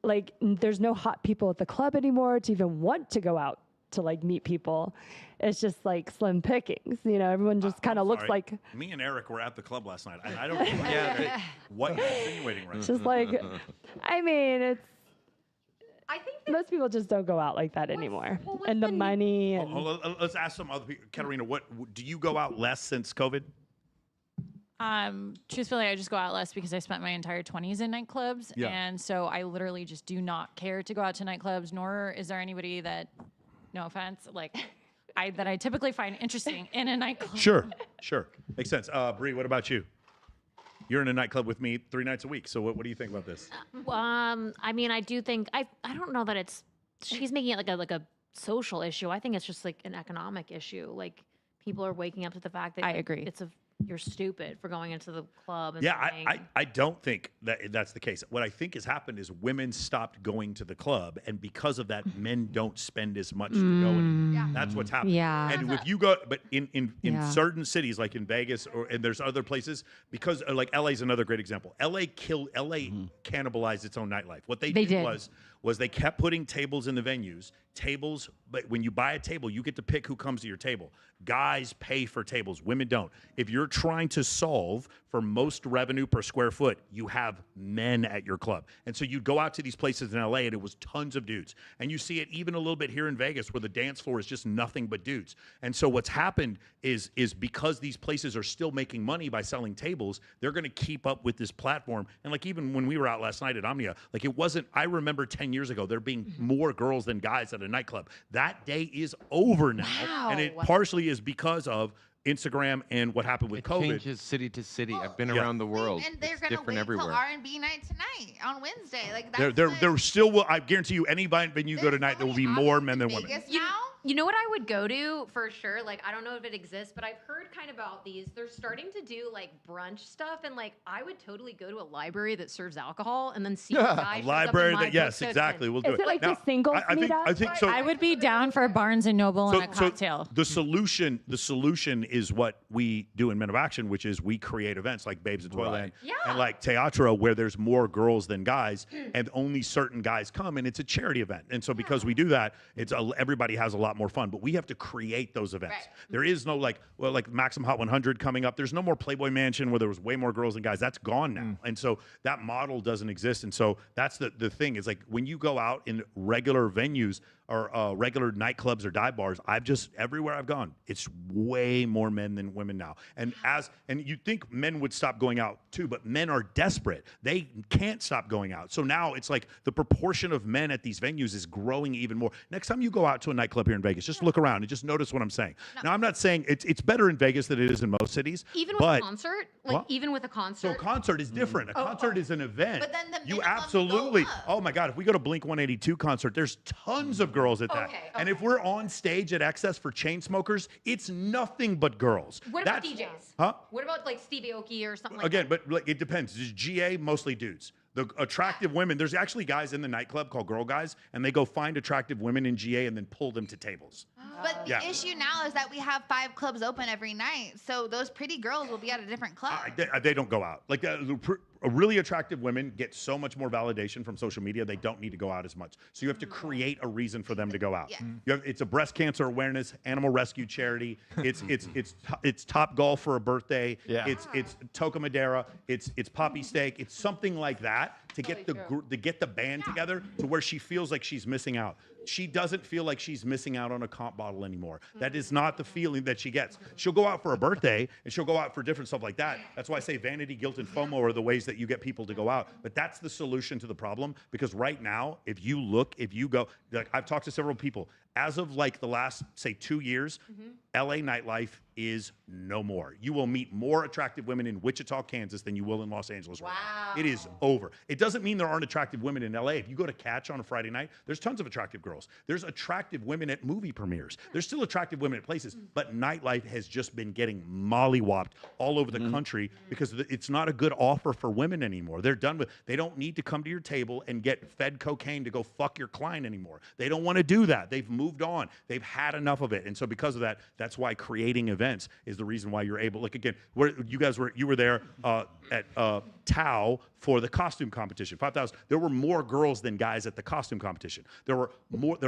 Like there's no hot people at the club anymore to even want to go out to like meet people. It's just like slim pickings, you know. Everyone just kind of looks like. Me and Eric were at the club last night, and I don't know what you're insinuating right now. Just like, I mean, it's. I think most people just don't go out like that anymore, and the money. And Let's ask some other people. Katerina, what do you go out less since COVID? Truthfully, I just go out less because I spent my entire 20s in nightclubs, Yeah. and so I literally just do not care to go out to nightclubs. Nor is there anybody that, no offense, like. That I typically find interesting in a nightclub. Sure. Makes sense. Bree, what about you? You're in a nightclub with me 3 nights a week. So what do you think about this? I mean, I do think I don't know that she's making it like a social issue. I think it's just like an economic issue. Like people are waking up to the fact that I agree. You're stupid for going into the club. And Yeah, buying. I don't think that's the case. What I think has happened is women stopped going to the club, and because of that, men don't spend as much to go anymore. Yeah. That's what's happening. Yeah. And if you go, but in certain cities like in Vegas and there's other places, because like LA is another great example. LA cannibalized its own nightlife. What they did was they kept putting tables in the venues. Tables, but when you buy a table, you get to pick who comes to your table. Guys pay for tables, women don't. If you're trying to solve for most revenue per square foot, you have men at your club. And so you'd go out to these places in LA and it was tons of dudes. And you see it even a little bit here in Vegas where the dance floor is just nothing but dudes. And so what's happened is because these places are still making money by selling tables, they're going to keep up with this platform. And like even when we were out last night at Omnia, like it wasn't, I remember 10 years ago, there being more girls than guys at a nightclub. That day is over now. Wow. And it partially is because of Instagram and what happened with COVID. Changes city to city. I've been around the world. And they're It's gonna different wait everywhere. till R&B night tonight on Wednesday. Like There still will. I guarantee you, any venue you go tonight, there will be more men than women. Vegas now. You know what I would go to for sure? Like, I don't know if it exists, but I've heard kind of about these. They're starting to do like brunch stuff, and like I would totally go to a library that serves alcohol and then see a guy A library shows up in my that, yes, book exactly. We'll do Is it like the singles I think so. I would be down for Barnes and Noble and a cocktail. The solution is what we do in Men of Action, which is we create events like Babes in Toyland and like Teatro, where there's more girls than guys, and only certain guys come, and it's a charity event. And so because we do that, everybody has a lot more fun. But we have to create those events. Right. There is no like Maxim Hot 100 coming up. There's no more Playboy Mansion where there was way more girls than guys. That's gone now. And so that model doesn't exist. And so that's the thing is like when you go out in regular venues or regular nightclubs or dive bars, everywhere I've gone, it's way more men than women now. And you'd think men would stop going out too, but men are desperate. They can't stop going out. So now it's like the proportion of men at these venues is growing even more. Next time you go out to a nightclub here in Vegas, just look around and just notice what I'm saying. Now, I'm not saying it's better in Vegas than it is in most cities. Even with a concert? Like, even with a concert? So a concert is different. A concert is an event. But then the you minimums absolutely, go up. oh my God, if we go to Blink 182 concert, there's tons of girls at that. Okay. And if we're on stage at Excess for Chainsmokers, it's nothing but girls. What about DJs? Huh? What about like Stevie Aoki or something like Again, that? but like, it depends. There's GA, mostly dudes. The attractive women, there's actually guys in the nightclub called Girl Guys, and they go find attractive women in GA and then pull them to tables. But the issue now is that we have 5 clubs open every night, so those pretty girls will be at a different club. They don't go out. Like really attractive women get so much more validation from social media. They don't need to go out as much. So you have to create a reason for them to go out. It's a breast cancer awareness, animal rescue charity. It's Top Golf for a birthday. It's Toca Madera. It's Poppy Steak. It's something like that to get the band together to where she feels like she's missing out. She doesn't feel like she's missing out on a comp bottle anymore. That is not the feeling that she gets. She'll go out for a birthday and she'll go out for different stuff like that. That's why I say vanity, guilt, and FOMO are the ways that you get people to go out. But that's the solution to the problem, because right now, if you go, like I've talked to several people, as of like the last, say, 2 years, LA nightlife is no more. You will meet more attractive women in Wichita, Kansas than you will in Los Angeles right now. It is over. It doesn't mean there aren't attractive women in LA. If you go to Catch on a Friday night, there's tons of attractive girls. There's attractive women at movie premieres. There's still attractive women at places, but nightlife has just been getting mollywopped all over the country because it's not a good offer for women anymore. They're done with, they don't need to come to your table and get fed cocaine to go fuck your client anymore. They don't want to do that. They've moved on. They've had enough of it. And so because of that, that's why creating events is the reason why you're able, like again, you were there at Tao for the costume competition, 5,000. There were more girls than guys at the costume competition. There were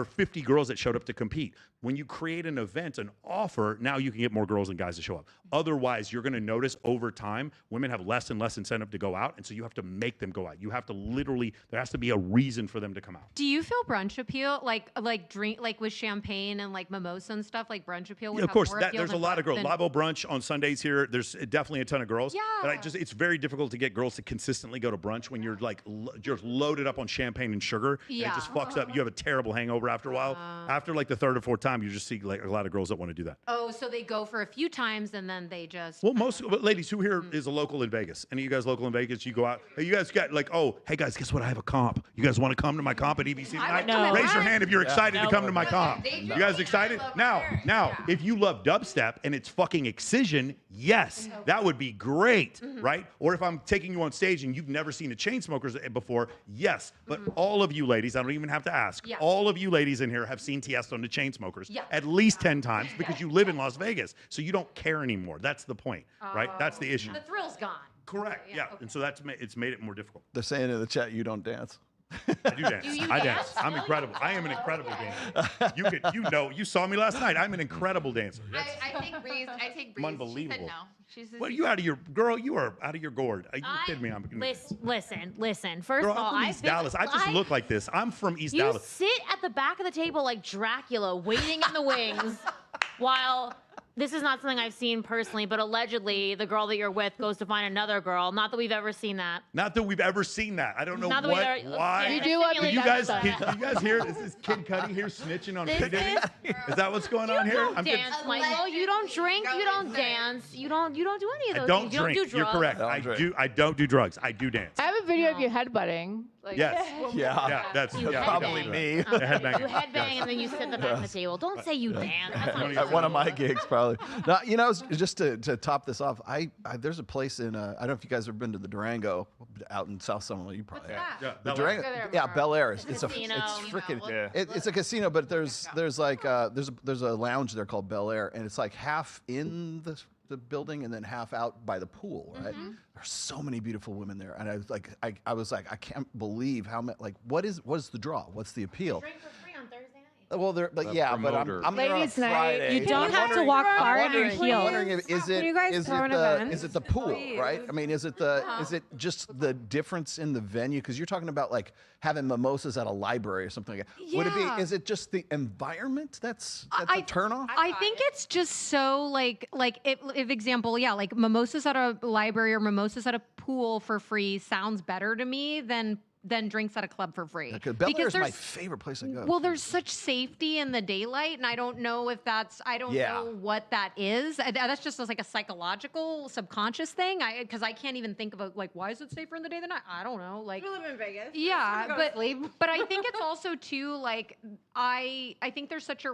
50 girls that showed up to compete. When you create an event, an offer, now you can get more girls than guys to show up. Otherwise, you're going to notice over time, women have less and less incentive to go out, and so you have to make them go out. You have to literally, there has to be a reason for them to come out. Do you feel brunch appeal, like drink, like with champagne and like mimosa and stuff, like brunch appeal? Yeah, of course, there's a lot of girls. Live Brunch on Sundays here. There's definitely a ton of girls. Yeah. But it's very difficult to get girls to consistently go to brunch when you're like you're loaded up on champagne and sugar. Yeah. And it just fucks up. You have a terrible hangover after a while. After like the third or fourth time, you just see like a lot of girls that want to do that. Oh, so they go for a few times and then they just. Well, most ladies, who here is a local in Vegas? Any of you guys local in Vegas? You go out. Hey, you guys got like, oh, hey guys, guess what? I have a comp. You guys want to come to my comp at EBC tonight? Raise your hand if you're excited to come to my comp. You guys excited? Now, if you love dubstep and it's fucking Excision, yes, that would be great, right? Or if I'm taking you on stage and you've never seen the Chainsmokers before, yes. But all of you ladies, I don't even have to ask, all of you ladies in here have seen Tiesto and the Chainsmokers at least 10 times because you live in Las Vegas, so you don't care anymore. That's the point, right? That's the issue. The thrill's gone. Correct, yeah. Okay. And so it's made it more difficult. They're saying in the chat, you don't dance. I do dance. I dance. I'm incredible. I am an incredible dancer. You saw me last night. I'm an incredible dancer. I take Breeze. I'm unbelievable. She said no. Well, you out of your girl. You are out of your gourd. Are you kidding me? Listen. First girl, of all, I'm from East Dallas. I just look like this. I'm from East Dallas. You sit at the back of the table like Dracula, waiting in the wings, while. This is not something I've seen personally, but allegedly the girl that you're with goes to find another girl. Not that we've ever seen that. Not that we've ever seen that. I don't know Not why. You do what you guys hear? Is this Kid Cudi here snitching on Kid Cudi? Is that what's going on here? You don't dance, Michael. You don't drink. You don't dance. You don't do any of those I don't things. drink. You don't do drugs. You're correct. I don't do drugs. I do dance. I have a video of you headbutting. Like, Yes. Yeah. That's You probably headbang. me. You headbang. headbang and then you sit in the back of the table. Don't say you dance. That's not At one of my gigs, probably. No, you know, just to top this off, I there's a place in I don't know if you guys have been to the Durango out in South Summerlin. You probably have. Yeah, The Bel Air. Durango, yeah, Bel Air. It's Casino. freaking. It's a casino, but there's like there's a lounge there called Bel Air, and it's like half in the building and then half out by the pool, right? There's so many beautiful women there, and I was like, I can't believe how many. Like, what is the draw? What's the appeal? Drink for free on Thursday night. Well, but I'm there on a Ladies' night. Friday. You don't I'm have to wondering- walk far I'm in your wondering- heels. I'm wondering if is Can you guys it throw an event? is it the pool, right? I mean, is it just the difference in the venue? Because you're talking about like having mimosas at a library or something like that. Would it Yeah. be? Is it just the environment that's a turnoff? I think it's just so like if example, yeah, like mimosas at a library or mimosas at a pool for free sounds better to me than drinks at a club for free. Because Bel Air is my there's- favorite place to go. Well, there's such safety in the daylight, and I don't know if I don't know what that is. That's just like a psychological, subconscious thing. Because I can't even think of like, why is it safer in the day than night? I don't know. Like, We live in Vegas. yeah, Go to but sleep. but I think it's also too like I think there's such a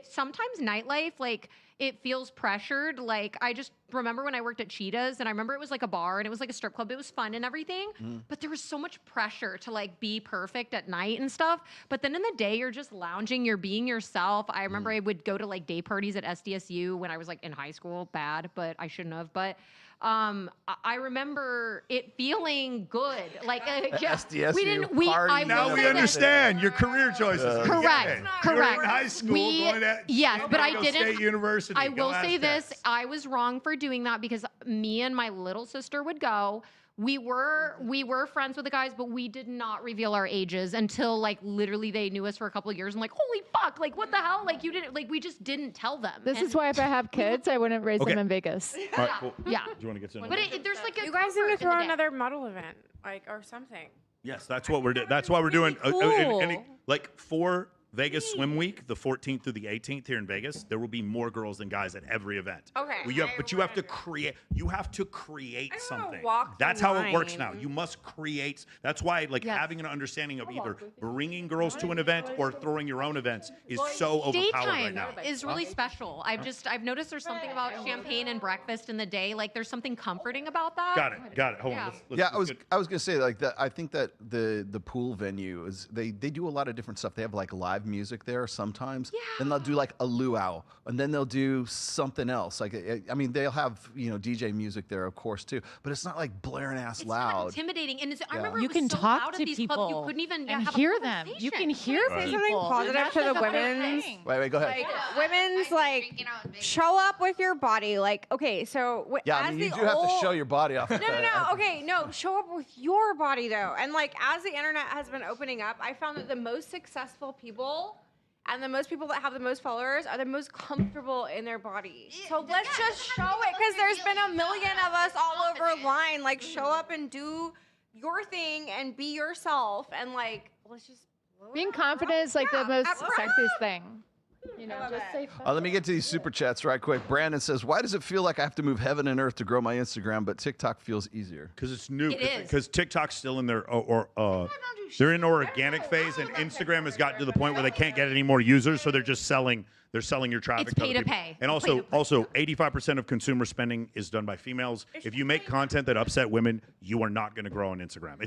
sometimes nightlife like it feels pressured. Like I just remember when I worked at Cheetahs and I remember it was like a bar and it was like a strip club. It was fun and everything, but there was so much pressure to like be perfect at night and stuff. But then in the day you're just lounging, you're being yourself. I remember I would go to like day parties at SDSU when I was like in high school. Bad, but I shouldn't have. But I remember it feeling good. Like SDSU we didn't. We I Now will we say that- understand your career choices. We get Correct. it. Correct. You were in high school going to yes, but I San Diego didn't. State University. I Go will ask say this: Tex. I was wrong for doing that because me and my little sister would go. We were friends with the guys, but we did not reveal our ages until like literally they knew us for a couple of years. And like, holy fuck, like what the hell? Like you didn't like we just didn't tell them. This And- is why if I have kids, I wouldn't raise them in Vegas. All right, cool. Yeah. Do you want to get to But there's like a You guys need comfort to in throw the day. another model event, like or something. Yes, that's what we're doing. That's why we're doing Cool. like for Vegas Swim Week, the 14th through the 18th here in Vegas. There will be more girls than guys at every event. Okay. But you have to create. You have to create something. walk the That's how it works now. line. You must create. That's why like Yes. having an understanding of either bringing girls to an event or throwing your own events is so overpowered right Daytime now. is really special. I've noticed there's something about champagne and breakfast in the day. Like there's something comforting about that. Got it. Hold on. Let's Yeah, I was gonna say like that. I think that the pool venue is they do a lot of different stuff. They have like live music there sometimes. Yeah. Then they'll do like a luau, and then they'll do something else. Like I mean, they'll have DJ music there, of course, too. But it's not like blaring ass It's loud. not intimidating, and I Yeah. remember You it was can so talk loud to at these clubs, you people couldn't even and have hear a them. You conversation. can hear Say people. something positive That's to like the a whole women's. thing. Wait, go ahead. Like women's like show up with your body. Like okay, so Yeah, as I mean, you the do have to old- show your body off. No. Okay, no. Show up with your body though. And like as the internet has been opening up, I found that the most successful people and the most people that have the most followers are the most comfortable in their body. So let's just show it because there's been a million of us all over line. Like show up and do your thing and be yourself and like let's just blow Being it up, confident is like the most bro. sexiest thing. You know, just say Let me get to these super chats right quick. Brandon says, "Why does it feel like I have to move heaven and earth to grow my Instagram, but TikTok feels easier?" Because it's new. It is. Because TikTok's still in their they're in organic phase, and Instagram has gotten to the point where they can't get any more users, so they're just selling. They're selling your traffic. It's to pay other to people. pay. And also 85% of consumer spending is done by females. If you make content that upset women, you are not going to grow on Instagram.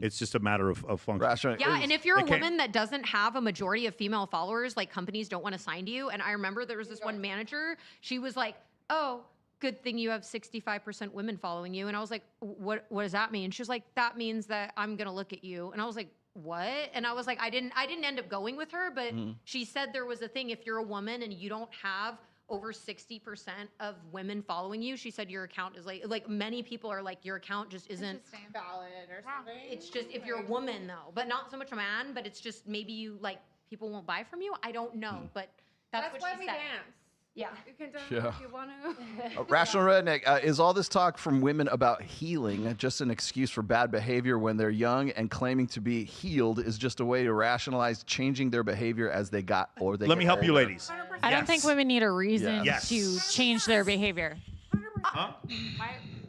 It's just a matter of function. Yeah, and if you're a They can't- woman that doesn't have a majority of female followers, like companies don't want to sign to you. And I remember there was this one manager, she was like, "Oh, good thing you have 65% women following you." And I was like, what does that mean? She was like, "That means that I'm going to look at you." And I was like, "What?" And I was like, I didn't end up going with her, but she said there was a thing if you're a woman and you don't have over 60% of women following you, she said your account is like many people are like your account just isn't valid or something. it's just if you're a woman though, but not so much a man, but it's just maybe you like people won't buy from you. I don't know, but that's what why she we said. dance. Yeah. You can dance Yeah. if you want to. Rational Redneck, is all this talk from women about healing just an excuse for bad behavior when they're young, and claiming to be healed is just a way to rationalize changing their behavior as they got or they Let get me help you, older? ladies. I don't think women need a reason Yes. to change their behavior.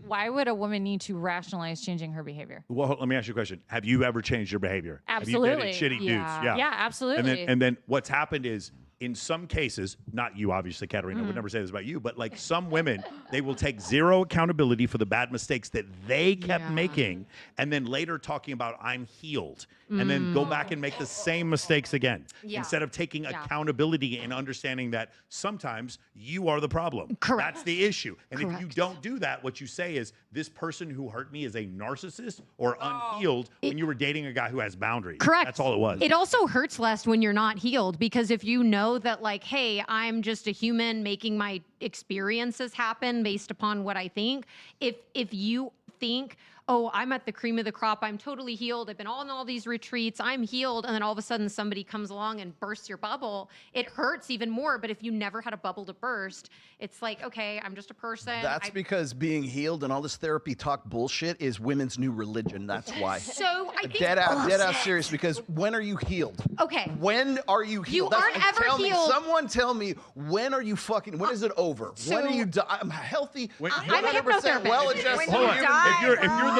Why would a woman need to rationalize changing her behavior? Well, let me ask you a question. Have you ever changed your behavior? Absolutely. Have you dated shitty dudes? Yeah. Yeah, absolutely. And then what's happened is, in some cases, not you, obviously, Katerina, I would never say this about you, but like some women, they will take zero accountability for the bad mistakes that they kept making, and then later talking about, I'm healed, and then go back and make the same mistakes again. Instead of taking accountability and understanding that sometimes you are the problem. Correct. That's the issue. And if you don't do that, what you say is, this person who hurt me is a narcissist or unhealed when you were dating a guy who has boundaries. Correct. That's all it was. It also hurts less when you're not healed, because if you know that, like, hey, I'm just a human making my experiences happen based upon what I think. If you think, oh, I'm at the cream of the crop, I'm totally healed, I've been on all these retreats, I'm healed, and then all of a sudden somebody comes along and bursts your bubble, it hurts even more. But if you never had a bubble to burst, it's like, okay, I'm just a person. That's because being healed and all this therapy talk bullshit is women's new religion. That's why. So I think dead ass serious, because when are you healed? Okay. When are you healed? You aren't ever healed. Someone tell me, when are you fucking, when is it over? When are you I'm healthy. I'm a hypnotherapist. Well-adjusted. Hold on.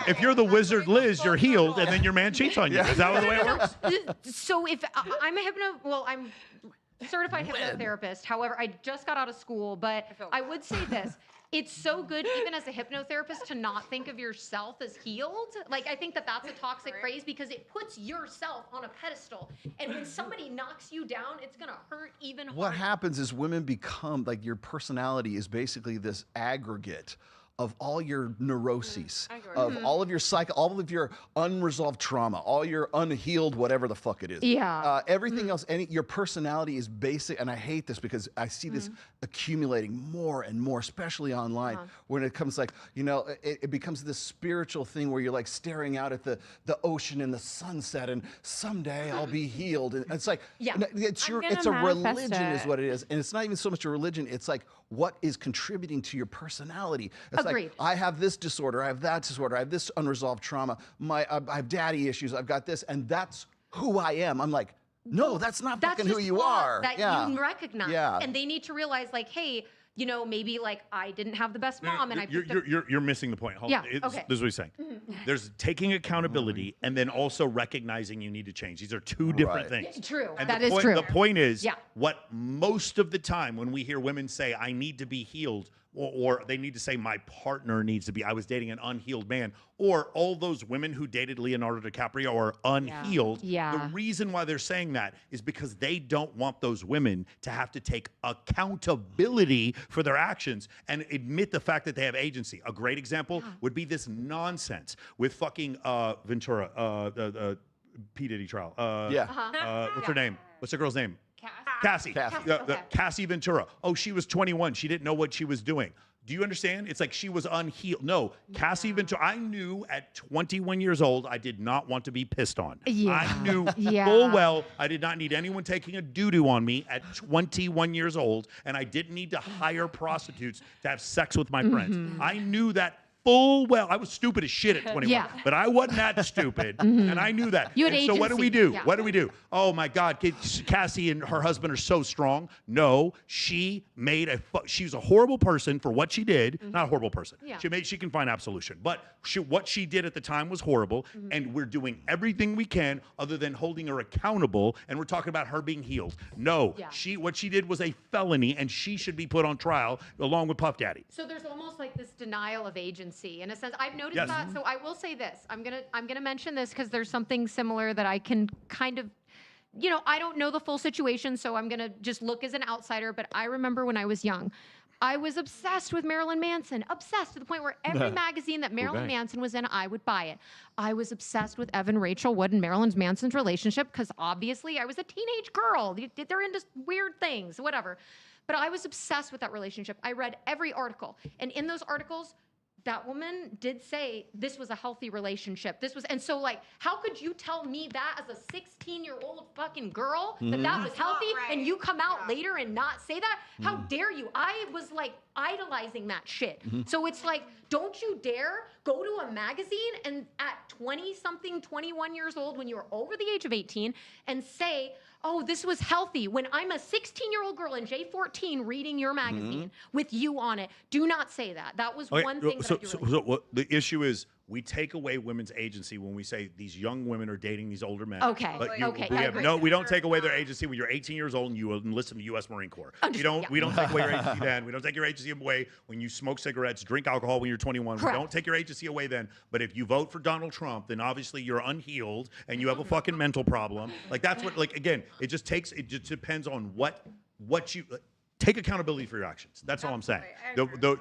If you're the wizard Liz, you're healed, and then your man cheats on you. Is that the way it works? So if I'm I'm certified hypnotherapist. However, I just got out of school, but I would say this. It's so good, even as a hypnotherapist, to not think of yourself as healed. Like, I think that that's a toxic phrase, because it puts yourself on a pedestal. And when somebody knocks you down, it's going to hurt even harder. What happens is women become, like, your personality is basically this aggregate of all your neuroses, of all of your all of your unresolved trauma, all your unhealed whatever the fuck it is. Yeah. Everything else, your personality is basic, and I hate this because I see this accumulating more and more, especially online, when it comes like, it becomes this spiritual thing where you're like staring out at the ocean and the sunset, and someday I'll be healed. And it's like, it's a religion is what it is. And it's not even so much a religion, it's like what is contributing to your personality. It's like, I have this disorder, I have that disorder, I have this unresolved trauma, I have daddy issues, I've got this, and that's who I am. I'm like, no, that's not fucking who you are. That you recognize. And they need to realize, like, hey, maybe like I didn't have the best mom, and you're missing the point. Hold on. This is what he's saying. There's taking accountability and then also recognizing you need to change. These are two different things. True. And that is true. The point is, what most of the time when we hear women say, I need to be healed, or they need to say, my partner needs to be, I was dating an unhealed man, or all those women who dated Leonardo DiCaprio are unhealed. The reason why they're saying that is because they don't want those women to have to take accountability for their actions and admit the fact that they have agency. A great example would be this nonsense with fucking Ventura, P. Diddy trial. What's her name? What's the girl's name? Cassie. Cassie Ventura. Oh, she was 21. She didn't know what she was doing. Do you understand? It's like she was unhealed. No, Cassie Ventura. I knew at 21 years old I did not want to be pissed on. I knew full well I did not need anyone taking a doo-doo on me at 21 years old, and I didn't need to hire prostitutes to have sex with my friends. I knew that full well. I was stupid as shit at 21, but I wasn't that stupid, and I knew that. So what do we do? What do we do? Oh my God, Cassie and her husband are so strong. No, she was a horrible person for what she did. Not a horrible person. She can find absolution, but what she did at the time was horrible, and we're doing everything we can other than holding her accountable, and we're talking about her being healed. No, what she did was a felony, and she should be put on trial along with Puff Daddy. So there's almost like this denial of agency. In a sense, I've noticed that. So I will say this. I'm gonna mention this because there's something similar that I can kind of, I don't know the full situation, so I'm gonna just look as an outsider. But I remember when I was young, I was obsessed with Marilyn Manson, obsessed to the point where every magazine that Marilyn Manson was in, I would buy it. I was obsessed with Evan Rachel Wood and Marilyn Manson's relationship because obviously I was a teenage girl. They're into weird things, whatever. But I was obsessed with that relationship. I read every article, and in those articles, that woman did say this was a healthy relationship. And so, like, how could you tell me that as a 16-year-old fucking girl that was healthy, and you come out later and not say that? How dare you? I was like idolizing that shit. So it's like, don't you dare go to a magazine and at 20-something, 21 years old, when you were over the age of 18, and say, oh, this was healthy. When I'm a 16-year-old girl in J14 reading your magazine with you on it, do not say that. That was one thing that I do really So the issue is we take away women's agency when we say these young women are dating these older men. Okay. But Okay, we I have agree. we don't take away their agency when you're 18 years old and you enlist in the U.S. Marine Corps. We don't take away your agency then. We don't take your agency away when you smoke cigarettes, drink alcohol when you're 21. Correct. We don't take your agency away then. But if you vote for Donald Trump, then obviously you're unhealed and you have a fucking mental problem. Like that's what again, it just depends on what you take accountability for your actions. That's all I'm saying.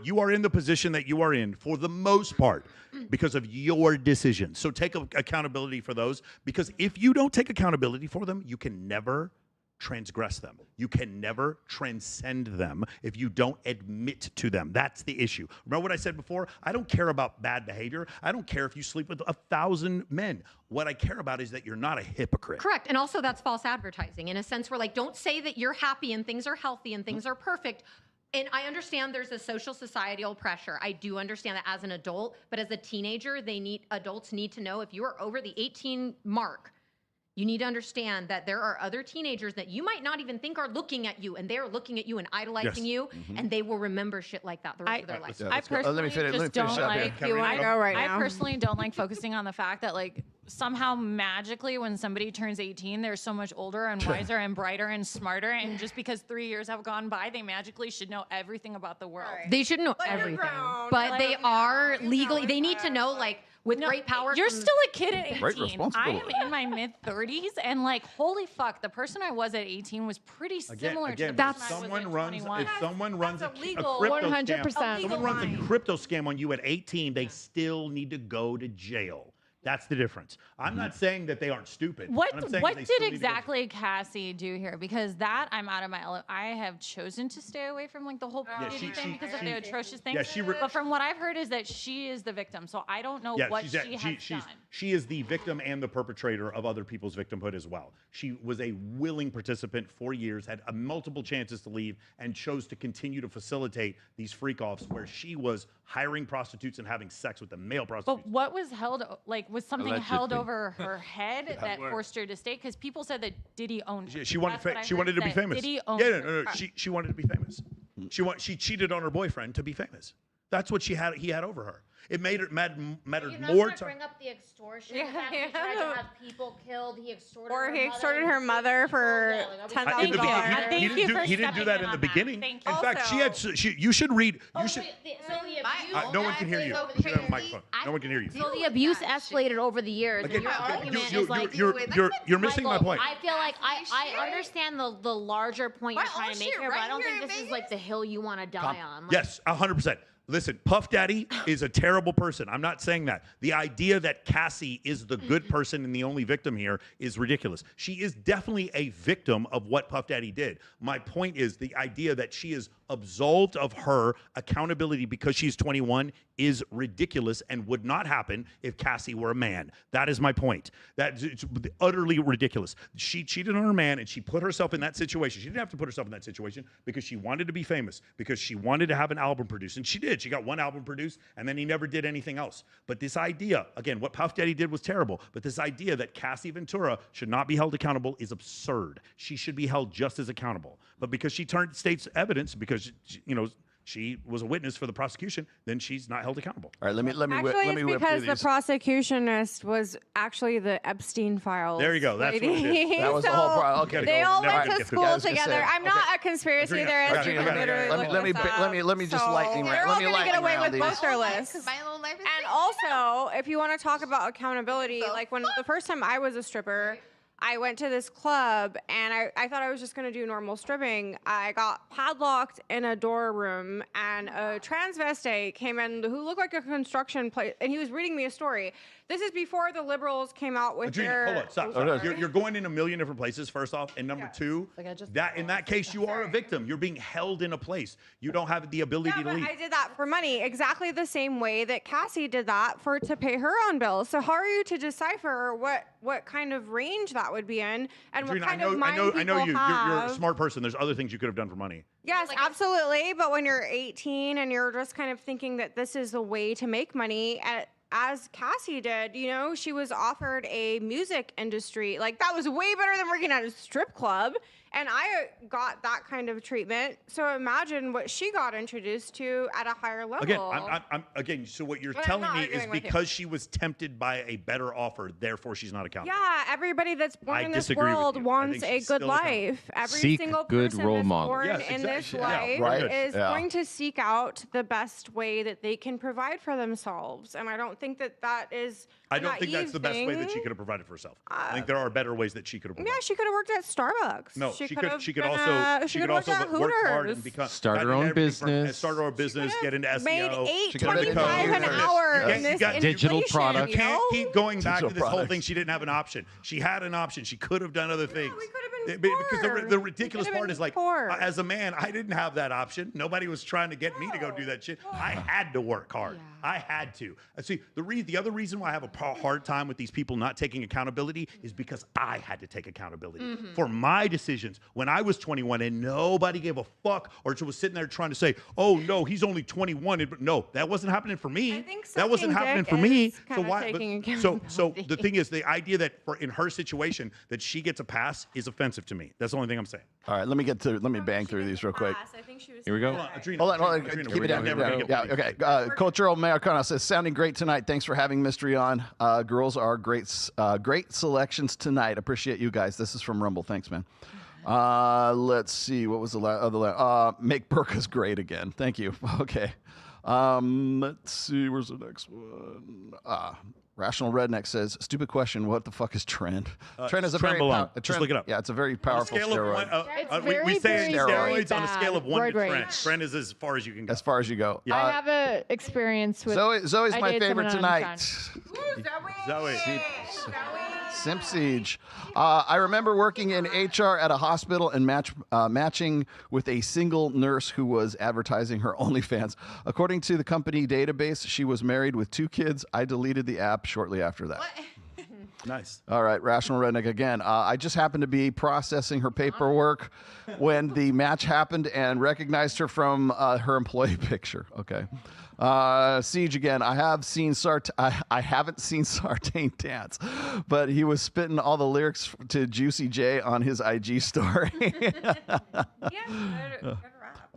You are in the position that you are in for the most part because of your decisions. So take accountability for those, because if you don't take accountability for them, you can never transgress them. You can never transcend them if you don't admit to them. That's the issue. Remember what I said before? I don't care about bad behavior. I don't care if you sleep with 1,000 men. What I care about is that you're not a hypocrite. Correct. And also that's false advertising in a sense where don't say that you're happy and things are healthy and things are perfect. And I understand there's a social societal pressure. I do understand that as an adult, but as a teenager, adults need to know if you are over the 18 mark, you need to understand that there are other teenagers that you might not even think are looking at you, and they're looking at you and idolizing you, and they will remember shit like that the rest of their life. I personally just don't like. You want to go right I now? personally don't like focusing on the fact that somehow magically when somebody turns 18, they're so much older and wiser and brighter and smarter, and just because 3 years have gone by, they magically should know everything about the world. They should know everything, but they are legally. They need to know with great power. You're still a kid at 18. Great I responsibility. am in my mid-30s, and holy fuck, the person I was at 18 was pretty similar to the person I was at 21. If someone runs a illegal. crypto 100%. scam, someone runs a crypto scam on you at 18, they still need to go to jail. That's the difference. I'm not saying that they aren't stupid. What I'm saying what they did still need to go- exactly Cassie do here? Because that I'm out of my element. I have chosen to stay away from the whole she- thing because of she- the atrocious things. yeah, she re- but from what I've heard is that she is the victim. So I don't know what she has done. She is the victim and the perpetrator of other people's victimhood as well. She was a willing participant for years, had multiple chances to leave, and chose to continue to facilitate these freak-offs where she was hiring prostitutes and having sex with the male prostitutes. But what was held, was something held Allegedly. over her head that forced her to stay? Because people said that Diddy owned her. She wanted. That's what I She heard, wanted to be that famous. Diddy Yeah, owned no. her. She wanted to be famous. She cheated on her boyfriend to be famous. That's what he had over her. It made her mattered You're not more gonna to. bring up the extortion. The fact he tried to have people killed. He extorted Or her he mother extorted and her mother for In the $10,000. beginning, he didn't do that in the beginning. In fact, you should read. You should. No one can hear you. You should have a microphone. No one can hear you. So the abuse escalated over the years. Again, and your argument you- is like you're missing my point. I feel like I understand the larger point you're trying to make here, but I don't think this is the hill you want to die on. Yes, 100%. Listen, Puff Daddy is a terrible person. I'm not saying that. The idea that Cassie is the good person and the only victim here is ridiculous. She is definitely a victim of what Puff Daddy did. My point is the idea that she is absolved of her accountability because she's 21 is ridiculous and would not happen if Cassie were a man. That is my point. That's utterly ridiculous. She cheated on her man and she put herself in that situation. She didn't have to put herself in that situation because she wanted to be famous, because she wanted to have an album produced, and she did. She got one album produced, and then he never did anything else. But this idea, again, what Puff Daddy did was terrible, but this idea that Cassie Ventura should not be held accountable is absurd. She should be held just as accountable. But because she turned state's evidence, because she was a witness for the prosecution, then she's not held accountable. All right, let me Actually, whip it's through because the these. prosecutionist was actually the Epstein files. There you go. That's what it lady. is. That was the whole problem. Okay. They all Never went gonna to get through. school I was gonna together. say, I'm not a conspiracy theorist. Okay, You can literally look this up. let me just lightning They're round. all Let me gonna get lightning away round with these. both their lists. My little life is And also, if you want to talk about accountability, like when the first time I was a stripper, I went to this club and I thought I was just going to do normal stripping. I got padlocked in a door room and a transvestite came in who looked like a construction place, and he was reading me a story. This is before the liberals came out with Adrena, their... hold on, stop. You're going in a million different places, first off. And number two, that in that case, you are a victim. You're being held in a place. You don't have the ability to But leave. I did that for money, exactly the same way that Cassie did that to pay her own bills. So how are you to decipher what kind of range that would be in and what Adrena, kind of mind I know people you. You're have? a smart person. There's other things you could have done for money. Yes, absolutely. But when you're 18 and you're just kind of thinking that this is the way to make money, as Cassie did, you know, she was offered a music industry. Like, that was way better than working at a strip club. And I got that kind of treatment. So imagine what she got introduced to at a higher level. Again, so what you're But I'm telling not me is agreeing with you. because she was tempted by a better offer, therefore she's not accountable. Yeah, everybody that's born I in this disagree with world you. I wants think a she's good still accountable. life. Every Seek single good person role that's models. born Yes, in this exactly. life right. is Yeah. going to seek out the best way that they can provide for themselves. And I don't think that that is I don't think that's the best way that thing. she could have provided for herself. I think there are better ways that she could have provided. Yeah, she could have worked at Starbucks. No, she could been also worked at work hard Hooters. and become Start her own business. Start her own business, get into SEO. Made She could have become $8.25 an a hour nurse. in this Digital inflation, product. You can't keep going back to Digital this whole products. thing. She didn't have an option. She had an option. She could have done other things. we could have been Because poor. the ridiculous We could have part been is like, poor. as a man, I didn't have that option. Nobody was trying to get me to go do that shit. I had to work hard. I had to. See, the other reason why I have a hard time with these people not taking accountability is because I had to take accountability for my decisions when I was 21 and nobody gave a fuck or was sitting there trying to say, oh no, he's only 21. No, that wasn't happening for me. I think That wasn't sucking happening dick for me. is kinda taking So the thing is, the idea that in her situation that she gets a pass is offensive to me. That's the only thing I'm saying. All right, let me bang through these real quick. I think she was Here we go. Hold on. Adrena, Keep it down. never gonna get Yeah, one. okay. Cultural Americana says, sounding great tonight. Thanks for having Mystery on. Girls are great selections tonight. Appreciate you guys. This is from Rumble. Thanks, man. Let's see. What was the other? Make Burkas great again. Thank you. Okay. Let's see. Where's the next one? Rational Redneck says, stupid question. What the fuck is trend? Trend is a very Trenbolone. Just look it up. Yeah, it's a very powerful Scale of steroid. one, It's we very, say very, steroids very on a scale of 1 bad. to Roid trend. rage. Trend is as far as you can go. As far as you go. I have a experience with Zoe's I my dated favorite someone on tonight. Zoe. Simp Siege. I remember working in HR at a hospital and matching with a single nurse who was advertising her OnlyFans. According to the company database, she was married with 2 kids. I deleted the app shortly after that. Nice. All right, Rational Redneck again. I just happened to be processing her paperwork when the match happened and recognized her from her employee picture. Okay. Siege again. I haven't seen Sartain dance, but he was spitting all the lyrics to Juicy J on his IG story.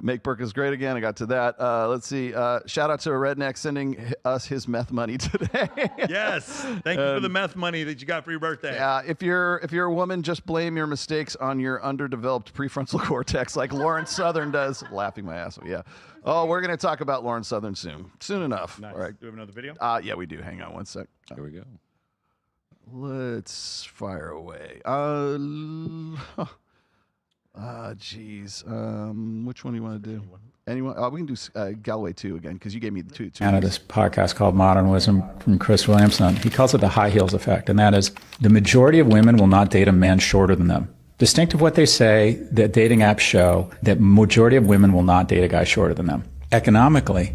Make Burkas great again. I got to that. Let's see. Shout out to a redneck sending us his meth money today. Yes. Thank you for the meth money that you got for your birthday. Yeah. If you're a woman, just blame your mistakes on your underdeveloped prefrontal cortex, like Lauren Southern does. Laughing my ass off. Yeah. Oh, we're gonna talk about Lauren Southern soon. Soon enough. Nice. All right. Do we have another video? Yeah, we do. Hang on one sec. Here we go. Let's fire away. Geez. Which one do you want to do? Anyone? We can do Galway 2 again because you gave me the two. And of this podcast called Modern Wisdom from Chris Williamson. He calls it the high heels effect, and that is the majority of women will not date a man shorter than them. Distinct of what they say that dating apps show, that majority of women will not date a guy shorter than them. Economically,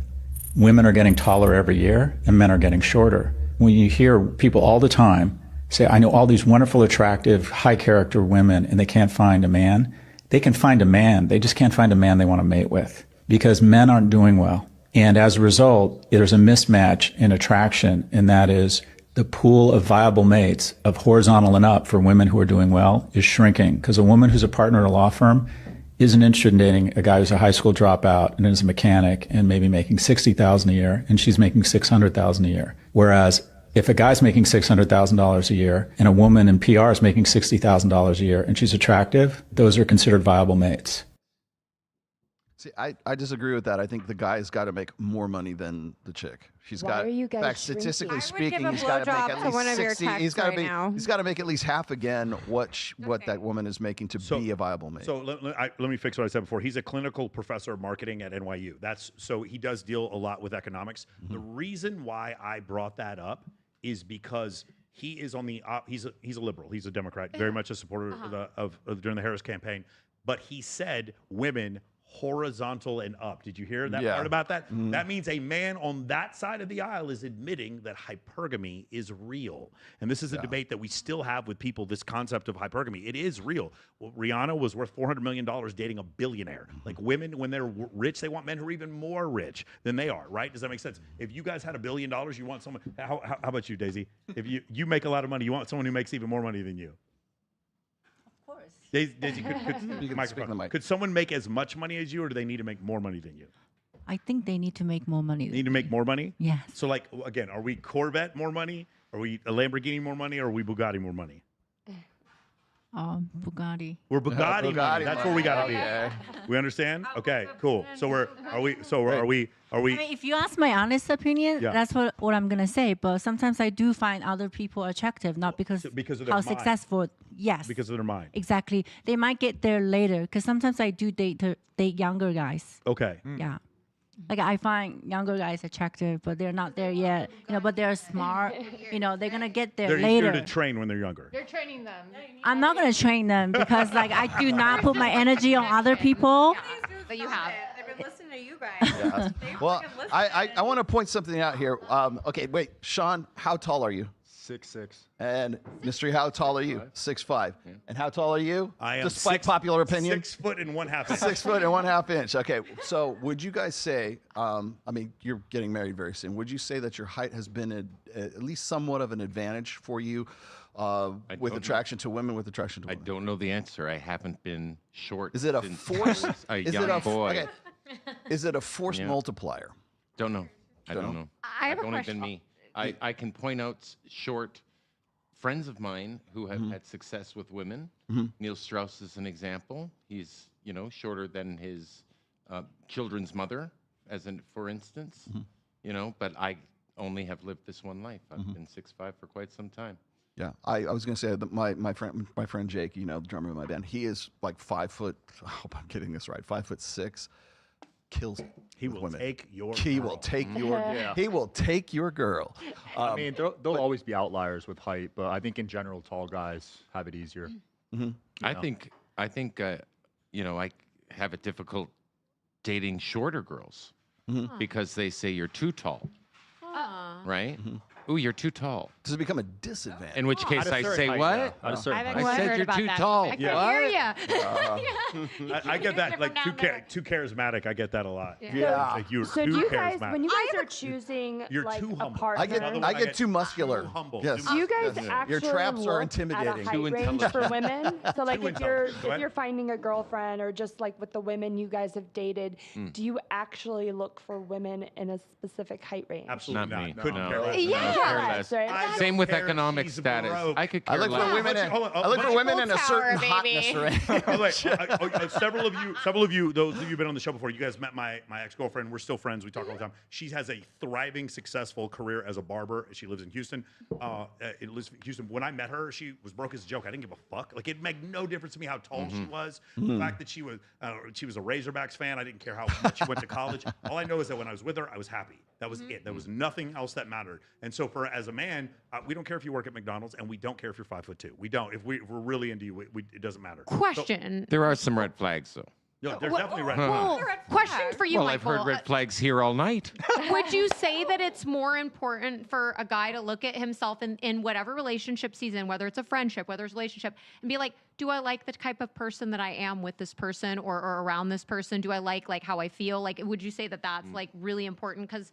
women are getting taller every year and men are getting shorter. When you hear people all the time say, I know all these wonderful, attractive, high character women and they can't find a man, they can find a man. They just can't find a man they want to mate with because men aren't doing well. And as a result, there's a mismatch in attraction, and that is the pool of viable mates of horizontal and up for women who are doing well is shrinking because a woman who's a partner at a law firm isn't interested in dating a guy who's a high school dropout and is a mechanic and maybe making $60,000 a year and she's making $600,000 a year. Whereas if a guy's making $600,000 a year and a woman in PR is making $60,000 a year and she's attractive, those are considered viable mates. See, I disagree with that. I think the guy's got to make more money than the chick. Why are you guys in fact, shrinking? statistically I would speaking, give a he's got to make blowjob at to least one of your 60. texts He's got to right be. now. He's got to make at least half again what that woman is making to be a viable mate. So let me fix what I said before. He's a clinical professor of marketing at NYU. So he does deal a lot with economics. The reason why I brought that up is because he is on the he's a liberal. He's a Democrat, very much a supporter of during the Harris campaign. But he said women horizontal and up. Did you hear that part about that? That means a man on that side of the aisle is admitting that hypergamy is real. And this is a debate that we still have with people, this concept of hypergamy. It is real. Well, Rihanna was worth $400 million dating a billionaire. Like women, when they're rich, they want men who are even more rich than they are, right? Does that make sense? If you guys had $1 billion, you want someone, how about you, Daisy? If you make a lot of money, you want someone who makes even more money than you. Daisy, could someone make as much money as you, or do they need to make more money than you? I think they need to make more money. Need to make more money? Yes. So, like, again, are we Corvette more money? Are we a Lamborghini more money? Or are we Bugatti more money? Bugatti. We're Bugatti money. That's where we gotta be. We understand? Okay, cool. So are we? I mean, if you ask my honest opinion, that's what I'm gonna say. But sometimes I do find other people attractive, not because of their how mind. successful. Yes. Because of their mind. Exactly. They might get there later. Because sometimes I do date younger guys. Okay. Yeah. Like I find younger guys attractive, but they're not there yet. You know, but they're smart. You know, they're gonna get there They're later. easier to train when they're younger. You're training them. I'm not gonna train them because like I do not put my energy on other people. But you have. They've been listening to you guys. Yeah. Well, I want to point something out here. Okay, wait, Sean, how tall are you? 6'6". And Mystery, how tall are you? 6'5". Yeah. And how tall are you? I am despite popular opinion. 6 foot and 1/2 inch. 6 foot and 1/2 inch. Okay, so would you guys say? I mean, you're getting married very soon. Would you say that your height has been at least somewhat of an advantage for you with attraction to women? With attraction to women? I don't know the answer. I haven't been short. Is it a since force? I was a Is young it a boy. okay. Is it a force multiplier? Don't know. I don't know. I have a It's only question. been me. I can point out short friends of mine who have had success with women. Neil Strauss is an example. He's shorter than his children's mother, for instance. But I only have lived this one life. I've been 6'5" for quite some time. Yeah, I was going to say that my friend Jake, the drummer of my band, he is like 5 foot. I hope I'm getting this right. 5'6". Kills it. He will take your. He will take your. He will take your girl. I mean, there'll always be outliers with height, but I think in general, tall guys have it easier. I think I have it difficult dating shorter girls because they say you're too tall, right? Ooh, you're too tall. Does it become a disadvantage? In which case I say, what? At a certain height. I said you're too tall. I can hear you. I get that, like too charismatic. I get that a lot. Yeah. Like you're So too do you guys, charismatic. when you guys are choosing You're like too a humble. partner, I get too muscular. Humble. Yes. do you guys Yes. actually Your traps look are at intimidating. a Too height range intelligent. for women? So like Too if you're intelligent. Go ahead. finding a girlfriend or just like with the women you guys have dated, do you actually look for women in a specific height range? Absolutely Not not. me. Couldn't No. care less. Yeah. Care less. Right? Same with care. economic She's status. broke. I could I care look for less. women. Hold on, I look for women in a certain Tower, hotness baby. range. By the way, several of you, those of you who've been on the show before, you guys met my ex-girlfriend. We're still friends. We talk all the time. She has a thriving, successful career as a barber. She lives in Houston. When I met her, she was broke as a joke. I didn't give a fuck. Like, it made no difference to me how tall she was. The fact that she was a Razorbacks fan. I didn't care how much she went to college. All I know is that when I was with her, I was happy. That was it. There was nothing else that mattered. And so, as a man, we don't care if you work at McDonald's, and we don't care if you're 5'2". We don't. If we're really into you, it doesn't matter. Question. There are some red flags, though. No, there's definitely red Well, flags. question for you, Well, I've Michael. heard red flags here all night. Would you say that it's more important for a guy to look at himself in whatever relationships he's in, whether it's a friendship, whether it's a relationship, and be like, do I like the type of person that I am with this person or around this person? Do I like how I feel? Like, would you say that that's like really important? Because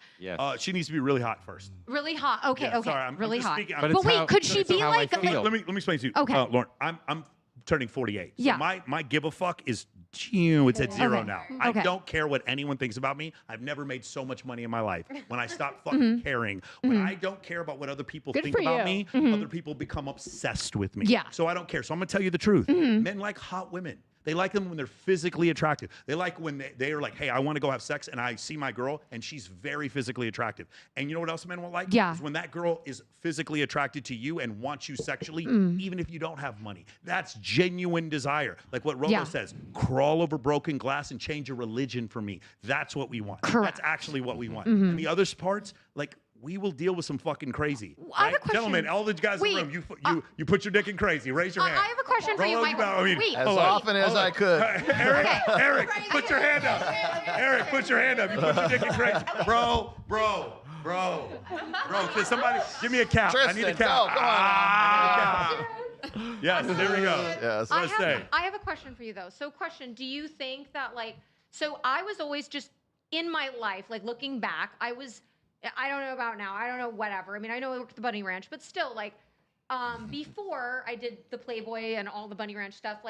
She needs to be really hot first. really hot. Okay, Yeah, okay, sorry, I'm really just hot. speaking- But it's wait, how- could but she it's be how I like? feel. Let me explain to you. Okay. Lauren, I'm turning 48. So Yeah. my give a fuck is it's at zero Okay. now. Okay. I don't care what anyone thinks about me. I've never made so much money in my life. When I stop fucking caring, when I don't care about what other people Good think for about you. me, other people become obsessed with me. Yeah. So I don't care. So I'm gonna tell you the truth. Men like hot women. They like them when they're physically attractive. They like when they are like, hey, I want to go have sex, and I see my girl, and she's very physically attractive. And you know what else men will like? Yeah. Is when that girl is physically attracted to you and wants you sexually, even if you don't have money. That's genuine desire. Like what Rolo Yeah. says, crawl over broken glass and change your religion for me. That's what we want. Correct. That's actually what we want. And the other parts, like, we will deal with some fucking crazy. I have a question. Gentlemen, all the guys in the room, you put your dick in crazy. Raise your hand. I have a question for you, Roll Michael. I mean, Wait. As often as I could. Eric, put your hand up. Eric, put your hand up. You put your dick in crazy. Bro. Can somebody give me a count? I need a Tristan, count. go, come on. Yes, there we go. Yes. I have a question for you though. So question, do you think that so I was always just in my life, looking back, I don't know about now, I don't know, whatever. I mean, I know I worked at the Bunny Ranch, but still before I did the Playboy and all the Bunny Ranch stuff,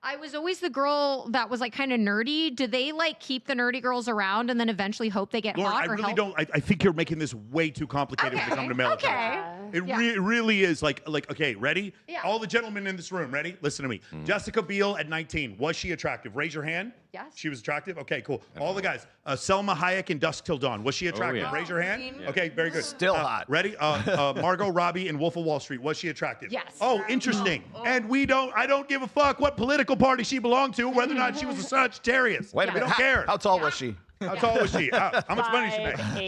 I was always the girl that was kind of nerdy. Do they keep the nerdy girls around and then eventually hope they get Lauren, hot I or really help? don't. I think you're making this way too complicated when it comes to male attraction. It really is okay, ready? Yeah. All the gentlemen in this room, ready? Listen to me. Jessica Biel at 19, was she attractive? Raise your hand. Yes. She was attractive? Okay, cool. All the guys. Selma Hayek in Dusk Till Dawn, was she attractive? yeah. Raise your hand. Yeah. Okay, very good. Still hot. Ready? Margot Robbie in Wolf of Wall Street, was she attractive? Yes. Oh, interesting. And I don't give a fuck what political party she belonged to, whether or not she was a Sagittarius. Wait a minute. We don't care. How tall was she? How tall was she? How much money did she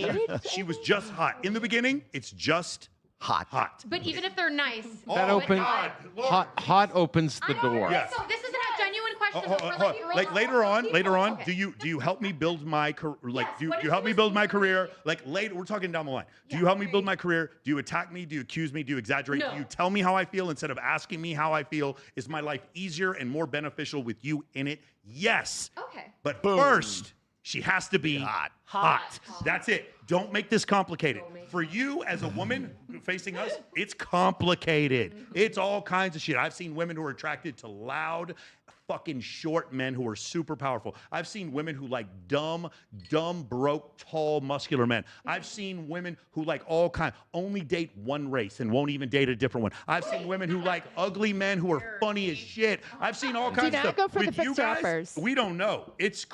make? 5'8"? She was just hot. In the beginning, it's just hot. But even if they're nice. That hot opens the door. Yes. So this is a genuine question. Later on, do you help me build my career? Do you help me build my career? Later, we're talking down the line. Do you help me build my career? Do you attack me? Do you accuse me? Do you exaggerate? No. Do you tell me how I feel instead of asking me how I feel? Is my life easier and more beneficial with you in it? Yes. Okay. But first, she has to be hot. That's it. Don't make this complicated. For you as a woman facing us, it's complicated. It's all kinds of shit. I've seen women who are attracted to loud, fucking short men who are super powerful. I've seen women who like dumb, broke, tall, muscular men. I've seen women who like all kinds, only date one race and won't even date a different one. I've seen women who like ugly men who are funny as shit. I've seen all kinds of stuff. go for the With you fixer guys, uppers. we don't know. It's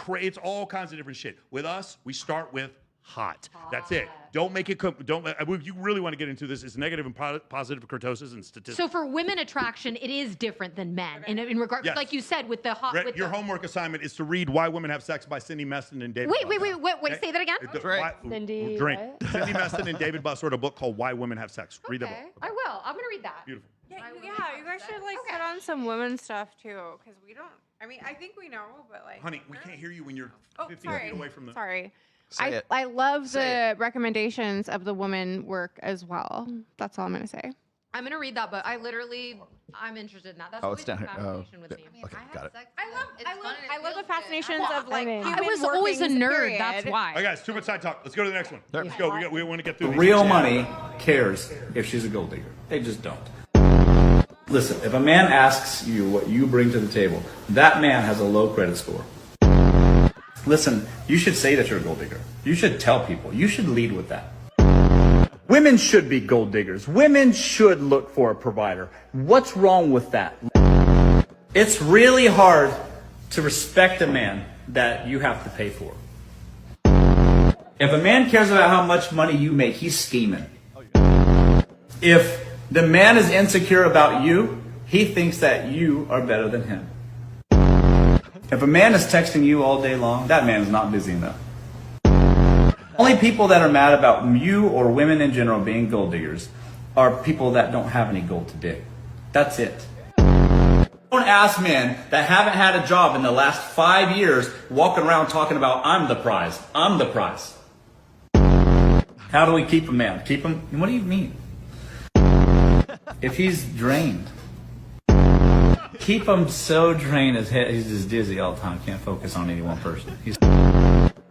all kinds of different shit. With us, we start with hot. That's it. Don't make it. If you really want to get into this, it's negative and positive kurtosis and statistics. So for women attraction, it is different than men in regard, Yes. like you said, with the hot. Your homework assignment is to read Why Women Have Sex by Cindy Meston and David. Wait, Bussard. say that again. Cindy. Cindy Meston and David Bussard, a book called Why Women Have Sex. Read the book. I will. I'm gonna read that. Beautiful. Yeah, you guys should put on some women stuff too, because we don't. I mean, I think we know, but Honey, we can't hear you when you're 50 sorry. feet away from the. Sorry. Say it. I love Say the recommendations of the woman work as well. That's all I'm gonna say. I'm gonna read that, but I'm interested in that. That's Oh, it's down here. fascination with me. Okay, got it. I love the fascinations of I human was always a workings, nerd. period. That's why. All right, guys, too much side talk. Let's go to the next one. Let's go. We want to get through these. Real money cares if she's a gold digger. They just don't. Listen, if a man asks you what you bring to the table, that man has a low credit score. Listen, you should say that you're a gold digger. You should tell people. You should lead with that. Women should be gold diggers. Women should look for a provider. What's wrong with that? It's really hard to respect a man that you have to pay for. If a man cares about how much money you make, he's scheming. If the man is insecure about you, he thinks that you are better than him. If a man is texting you all day long, that man is not busy enough. Only people that are mad about you or women in general being gold diggers are people that don't have any gold to dig. That's it. Don't ask men that haven't had a job in the last 5 years walking around talking about, I'm the prize, I'm the prize. How do we keep a man? Keep him? What do you mean? If he's drained, keep him so drained he's just dizzy all the time, can't focus on any one person.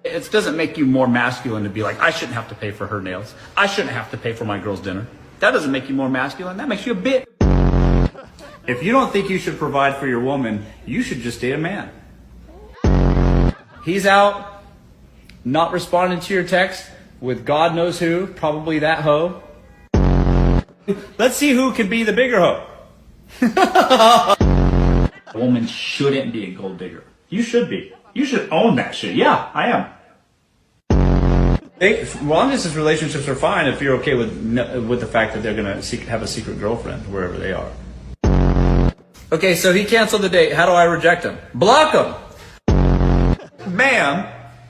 It doesn't make you more masculine to be like, I shouldn't have to pay for her nails. I shouldn't have to pay for my girl's dinner. That doesn't make you more masculine. That makes you a bitch. If you don't think you should provide for your woman, you should just date a man. He's out, not responding to your text with God knows who, probably that hoe. Let's see who can be the bigger hoe. A woman shouldn't be a gold digger. You should be. You should own that shit. Yeah, I am. Long distance relationships are fine if you're okay with the fact that they're gonna have a secret girlfriend wherever they are. Okay, so he canceled the date. How do I reject him? Block him. Ma'am,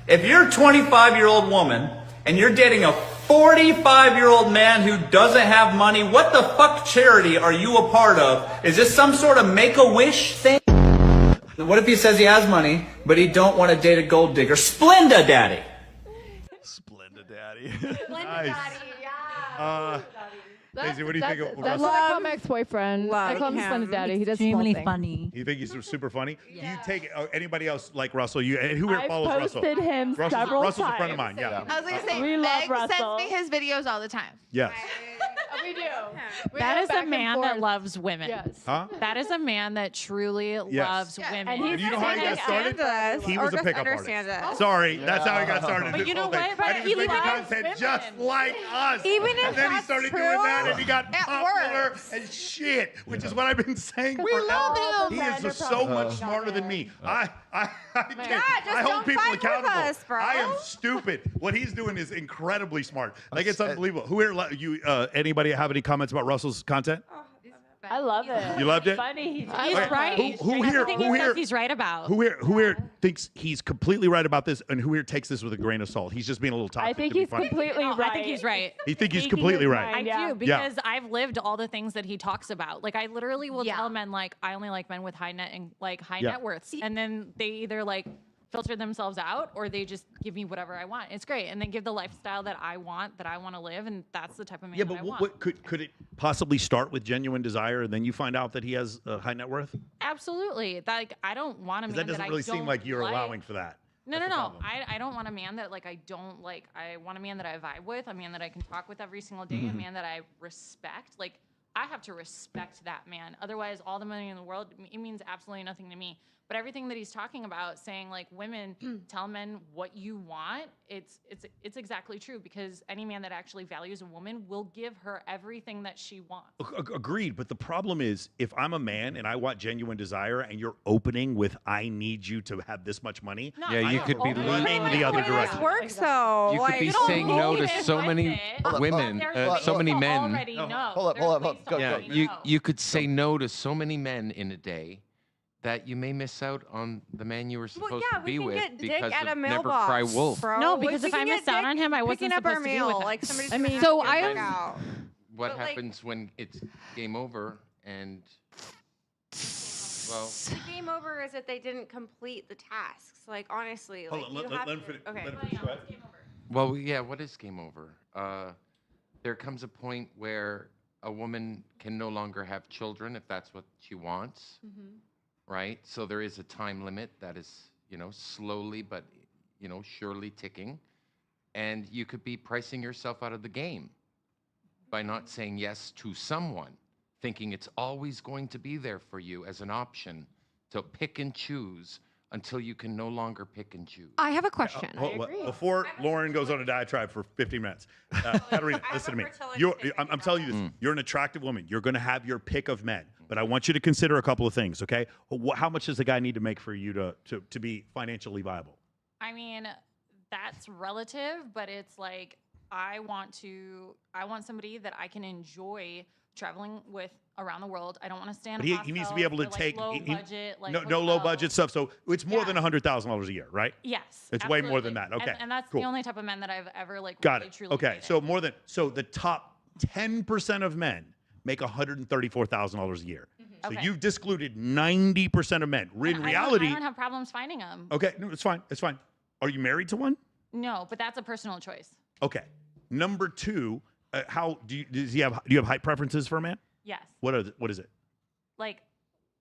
if you're a 25-year-old woman and you're dating a 45-year-old man who doesn't have money. What the fuck charity are you a part of? Is this some sort of Make-A-Wish thing? What if he says he has money, but he don't want to date a gold digger? Splenda daddy. Splenda daddy. Nice. Daisy, what do you think of That's Russell? what I call my ex-boyfriend. I call him Splendid Daddy. He does small Extremely things. funny. You think he's super funny? Do you take anybody else like Russell? And who here I've follows Russell? posted him several Russell's a friend of times. mine. Yeah. I was gonna say, We love Meg sends Russell. me his videos all the time. Yes. We do. We That go is back a and man that forth. loves women. Yes. Huh? That is a man that truly loves women. And he's You know how he got started? He was a pickup artist. Us. Sorry, that's how he got started. But This you know whole thing. what? But And he was he making loves content just like us. Even if and then he that's started true, doing that, and he got it popular works. and shit, which is what I've been saying We forever. love He him. is just so much smarter than me. I just hold don't people fight with accountable. us, bro. I am stupid. What he's doing is incredibly smart. Like it's unbelievable. Who here? Anybody have any comments about Russell's content? I love it. You loved it? Funny. He's Okay. right. Who here? Everything he Who says here? he's right about. Who here thinks he's completely right about this, and who here takes this with a grain of salt? He's just being a little toxic. I think to be he's funny. completely No, right. I think he's right. You think he's Speaking completely his right? mind, I yeah. do because I've lived all the things that he talks about. Like I literally will Yeah. tell men like I only like men with high Yeah. net worths, and then they either like filter themselves out or they just give me whatever I want. It's great, and they give the lifestyle that I want to live, and that's the type of man Yeah, that but I want. what could it possibly start with genuine desire, and then you find out that he has a high net worth? Absolutely. Like I don't want a man Because that doesn't I really don't seem like you're like. allowing for that. No, That's no, the no. problem. I don't want a man that like I don't like. I want a man that I vibe with, a man that I can talk with every single day, Mm-hmm. a man that I respect. Like I have to respect that man. Otherwise, all the money in the world, it means absolutely nothing to me. But everything that he's talking about, saying like women tell men what you want, it's exactly true because any man that actually values a woman will give her everything that she wants. Agreed, but the problem is if I'm a man and I want genuine desire and you're opening with I need you to have this much money, No, Yeah, you could be running the other direction. Works though. You could be don't saying need no to it so with many it. women, There's so ways many to men. already know. hold up, There's ways to Yeah, already you know. you could say no to so many men in a day that you may miss out on the man you were supposed to be with because at a of Never mailbox, Cry Wolf. Bro. No, We because if can I get missed out dick on him, I wasn't picking up our supposed to be meal. with him. Like somebody's I mean, gonna so have to I pick am- out. What But, like- happens when it's game over and well, The game over is that they didn't complete the tasks. Like honestly, Hold like on, you let have him to. finish. Okay. Let him finish. Go ahead. well, yeah, what is game over? There comes a point where a woman can no longer have children if that's what she wants, right? So there is a time limit that is, slowly but, surely ticking. And you could be pricing yourself out of the game by not saying yes to someone, thinking it's always going to be there for you as an option to pick and choose until you can no longer pick and choose. I have a question. Before Lauren goes on a diatribe for 15 minutes, Katarina, listen to me. I'm telling you this. You're an attractive woman. You're going to have your pick of men. But I want you to consider a couple of things, okay? How much does the guy need to make for you to be financially viable? I mean, that's relative, but it's like I want somebody that I can enjoy traveling with around the world. I don't want to stand. But he needs to be able to take low budget, like no low budget stuff. So it's more than $100,000 a year, right? Yes, It's way more than that. absolutely. Okay, And that's cool. the only type of men that I've ever like Got really it. truly Okay, dated. so the top 10% of men make $134,000 a year. So Okay. you've discluded 90% of men. In reality, I don't have problems finding them. okay, no, it's fine. It's fine. Are you married to one? No, but that's a personal choice. Okay. Number two, do you have height preferences for a man? Yes. What is it? Like,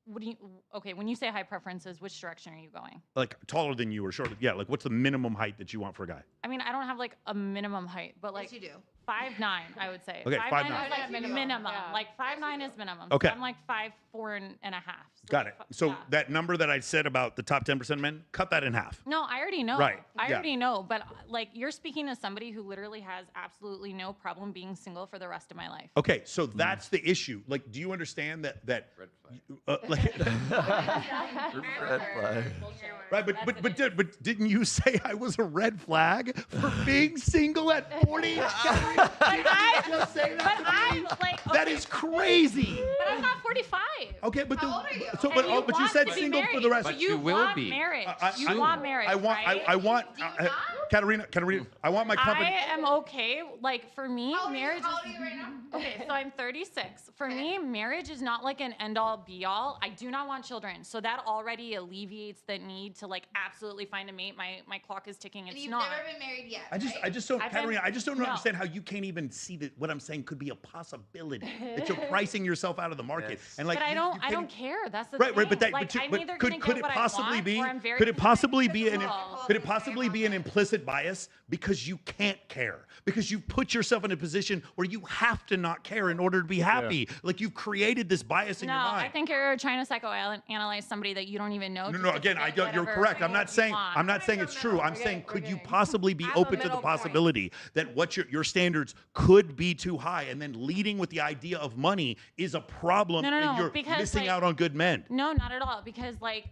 when you say high preferences, which direction are you going? Like taller than you or shorter? Yeah, like what's the minimum height that you want for a guy? I mean, I don't have like a minimum height, but like you do. 5'9", I would say. Okay, 5'9". is like minimum. Like 5'9" is minimum. Okay. So I'm like 5'4" and a half. So Got it. So yeah. that number that I said about the top 10% of men, cut that in half. No, I already know. Right, I yeah. already know. But like you're speaking to somebody who literally has absolutely no problem being single for the rest of my life. Okay, so that's the issue. Like, do you understand that Red flag. Red flag. Right, but didn't you say I was a red flag for being single at 40? That is crazy. But I'm not 45. Okay, but How old are you? so And but you you want said to be single for the married. rest. But you will want marriage. You want marriage, I want. right? I want. Do you not? Katerina, I want my company. I am okay. Like for me, marriage. Okay, so I'm 36. For me, marriage is not like an end-all, be-all. I do not want children, so that already alleviates the need to like absolutely find a mate. My clock is ticking. It's And you've not. never been married yet. I just don't, I've Katerina, been- I just don't no. understand how you can't even see that what I'm saying could be a possibility. That you're pricing yourself out of the market. And like but I you don't can't- care. That's the Right, thing. but that, like, but, you, I'm but either could gonna could get it what I possibly want, be? or I'm very Could it possibly be an control. could it possibly be an implicit bias because you can't care because you put yourself in a position where you have to not care in order to be happy. Like you've created this bias in No, your mind. I think you're trying to psychoanalyze somebody that you don't even know. No, again, you're correct. I'm not saying it's true. I'm saying could you possibly be open to the possibility that what your standards could be too high, and then leading with the idea of money is a problem, No, and you're because, missing like, out on good men. No, not at all. Because like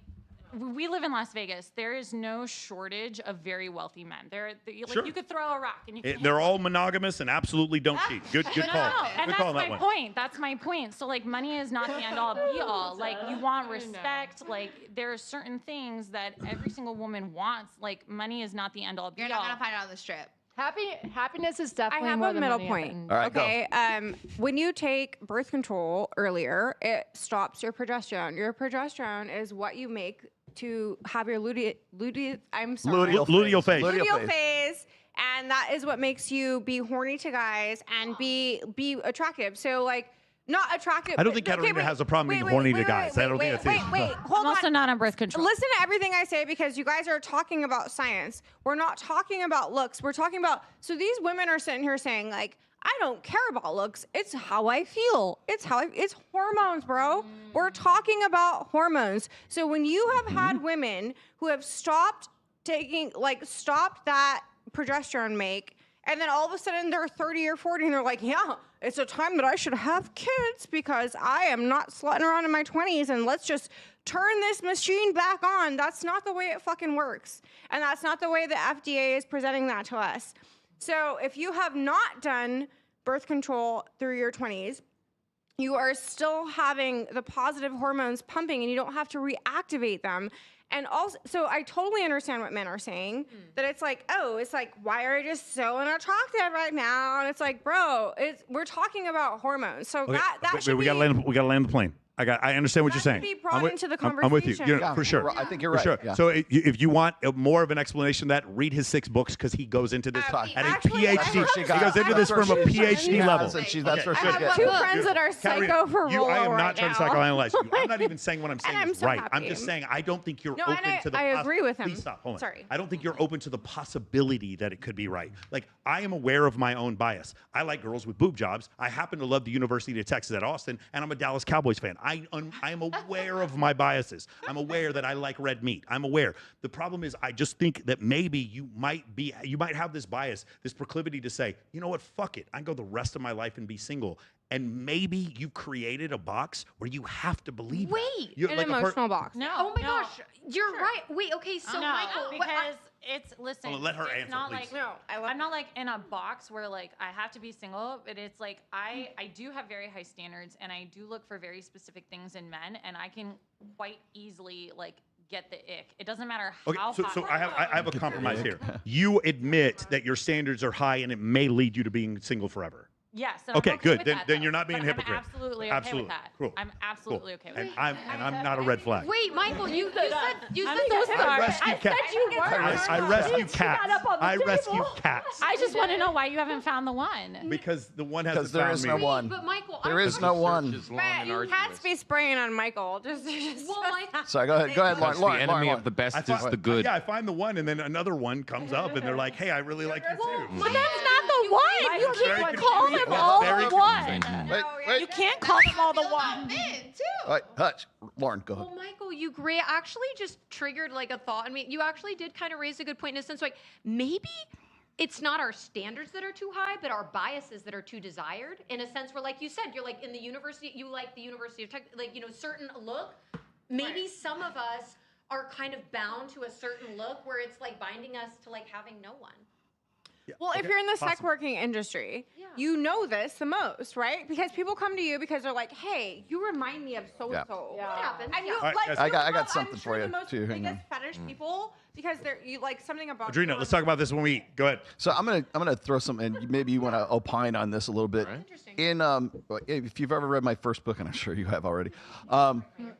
we live in Las Vegas. There is no shortage of very wealthy men. Sure. You could throw a rock and you could They're all monogamous and absolutely don't cheat. Good call. And Good call that's on that my one. point. That's my point. So like money is not the end all be all. Like you want respect. Like there are certain things that every single woman wants. Like money is not the end all be all. You're not gonna find it on the strip. Happiness is I definitely have more a than middle money, point. All right, go. Okay. When you take birth control earlier, it stops your progesterone. Your progesterone is what you make to have your luteal phase, and that is what makes you be horny to guys and be attractive. So like. Not attractive. I don't think Katerina has a problem being horny to guys. I don't think that's it. Hold I'm also not on birth control. Listen to everything I say because you guys are talking about science. We're not talking about looks. We're talking about. So these women are sitting here saying like, I don't care about looks. It's how I feel. It's hormones, bro. We're talking about hormones. So when you have had women who have stopped that progesterone make, and then all of a sudden they're 30 or 40 and they're like, yeah, it's a time that I should have kids because I am not slutting around in my 20s and let's just turn this machine back on. That's not the way it fucking works. And that's not the way the FDA is presenting that to us. So if you have not done birth control through your 20s, you are still having the positive hormones pumping and you don't have to reactivate them. And also, so I totally understand what men are saying, that it's like, why are you just so unattractive right now? And it's like, bro, we're talking about hormones. So Okay, that should we be... gotta land the plane. I understand what you're saying. Be brought I'm with, into the I'm with you. conversation. For sure. I think you're For right. sure. Yeah. So if you want more of an explanation of that, read his 6 books because he goes into this at a PhD. He goes into this from a PhD level. That's where I she's have getting. two friends that are psycho for Rolo I am right not trying to now. psychoanalyze you. I'm not even saying what I'm saying I'm is so right. I'm happy. just saying I don't think you're No, open and to the I agree with him. Please stop. Hold on. Sorry. I don't think you're open to the possibility that it could be right. Like I am aware of my own bias. I like girls with boob jobs. I happen to love the University of Texas at Austin, and I'm a Dallas Cowboys fan. I am aware of my biases. I'm aware that I like red meat. I'm aware. The problem is I just think that maybe you might have this bias, this proclivity to say, you know what, fuck it. I can go the rest of my life and be single. And maybe you created a box where you have to believe that. Wait, You're An like emotional box. No. Oh my no. gosh, you're right. Wait, okay, so No, Michael, because it's listen. Hold on, let her it's answer, not please. like No, I'm not like in a box where like I have to be single, but it's like I do have very high standards and I do look for very specific things in men, and I can quite easily like get the ick. It doesn't matter how Okay, so hot. I have a compromise here. You admit that your standards are high and it may lead you to being single forever. Yes. and I'm Okay, good. with Then that, then though. you're not being a But hypocrite. I'm absolutely okay Absolutely. with that. Cool. I'm absolutely okay with And that. I'm not a red flag. wait, Michael, you said I'm that. so sorry. I rescue cats. I rescue cats. I rescue cats. I just want to know why you haven't found the one. Because the one hasn't Because there found is me. no one. But Michael, There is no one. But you can't be spraying on Michael. Just well, Michael, Sorry, go ahead, That's the Lauren. enemy Lauren. of the best I is the good. Yeah, I find the one, and then another one comes up, and they're like, "Hey, I really like you too." But that's not the one. You Very can't call confusing. them all Very the one. confusing. Wait. You can't call them all the one. All right, Hutch. Lauren, go ahead. well, Michael, you actually just triggered like a thought in me. You actually did kind of raise a good point in a sense, like maybe it's not our standards that are too high, but our biases that are too desired. In a sense where, like you said, you're like in the university, you like the University of Tech, like, you know, certain look. Maybe some of us are kind of bound to a certain look where it's like binding us to like having no one. Well, if you're in the sex working industry, you know this the most, right? Because people come to you because they're like, "Hey, you remind me of so and so." What happened? And you, All right, like, guys, I got I'm something sure for you, the most too. Hang biggest on. fetish people because they're you like something about. Adrena, let's talk about this when we go ahead. So I'm gonna throw some, and maybe you want to opine on this a little bit. In if you've ever read my first book, and I'm sure you have already,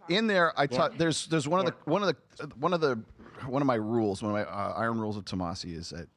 in there I taught there's one of my rules, one of my iron rules of Tomasi is that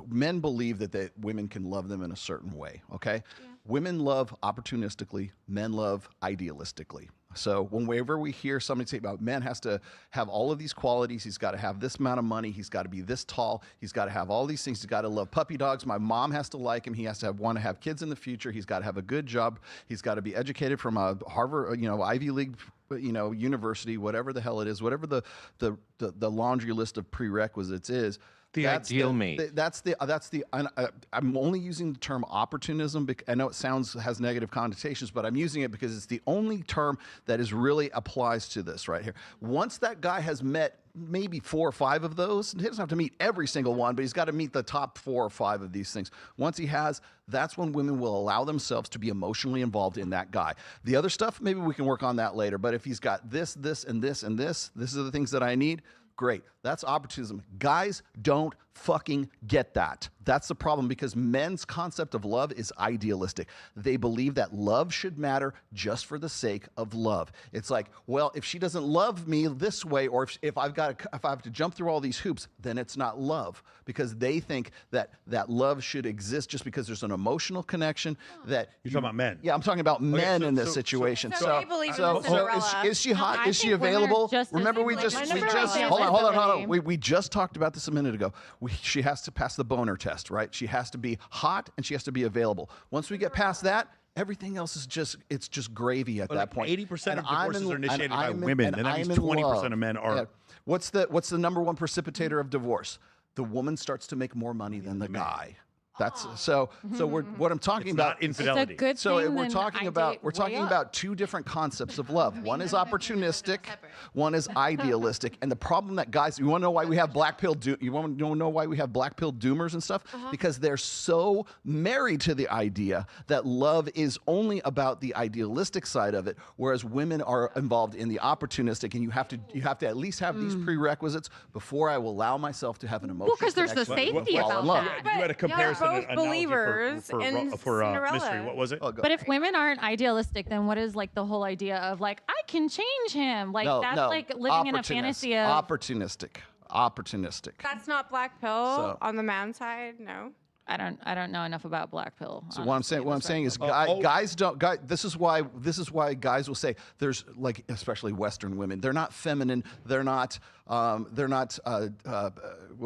men believe that women can love them in a certain way. Okay, women love opportunistically, men love idealistically. So whenever we hear somebody say about men has to have all of these qualities, he's got to have this amount of money, he's got to be this tall, he's got to have all these things, he's got to love puppy dogs, my mom has to like him, he has to want to have kids in the future, he's got to have a good job, he's got to be educated from a Harvard, Ivy League, university, whatever the hell it is, whatever the laundry list of prerequisites is. That's ideal mate. I'm only using the term opportunism. I know it has negative connotations, but I'm using it because it's the only term that is really applies to this right here. Once that guy has met maybe 4 or 5 of those, he doesn't have to meet every single one, but he's got to meet the top 4 or 5 of these things. Once he has, that's when women will allow themselves to be emotionally involved in that guy. The other stuff, maybe we can work on that later, but if he's got this, and this, and this are the things that I need, great. That's opportunism. Guys don't fucking get that. That's the problem because men's concept of love is idealistic. They believe that love should matter just for the sake of love. It's like, well, if she doesn't love me this way, or if I have to jump through all these hoops, then it's not love because they think that love should exist just because there's an emotional connection that You're talking about men. Yeah, I'm talking about men in this situation. So they believe in the Cinderella. Is she hot? Is she available? Remember we just hold on. We just talked about this a minute ago. She has to pass the boner test, right? She has to be hot and she has to be available. Once we get past that, everything else is just gravy at that point. 80% of divorces are initiated by women, and that means 20% of men are. Yeah. What's the number one precipitator of divorce? The woman starts to make more money than the guy. That's so what I'm talking about. Not infidelity. It's a good So thing we're then talking I about date we're talking way about 2 different concepts of love. One is opportunistic, one is idealistic. And the problem that guys, you want to know why we have black pill doomers and stuff? Because they're so married to the idea that love is only about the idealistic side of it, whereas women are involved in the opportunistic, and you have to at least have these prerequisites before I will allow myself to have an emotional Well, because there's the connection safety and fall in love. about that. You had a comparison both analogy believers for in mystery. Cinderella. What was it? But if women aren't idealistic, then what is like the whole idea of like I can change him? Like that's like living in a fantasy of opportunistic. That's not black pill on the man side. No. I don't know enough about black pill. So what I'm saying is guys don't. This is why guys will say there's like, especially Western women, they're not feminine. They're not. What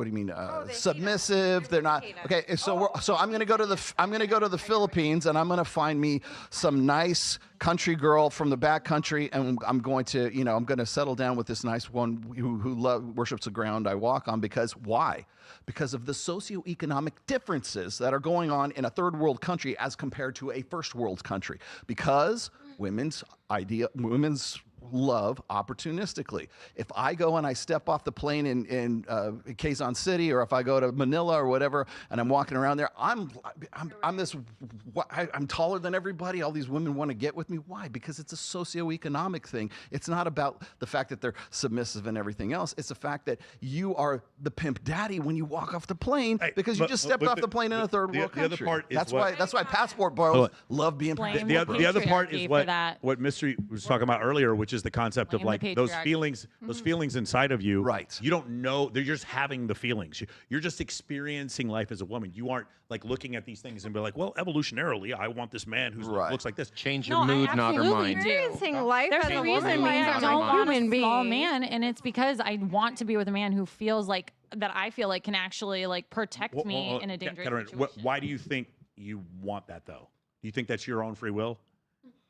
do you mean? Submissive. They're not. Okay. So I'm gonna go to the Philippines and I'm gonna find me some nice country girl from the back country, and I'm going to settle down with this nice one who worships the ground I walk on. Because why? Because of the socioeconomic differences that are going on in a third world country as compared to a first world country. Because women's love opportunistically. If I go and I step off the plane in Quezon City, or if I go to Manila or whatever, and I'm walking around there, I'm taller than everybody. All these women want to get with me. Why? Because it's a socioeconomic thing. It's not about the fact that they're submissive and everything else. It's the fact that you are the pimp daddy when you walk off the plane because you just stepped off the plane in a third world country. The other part is that's why passport bros love being the other part is what Mystery was talking about earlier, which is the concept of like those feelings inside of you. Right. You don't know. They're just having the feelings. You're just experiencing life as a woman. You aren't like looking at these things and be like, well, evolutionarily, I want this man who looks like this. Change your mood, not her mind. Experiencing life There's as a a reason woman why means I I'm don't a want human a small being. man, and it's because I want to be with a man who feels like that. I feel like can actually like protect me in a dangerous situation. Why do you think you want that though? Do you think that's your own free will?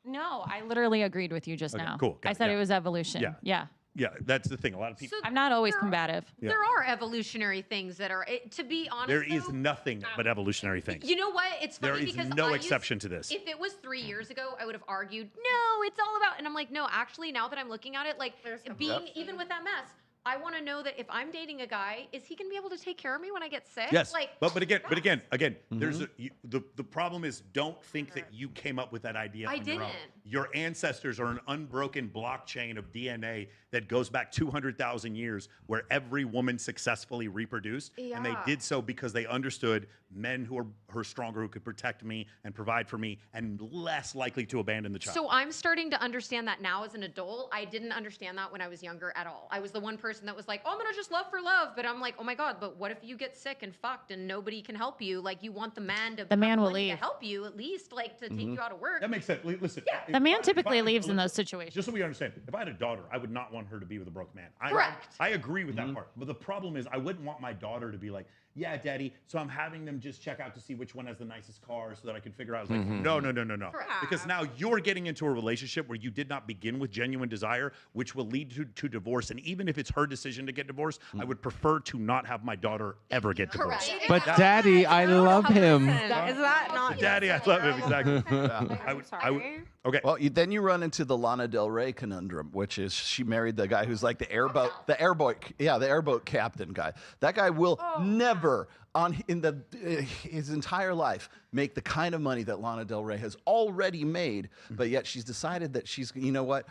No, I literally agreed with you just now. Cool. I said it was evolution. Yeah. Yeah, that's the thing. A lot of people. I'm not always combative. Yeah. There are evolutionary things that are, to be honest. There is nothing but evolutionary things. You know what? It's funny There is because no exception to this. If it was 3 years ago, I would have argued, no, it's all about. And I'm like, no, actually, now that I'm looking at it, like being even with that mess, I want to know that if I'm dating a guy, is he going to be able to take care of me when I get sick? Yes, Like, but again, there's the problem is don't think that you came up with that idea. I on your own. didn't. Your ancestors are an unbroken blockchain of DNA that goes back 200,000 years, where every woman successfully reproduced, and they Yeah. did so because they understood men who are stronger, who could protect me and provide for me, and less likely to abandon the child. So I'm starting to understand that now as an adult. I didn't understand that when I was younger at all. I was the one person that was like, oh, I'm gonna just love for love. But I'm like, oh my God, but what if you get sick and fucked and nobody can help you? Like, you want the man to The man will money to leave. help you, at least, like, to take you out of work. That makes sense. Listen, The man typically leaves in those situations. Just so we understand, if I had a daughter, I would not want her to be with a broke man. Correct. I agree with that part. But the problem is, I wouldn't want my daughter to be like, yeah, daddy, so I'm having them just check out to see which one has the nicest car so that I can figure out. It's like, no. Correct. Because now you're getting into a relationship where you did not begin with genuine desire, which will lead to divorce. And even if it's her decision to get divorced, I would prefer to not have my daughter ever get divorced. But daddy, I love him. Is that not? Daddy, I love him, exactly. I would, okay. Well, then you run into the Lana Del Rey conundrum, which is she married the guy who's like the airboat captain guy. That guy will never his entire life make the kind of money that Lana Del Rey has already made, but yet she's decided that she's, you know what?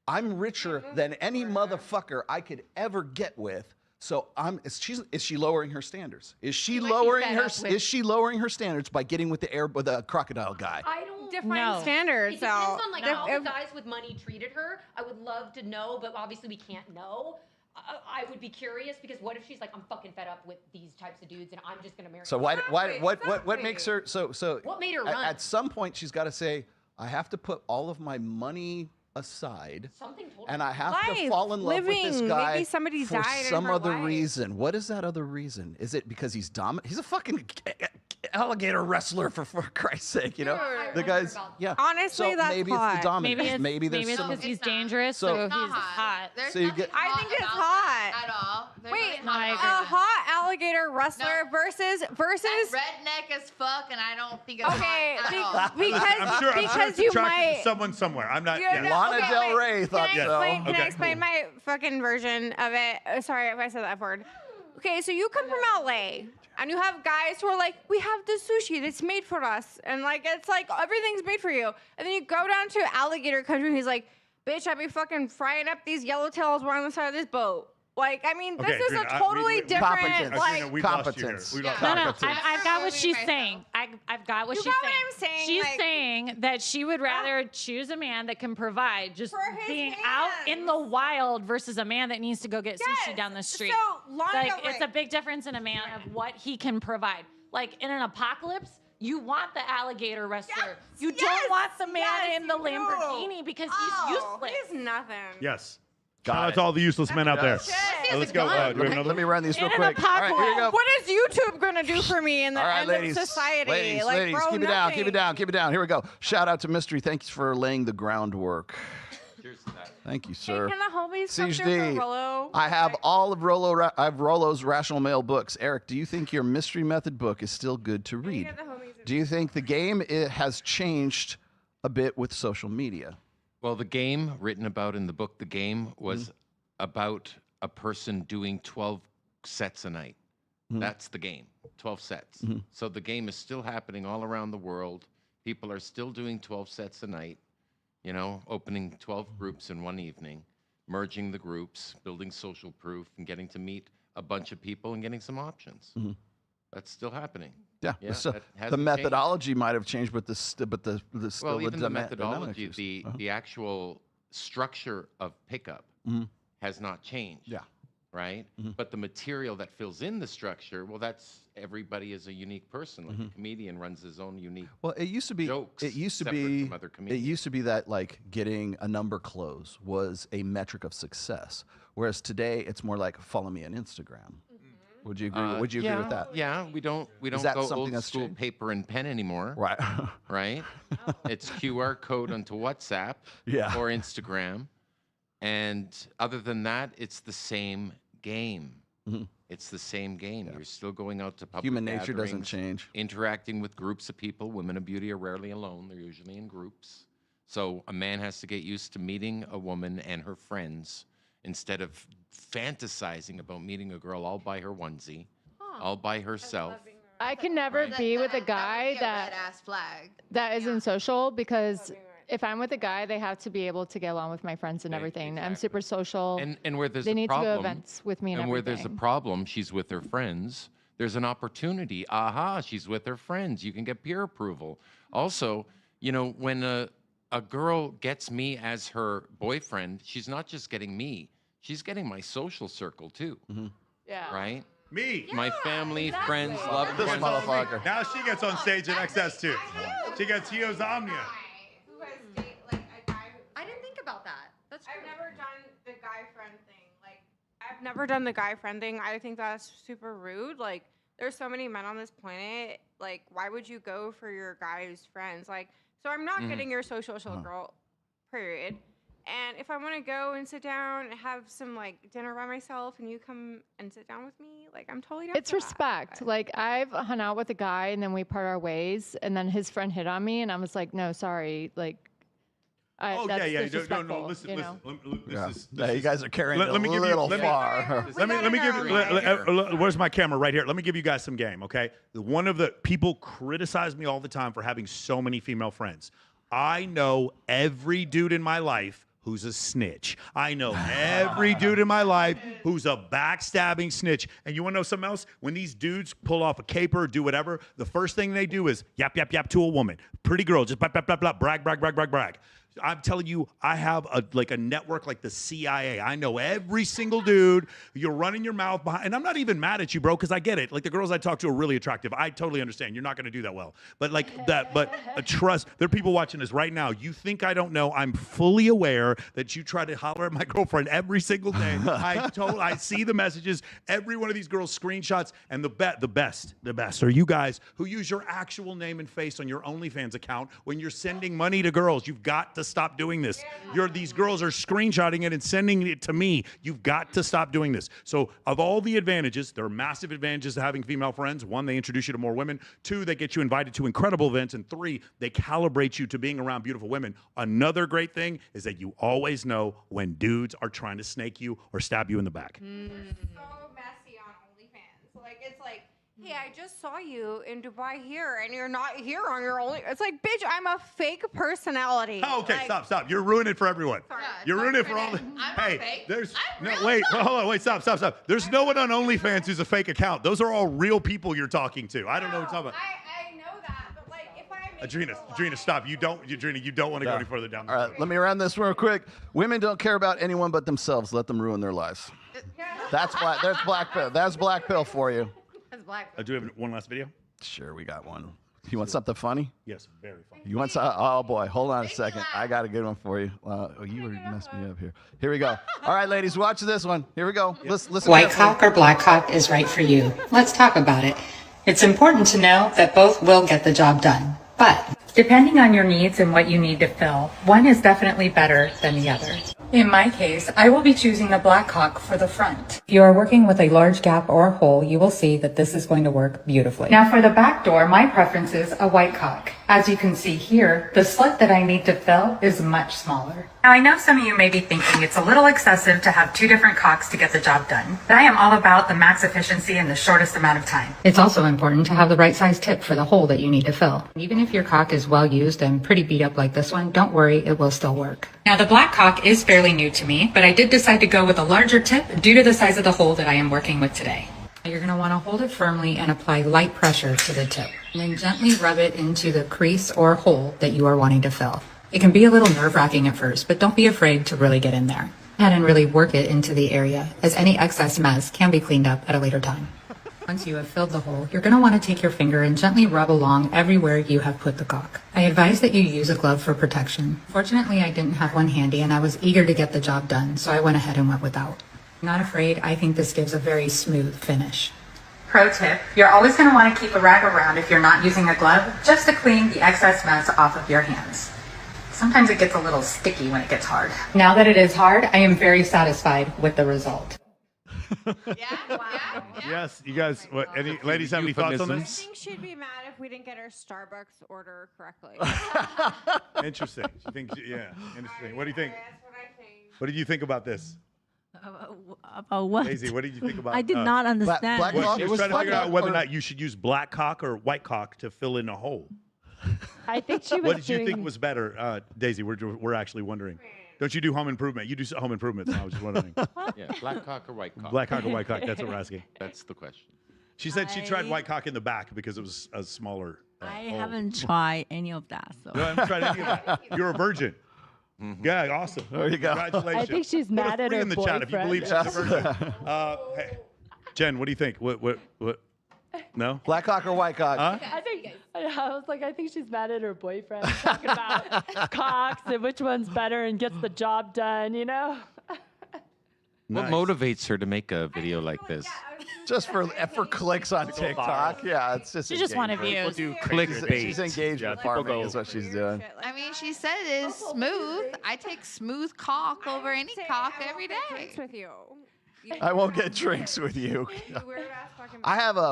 I'm richer than any motherfucker I could ever get with. So is she lowering her standards? Is she lowering her standards by getting with the crocodile guy? I don't Define standards. It depends on like how the guys with money treated her. I would love to know, but obviously we can't know. I would be curious because what if she's like, I'm fucking fed up with these types of dudes and I'm just gonna marry. So what makes her so? What made her run? At some point, she's got to say, I have to put all of my money aside, and I have to fall in love with this guy Maybe somebody for died in some her other life. reason. What is that other reason? Is it because he's dominant? He's a fucking alligator wrestler for Christ's sake, you know? The guy's Honestly, so that's maybe hot. it's the dominance. Maybe there's it's some. because he's dangerous, So- so It's he's not hot. So you get. I think it's hot at all. Wait, a hot alligator wrestler versus That's redneck as fuck, and I don't think it's Okay, hot at all. I'm sure because it's you attractive might. to someone somewhere. I'm not. Yeah, yeah. no, Lana okay, Del wait. Rey thought Can I so. explain, Can I Okay, explain my fucking version of it? Sorry if I said that F word. Okay, so you come from LA and you have guys who are like, we have the sushi that's made for us. And like, it's like everything's made for you. And then you go down to alligator country and he's like, bitch, I be fucking frying up these yellowtails we're on the side of this boat. Like, I mean, this is a totally different, like, competence. No, I've got what she's saying. I've got what You she's got what saying. I'm saying, She's like- saying that she would rather choose a man that can provide, just being out in the wild versus a man that needs to go get sushi down the street. So, Lana like, Del Rey- it's a big difference in a man of what he can provide. Like in an apocalypse, you want the alligator wrestler. You don't want the man in the Lamborghini because he's useless. He's nothing. Yes. Shout out to all the useless men out there. Let's go. Do we have another Let me run these real In an quick. All right, here you go. What is YouTube gonna do for me in the All right, end ladies. of society? Ladies, like, ladies, bro, keep it down, nothing. keep it down, keep it down. Here we go. Shout out to Mystery. Thanks for laying the groundwork. Cheers to that. Thank you, sir. Can the homies come Siege through D, for Rollo? I have all of I have Rollo's Rational Male books. Eric, do you think your Mystery Method book is still good to read? Do you think the game has changed a bit with social media? Well, the game written about in the book, The Game, was about a person doing 12 sets a night. That's the game, 12 sets. So the game is still happening all around the world. People are still doing 12 sets a night, you know, opening 12 groups in one evening, merging the groups, building social proof, and getting to meet a bunch of people and getting some options. That's still happening. Yeah. So that the hasn't changed. methodology might have changed, but the still Well, even the methodology, dynamics. the actual structure of pickup has not changed. Yeah. Right? But the material that fills in the structure, well, that's everybody is a unique person. Like a comedian runs his own unique Well, it used to be. jokes It used to separate be. from other It comedians. used to be that like getting a number close was a metric of success, whereas today it's more like follow me on Instagram. Would you agree? Would you agree with that? Yeah, we don't Is that go something old that's school changed? paper and pen anymore. Right. Right? It's QR code onto WhatsApp or Instagram. And other than that, it's the same game. It's the same game. You're still going out to public Human nature doesn't gatherings, change. interacting with groups of people. Women of beauty are rarely alone. They're usually in groups. So a man has to get used to meeting a woman and her friends instead of fantasizing about meeting a girl all by her onesie, all by herself. I can never be with a guy that isn't social, because if I'm with a guy, they have to be able to get along with my friends and everything. I'm super social. And where there's they a need problem, to go events with me and where there's a everything. problem, she's with her friends. There's an opportunity. Aha, she's with her friends. You can get peer approval. Also, you know, when a girl gets me as her boyfriend, she's not just getting me. She's getting my social circle too. Yeah. Right? Me. My family, friends, loved This ones. motherfucker. Now she gets on stage at XS too. She gets Hio's Omnia. I didn't think about that. That's true. I've never done the guy friend thing. Like, I've never done the guy friend thing. I think that's super rude. Like, there's so many men on this planet. Like, why would you go for your guy's friends? Like, so I'm not getting your social girl, period. And if I want to go and sit down and have some like dinner by myself, and you come and sit down with me, like I'm totally down It's for respect. Like, I've hung out with a guy and then we part our ways, and then his friend hit on me, and I was like, no, sorry. Like, that's disrespectful, listen, you know? You guys are carrying it a little far. Let me give you. Where's my camera? Right here. Let me give you guys some game, okay? One of the people criticize me all the time for having so many female friends. I know every dude in my life who's a snitch. I know every dude in my life who's a backstabbing snitch. And you want to know something else? When these dudes pull off a caper or do whatever, the first thing they do is yap, yap, yap to a woman. Pretty girl, just blah, blah, blah, blah, brag, brag, brag, brag, brag. I'm telling you, I have a network like the CIA. I know every single dude. You're running your mouth behind, and I'm not even mad at you, bro, because I get it. Like, the girls I talk to are really attractive. I totally understand. You're not going to do that well. But like that, trust, there are people watching this right now. You think I don't know? I'm fully aware that you try to holler at my girlfriend every single day. I see the messages. Every one of these girls screenshots, and the best are you guys who use your actual name and face on your OnlyFans account when you're sending money to girls. You've got to stop doing this. These girls are screenshotting it and sending it to me. You've got to stop doing this. So of all the advantages, there are massive advantages to having female friends. One, they introduce you to more women. Two, they get you invited to incredible events. And three, they calibrate you to being around beautiful women. Another great thing is that you always know when dudes are trying to snake you or stab you in the back. So messy on OnlyFans. Like, it's like, hey, I just saw you in Dubai here, and you're not here on your only. It's like, bitch, I'm a fake personality. Oh, okay, like, stop. You're ruining it for everyone. You're ruining it for all the. Hey, there's wait, hold on, wait, stop. There's no one on OnlyFans who's a fake account. Those are all real people you're talking to. I don't know what you're talking about. I know that, but like, if I Adrena, stop. You don't want to go any further down the road. All right, let me round this real quick. Women don't care about anyone but themselves. Let them ruin their lives. That's black pill. That's black pill for you. That's black. Do we have one last video? Sure, we got one. You want something funny? Yes, very funny. You want some? Oh boy, hold on a second. I got a good one for you. You already messed me up here. Here we go. All right, ladies, watch this one. Here we go. Listen. White cock or black cock is right for you. Let's talk about it. It's important to know that both will get the job done. But depending on your needs and what you need to fill, one is definitely better than the other. In my case, I will be choosing the black cock for the front. If you are working with a large gap or hole, you will see that this is going to work beautifully. Now for the back door, my preference is a white cock. As you can see here, the slit that I need to fill is much smaller. Now I know some of you may be thinking it's a little excessive to have two different cocks to get the job done, but I am all about the max efficiency in the shortest amount of time. It's also important to have the right size tip for the hole that you need to fill. Even if your cock is well used and pretty beat up like this one, don't worry, it will still work. Now the black cock is fairly new to me, but I did decide to go with a larger tip due to the size of the hole that I am working with today. You're going to want to hold it firmly and apply light pressure to the tip, and then gently rub it into the crease or hole that you are wanting to fill. It can be a little nerve-wracking at first, but don't be afraid to really get in there. And really work it into the area, as any excess mess can be cleaned up at a later time. Once you have filled the hole, you're going to want to take your finger and gently rub along everywhere you have put the cock. I advise that you use a glove for protection. Fortunately, I didn't have one handy and I was eager to get the job done, so I went ahead and went without. Not afraid, I think this gives a very smooth finish. Pro tip, you're always going to want to keep a rag around if you're not using a glove, just to clean the excess mess off of your hands. Sometimes it gets a little sticky when it gets hard. Now that it is hard, I am very satisfied with the result. Yes, you guys. What? Any ladies have any thoughts on I this? think she'd be mad if we didn't get her Starbucks order correctly. Interesting. She thinks, yeah, interesting. What do you think? What did you think about this? About what? Daisy, what did you think about? I did not understand. Black Well, cock? she It was was trying to black figure out cock whether or or- not you should use black cock or white cock to fill in a hole. I think she was What did you doing- think was better, Daisy? We're actually wondering. Don't you do home improvement? You do home improvement. So I was just wondering. Yeah, black cock or white cock? Black cock or white cock? That's what we're asking. That's the question. She said she tried I- white cock in the back because it was a smaller. I hole. haven't tried any of that. So. You haven't tried any of that. You're a virgin. Yeah, awesome. There you go. Congratulations. I think she's Put a mad at 3 her in the chat if you believe she's a virgin. Hey, Jen, what do you think? What? No? Black cock or white cock? Huh? I was like, I think she's mad at her boyfriend talking about cocks and which one's better and gets the job done, you know? What motivates her to make a video like this? Just for clicks on TikTok. Yeah, it's just. She just wanted engagement. views. She's engaged with farming is what she's doing. I mean, she said it is smooth. I take smooth cock over any cock every day. With you. I won't get drinks with you. I have Go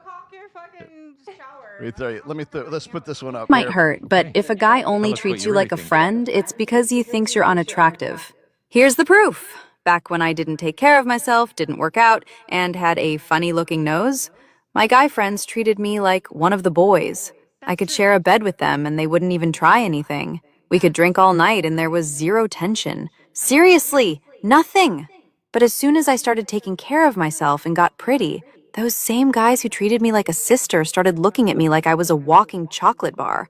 cock your fucking shower. Let's put this one up. Might here. hurt, but if a guy only Tell us what treats you you really like a think. friend, it's because he thinks you're unattractive. Here's the proof. Back when I didn't take care of myself, didn't work out, and had a funny-looking nose, my guy friends treated me like one of the boys. I could share a bed with them and they wouldn't even try anything. We could drink all night and there was zero tension. Seriously, nothing. But as soon as I started taking care of myself and got pretty, those same guys who treated me like a sister started looking at me like I was a walking chocolate bar.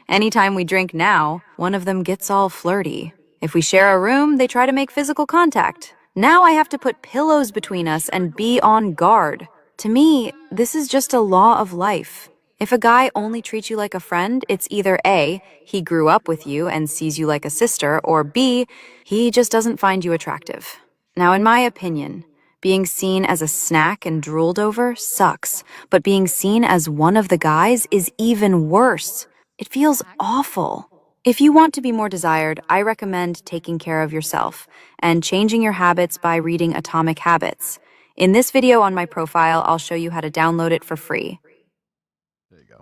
Anytime we drink now, one of them gets all flirty. If we share a room, they try to make physical contact. Now I have to put pillows between us and be on guard. To me, this is just a law of life. If a guy only treats you like a friend, it's either A, he grew up with you and sees you like a sister, or B, he just doesn't find you attractive. Now, in my opinion, being seen as a snack and drooled over sucks, but being seen as one of the guys is even worse. It feels awful. If you want to be more desired, I recommend taking care of yourself and changing your habits by reading Atomic Habits. In this video on my profile, I'll show you how to download it for free.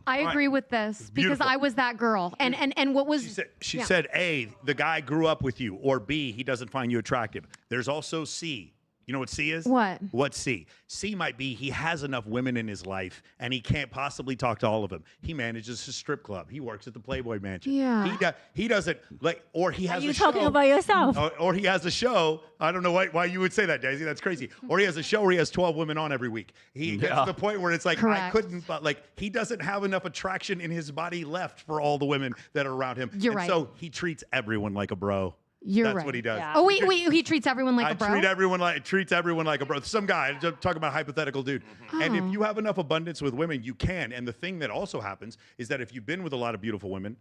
I agree with this because beautiful. I was that girl. And what was She said A, the guy grew up with you, or B, he doesn't find you attractive. There's also C. You know what C is? What? What's C? C might be he has enough women in his life and he can't possibly talk to all of them. He manages a strip club. He works at the Playboy Mansion. Yeah. He doesn't like, or he has Are you a show. talking about yourself? Or he has a show. I don't know why you would say that, Daisy. That's crazy. Or he has a show where he has 12 women on every week. He gets to the point where it's like, I Correct. couldn't, but like, he doesn't have enough attraction in his body left for all the women that are around him. You're and right. So he treats everyone like a bro. You're That's right. what he does. Oh, wait, he treats everyone like I a bro? treats everyone like a bro. Some guy, I'm talking about a hypothetical dude. And if Oh. you have enough abundance with women, you can. And the thing that also happens is that if you've been with a lot of beautiful women,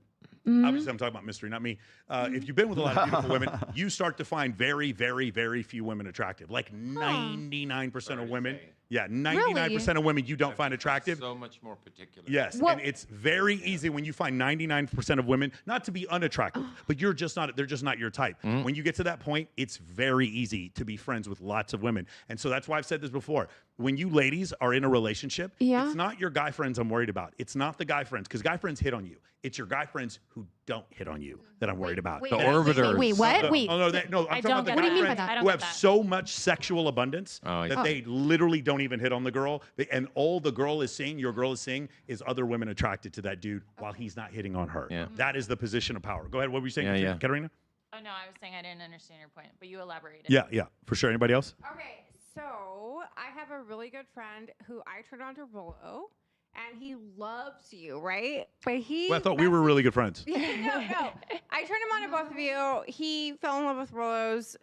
obviously I'm talking about mystery, not me. If you've been with a lot of beautiful women, you start to find very, very, very few women attractive. Like 99% of women. Yeah, 99% of women you don't find attractive. So much more particular. Yes, and it's very easy when you find 99% of women not to be unattractive, but they're just not your type. When you get to that point, it's very easy to be friends with lots of women. And so that's why I've said this before. When you ladies are in a relationship, Yeah. it's not your guy friends I'm worried about. It's not the guy friends, because guy friends hit on you. It's your guy friends who don't hit on you that I'm worried about. wait, That- Wait, what? No, Wait. Oh, no, no, I'm talking about the What do you guy mean by friends that? who have so much sexual abundance I that see. they literally don't even hit on the girl. And all the girl is seeing, your girl is seeing, is other women attracted to that dude while he's not hitting on her. Yeah. That is the position of power. Go ahead. What were you saying, Yeah. Katarina? Oh no, I was saying I didn't understand your point, but you elaborated. Yeah, for sure. Anybody else? Okay, so I have a really good friend who I turned on to Rolo, and he loves you, right? But he. Well, I thought we were really good friends. No. I turned him on to both of you. He fell in love with Rolo's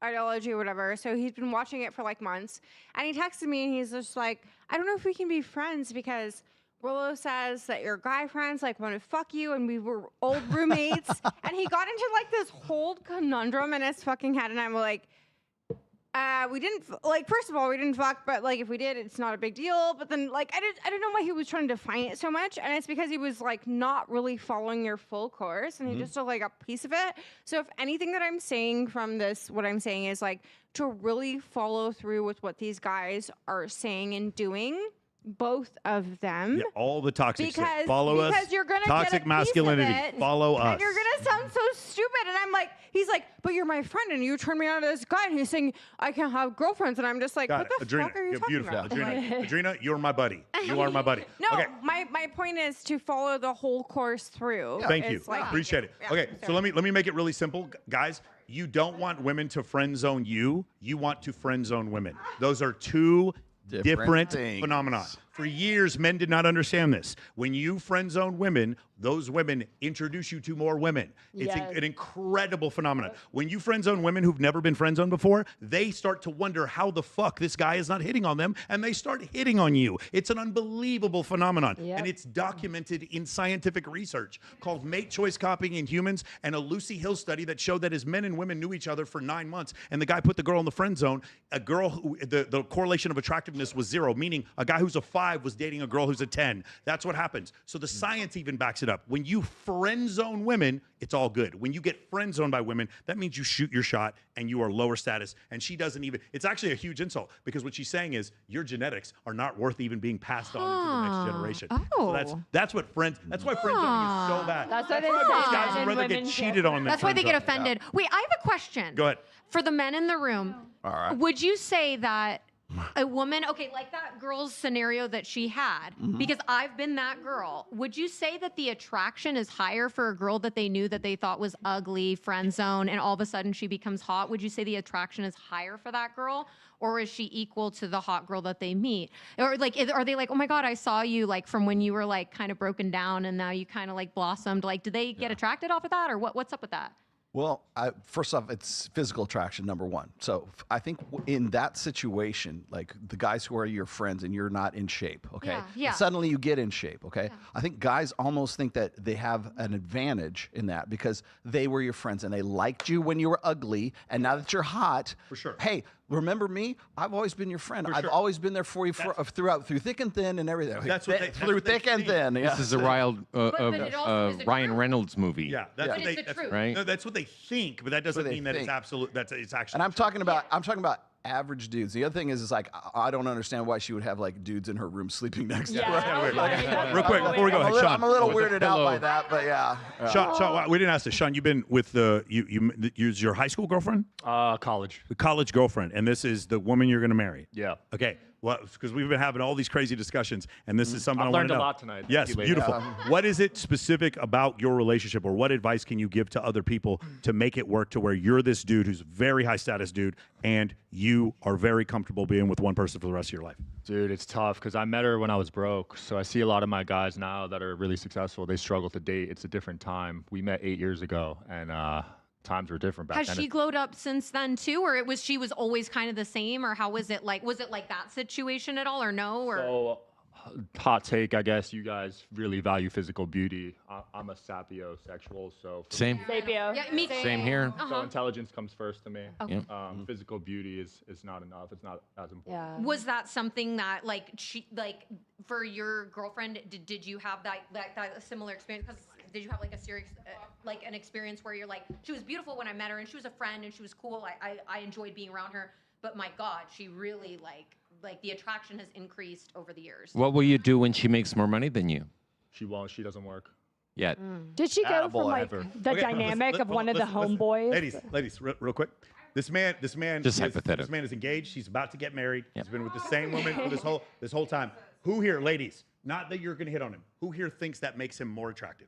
ideology or whatever. So he's been watching it for like months. And he texted me and he's just like, I don't know if we can be friends because Rolo says that your guy friends like want to fuck you and we were old roommates. And he got into like this whole conundrum in his fucking head. And I'm like, we didn't like. First of all, we didn't fuck, but like if we did, it's not a big deal. But then like I don't know why he was trying to define it so much, and it's because he was like not really following your full course, and he just took like a piece of it. So if anything that I'm saying from this, what I'm saying is like to really follow through with what these guys are saying and doing. both of them. Yeah, all the toxic shit. Because, Follow us. because you're gonna Toxic get a masculinity. Piece of it, Follow us. And you're gonna sound so stupid. And I'm like, he's like, but you're my friend, and you turned me on to this guy, and he's saying I can't have girlfriends, and I'm just like, Got what it. the fuck are you you're talking beautiful. about? Adrena, you're my buddy. You are my buddy. No, Okay. my point is to follow the whole course through. Thank you. It's like- Appreciate it. Yeah, Okay, so sorry. let me make it really simple, guys. You don't want women to friend zone you. You want to friend zone women. Those are two different things. phenomena. For years, men did not understand this. When you friend zone women, those women introduce you to more women. It's Yes. an incredible phenomenon. When you friend zone women who've never been friend zoned before, they start to wonder how the fuck this guy is not hitting on them, and they start hitting on you. It's an unbelievable phenomenon, Yep. and it's documented in scientific research called mate choice copying in humans, and a Lucy Hill study that showed that as men and women knew each other for 9 months, and the guy put the girl in the friend zone, a girl who the correlation of attractiveness was 0, meaning a guy who's a 5 was dating a girl who's a 10. That's what happens. So the science even backs it up. When you friend zone women, it's all good. When you get friend zoned by women, that means you shoot your shot and you are lower status. And she doesn't even, it's actually a huge insult because what she's saying is your genetics are not worth even being passed on into the next generation. So that's why friend zoning is so bad. That's why they most say guys men would and rather women get cheated on than That's why they friend get zoned. offended. Wait, I have a question. Go ahead. For the men in the room, All right. would you say that a woman, okay, like that girl's scenario that she had, because I've been that girl, would you say that the attraction is higher for a girl that they knew that they thought was ugly, friend zone, and all of a sudden she becomes hot? Would you say the attraction is higher for that girl? Or is she equal to the hot girl that they meet? Or like, are they like, oh my God, I saw you like from when you were like kind of broken down and now you kind of like blossomed. Like, do they get attracted off of that or what's up with that? Well, first off, it's physical attraction, number one. So I think in that situation, like the guys who are your friends and you're not in shape, okay? Yeah. Suddenly you get in shape, okay? I think guys almost think that they have an advantage in that because they were your friends and they liked you when you were ugly, and now that you're hot, For sure. Hey, remember me? I've always been your friend. I've sure. always been there for you through thick and thin and everything. That's what through thick and thin. Yeah. This is a Ryan it also is the Ryan truth. Reynolds movie. Yeah, that's But what it's they, the truth. Right? No, that's what they think, but that doesn't What they mean that it's think. absolute. It's actually. And I'm talking about average dudes. The other thing is like I don't understand why she would have like dudes in her room sleeping next to her. Real quick before we go, hey, Sean. I'm a little With a weirded out pillow. by that, but yeah. Sean, we didn't ask this. Sean, you've been with use your high school girlfriend, College. the college girlfriend, and this is the woman you're going to marry. Yeah. Okay. Well, because we've been having all these crazy discussions, and this is something I've I want learned to a know. lot tonight. Thank Yes, you, ladies. beautiful. What is it specific about your relationship, or what advice can you give to other people to make it work to where you're this dude who's a very high status dude, and you are very comfortable being with one person for the rest of your life? Dude, it's tough because I met her when I was broke. So I see a lot of my guys now that are really successful. They struggle to date. It's a different time. We met 8 years ago, and times were different back Has then. she glowed up since then too, or she was always kind of the same, or how was it like? Was it like that situation at all, or no? Or So, hot take, I guess you guys really value physical beauty. I'm a sapiosexual, so Same. Sapio. yeah, me Same here. So intelligence comes first to me. Okay. Physical beauty is not enough. It's not as important. Yeah. Was that something that for your girlfriend? Did you have that similar experience? Because did you have like a serious an experience where you're like, she was beautiful when I met her and she was a friend and she was cool. I enjoyed being around her, but my God, she really like the attraction has increased over the years. What will you do when she makes more money than you? She won't. She doesn't work. Yet. Did she go from like ever. the dynamic of one of the homeboys? Ladies, real quick. This man, Just is, hypothetical. This man is engaged. He's about to get married. He's been with the same woman for this whole time. Who here, ladies? Not that you're gonna hit on him. Who here thinks that makes him more attractive?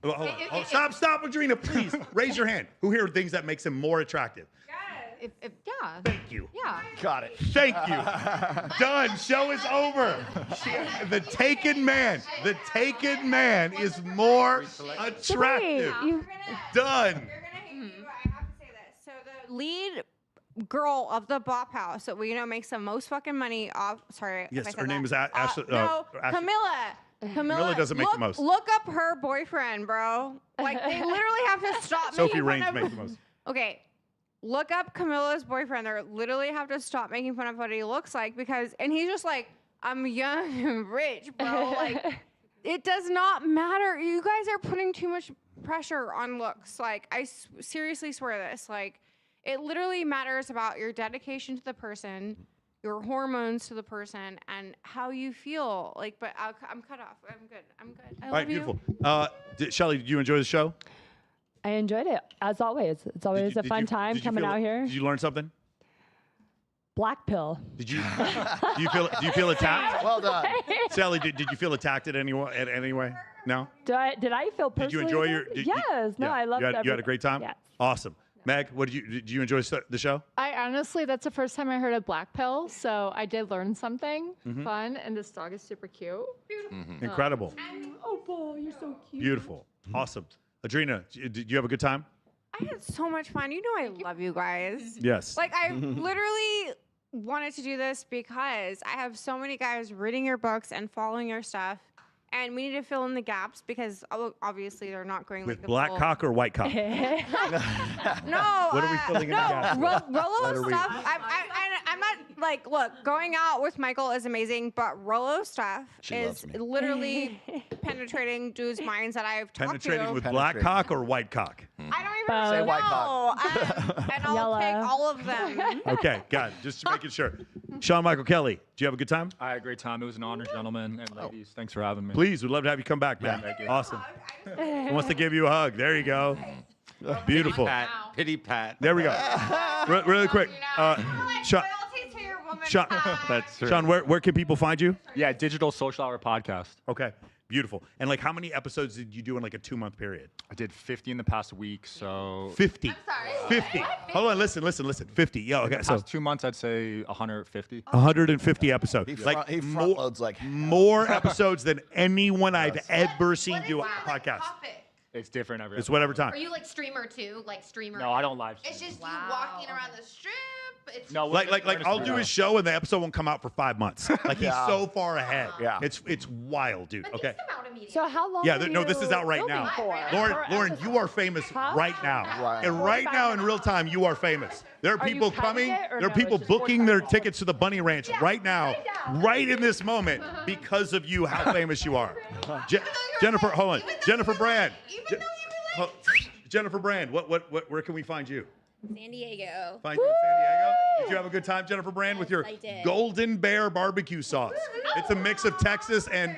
Stop, Adrena, please. Raise your hand. Who here thinks that makes him more attractive? Yeah. Thank you. Yeah. Got it. Thank you. Done. Show is over. The taken man is more attractive. Done. I have to say this. So the lead girl of the Bop House that we makes the most fucking money off. Sorry. Yes, if I said her name that. is Ashley. No, Ashley. Camilla. Camilla doesn't make the most. Look up her boyfriend, bro. Like they literally have to stop. Sophie making Raines fun of makes the most. Okay. Look up Camilla's boyfriend. They literally have to stop making fun of what he looks like and he's just like, I'm young and rich, bro. Like, it does not matter. You guys are putting too much pressure on looks. Like, I seriously swear this. Like, it literally matters about your dedication to the person, your hormones to the person and how you feel. Like, but I'm cut off. I'm good. I All love right, you. beautiful. Shelly, did you enjoy the show? I enjoyed it as always. It's always a fun time coming out here. Did you learn something? Black pill. Did you? Do you feel attacked? Well done. Sally, did you feel attacked at any way? No. Did I feel personally? Did you enjoy your? Yes. No, I loved it. You had a great time. Yes. Awesome. Meg, did you enjoy the show? I honestly, that's the first time I heard of black pill, so I did learn something fun, and this dog is super cute. Incredible. Oh, Paul, you're so cute. Beautiful. Awesome. Adrena, did you have a good time? I had so much fun. You know I love you guys. Yes. Like I literally wanted to do this because I have so many guys reading your books and following your stuff. And we need to fill in the gaps because obviously they're not going With like the black full- cock or white cock? No. What are we filling in the gaps with? Rolo What are we- stuff. I'm not like, look, going out with Michael is amazing, but Rolo stuff She is loves me. literally penetrating dudes' minds that I've talked Penetrating to. with black cock or white cock? I don't even Say know. white cock. And I'll Yellow. take all of them. Okay, got it. Just making sure. Sean Michael Kelly, did you have a good time? I had a great time. It was an honor, gentlemen and ladies. Thanks for having me. Please, we'd love to have you come back, man. thank you. Awesome. He wants to give you a hug. There you go. Beautiful. Pity pat. There we go. Really quick. Sean, That's true. Sean, where can people find you? Yeah, Digital Social Hour Podcast. Okay, beautiful. And like, how many episodes did you do in like a 2-month period? I did 50 in the past week, so 50. I'm sorry. 50. Hold on, listen. 50. Yeah, okay. the So past 2 months, I'd say 150. 150 episodes. He Like front loads like more episodes than anyone I've ever seen do a podcast. It's different every. It's whatever time. Are you like streamer too? Like streamer? No, I don't live stream. It's just you walking around the strip. It's No, Like I'll do his show and the episode won't come out for 5 months. Like he's Yeah. so far ahead. Yeah. It's wild, dude. Okay. So how long? Yeah, were no, this is you out right filming now. for? Lauren, you are famous right now. Right. And right now in real time, you are famous. There are Are you people cutting coming, it or there are no, people it's just booking their 45 tickets to the Bunny Ranch right now, right in this moment, because of you, how famous you are. Jennifer, hold on. Jennifer Brand. Jennifer Brand, where can we find you? San Diego. Find you in San Diego? Did you have a good time, Jennifer Brand, with your I did. Golden Bear barbecue sauce? It's a mix of Texas and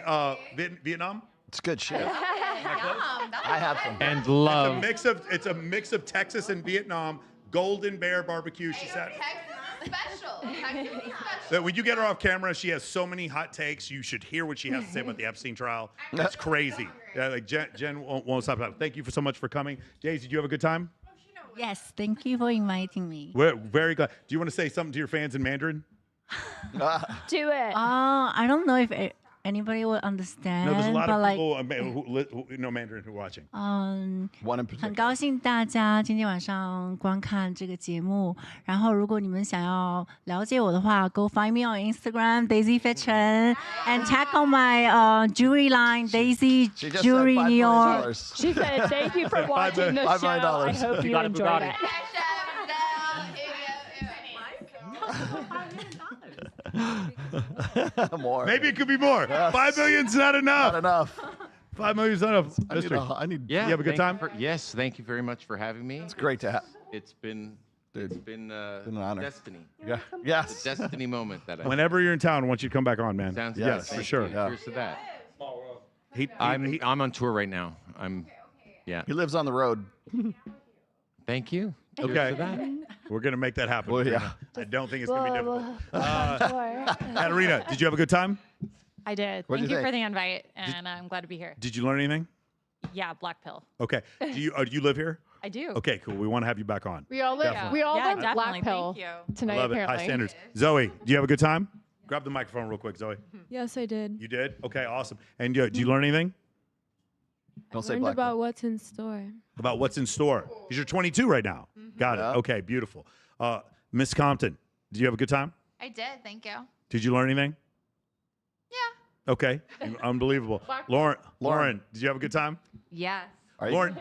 Vietnam. it's good shit. I have some. And It's love. a mix of Texas and Vietnam. Golden Bear barbecue. She said. That when you get her off camera, she has so many hot takes. You should hear what she has to say about the Epstein trial. That's crazy. Yeah, like Jen won't stop. Thank you so much for coming. Daisy, did you have a good time? Yes, thank you for inviting me. We're very glad. Do you want to say something to your fans in Mandarin? Do it. I don't know if anybody will understand. No, there's a lot but of like, people who know Mandarin who are watching. One in 很 particular. 高兴大家今天晚上观看这个节目。然后，如果你们想要了解我的话，go find me on Instagram Daisy Fetchen and tag on my jewelry line Daisy She just Jewelry said $5 New York. million. She said, "Thank you for watching the $5 show. million. I hope You you got a enjoyed Bugatti. it." More. Maybe it could be more. Yes. 5 million's not enough. Not enough. 5 million's not enough. I need, Mystery. Yeah. You have a good time? Yes, thank you very much for having me. It's great to have. It's been an honor. destiny. Yeah. It's Yes. a destiny moment that I Whenever you're in town, I want you to come back on, man. Sounds yes, good. for Thank sure. you. Cheers to that. He- I'm on tour right now. Yeah. He lives on the road. Thank you. Cheers Okay. to that. We're going to make that happen. Well, yeah. Karina. I don't think it's going to be difficult. Enjoy. Katarina, did you have a good time? I did. What'd Thank you you for think? the invite, and I'm glad to be here. Did you learn anything? Yeah, black pill. Okay. Do you live here? I do. Okay, cool. We want to have you back on. We all Definitely. we all Yeah, learned black definitely. pill Thank you. tonight. Love it. Apparently. High standards. Zoe, do you have a good time? Grab the microphone real quick, Zoe. Yes, I did. You did? Okay, awesome. And did you learn anything Don't say Learned black. about what's in store. about what's in store? Because you're 22 right now. Got Yeah. it. Okay, beautiful. Miss Compton, did you have a good time? I did. Thank you. Did you learn anything? Yeah. Okay. Unbelievable. Lauren, did you have a good time? Yes. Lauren,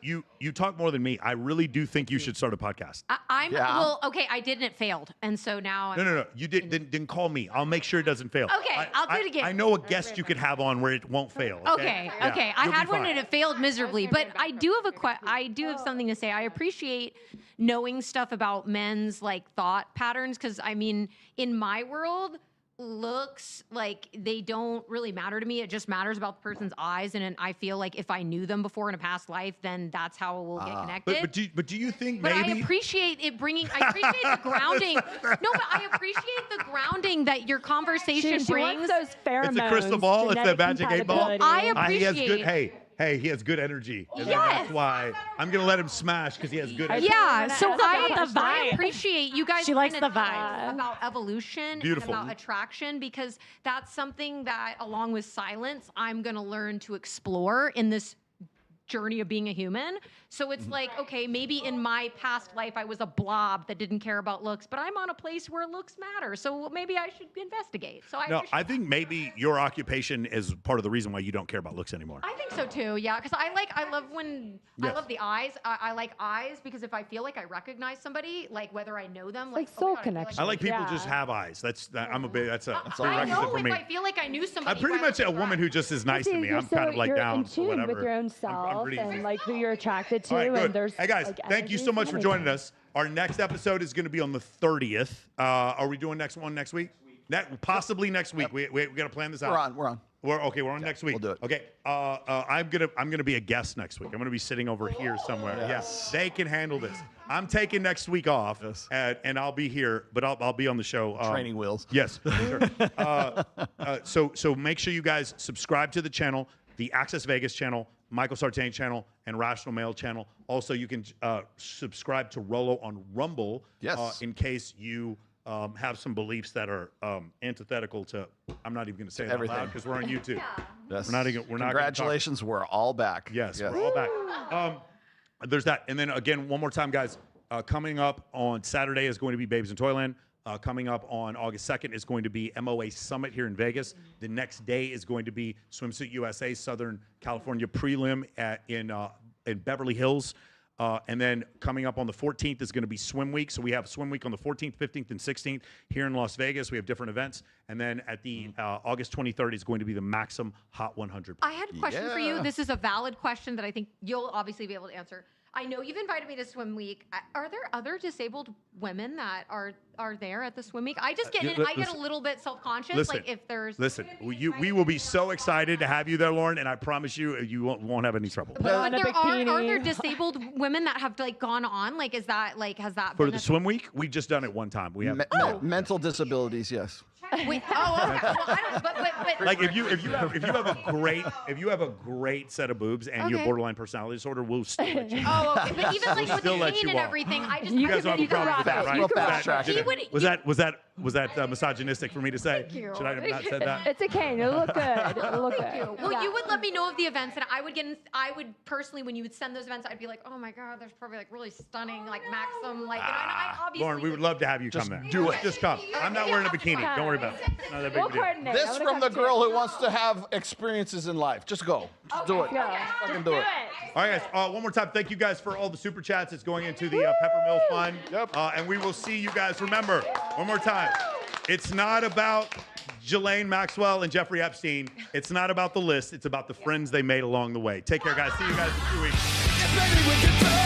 you talk more than me. I really do think you should start a podcast. Well, okay, I did and it failed. And so now I'm No. You didn't call me. I'll make sure it doesn't fail. Okay, I'll do it again. I know a guest you could have on where it won't fail. Okay. Yeah, I you'll be had one fine. and it failed miserably, but I do have something to say. I appreciate knowing stuff about men's like thought patterns because I mean, in my world, looks like they don't really matter to me. It just matters about the person's eyes, and I feel like if I knew them before in a past life, then that's how we'll get connected. But do you think But maybe? I appreciate it bringing. I appreciate the grounding. No, but I appreciate the grounding that your conversation She brings. wants those pheromones. It's a crystal ball. It's the genetic magic 8-ball. compatibility. I He has appreciate. good. Hey, he has good energy. And Yes. that's why I'm gonna let him smash because he has good energy. Yeah, so It's about I the vibe. appreciate you guys. She likes kinda the vibe. talk about evolution Beautiful. and about attraction because that's something that, along with silence, I'm gonna learn to explore in this journey of being a human. So it's like, okay, maybe in my past life I was a blob that didn't care about looks, but I'm on a place where looks matter. So maybe I should investigate. So I think maybe your occupation is part of the reason why you don't care about looks anymore. I think so too, yeah. Because I love the eyes. I like eyes because if I feel like I recognize somebody, like whether I know them, like soul connection. I like people just have eyes. That's a I prerequisite know for if me. I feel like I knew somebody. I'm pretty much a woman who just is nice to me. You're I'm kind of like you're down in for tune whatever. with your own self pretty and easy. like who you're attracted to. All right, And good. there's Hey guys, like, thank you so much for joining us. Our next episode is going to be on the 30th. Are we doing next week? Possibly next week. We got to plan this out. We're on. We're on next week. We'll do it. Okay. I'm gonna be a guest next week. I'm gonna be sitting over here somewhere. Yes. Yeah, they can handle this. I'm taking next week off, and I'll be here, but I'll be on the show. Training wheels. Yes. Sure. So make sure you guys subscribe to the channel, the Access Vegas channel, Michael Sartain channel, and Rational Male channel. Also, you can subscribe to Rollo on Rumble. Yes. In case you have some beliefs that are antithetical to. I'm not even going to say everything because we're on YouTube. Yes. We're not even. We're not. Congratulations, we're all back. Yes, we're all back. There's that, and then again, one more time, guys. Coming up on Saturday is going to be Babes in Toyland. Coming up on August 2nd is going to be MOA Summit here in Vegas. The next day is going to be Swimsuit USA Southern California prelim in Beverly Hills. And then coming up on the 14th is going to be Swim Week. So we have Swim Week on the 14th, 15th, and 16th here in Las Vegas. We have different events. And then at the August 23rd is going to be the Maxim Hot 100. I had a question for you. This is a valid question that I think you'll obviously be able to answer. I know you've invited me to Swim Week. Are there other disabled women that are there at the Swim Week? I just get I get a little bit self-conscious. Like if there's we will be so excited to have you there, Lauren, and I promise you won't have any trouble. But are there disabled women that have like gone on? Like has that For been the Swim Week, we've just done it one time. We have mental disabilities, yes. Wait, okay. Well, I don't. But like if you have a great set of boobs and you have borderline personality disorder, we'll still let you. Okay. But even like with still the let pain you and walk. everything, I just You guys don't have a problem with that, right? We'll fast track it. Was that misogynistic for me to say? Thank you. Should I have not said that? It's okay. It'll look good. It'll look good. Well, you would let me know of the events, and I would personally, when you would send those events, I'd be like, oh my god, there's probably like really stunning, like Maxim, like. And I obviously. Lauren, we would love to have you come there. do it. Just come. I'm not wearing a bikini. Don't worry about it. It's not that big a deal. This from the girl who wants to have experiences in life. Just go. Just do it. Fucking do it. All right, guys. One more time, thank you guys for all the super chats. It's going into the Peppermill Fund. Yep. And we will see you guys. Remember, one more time, it's not about Ghislaine Maxwell and Jeffrey Epstein. It's not about the list. It's about the friends they made along the way. Take care, guys. See you guys in 2 weeks.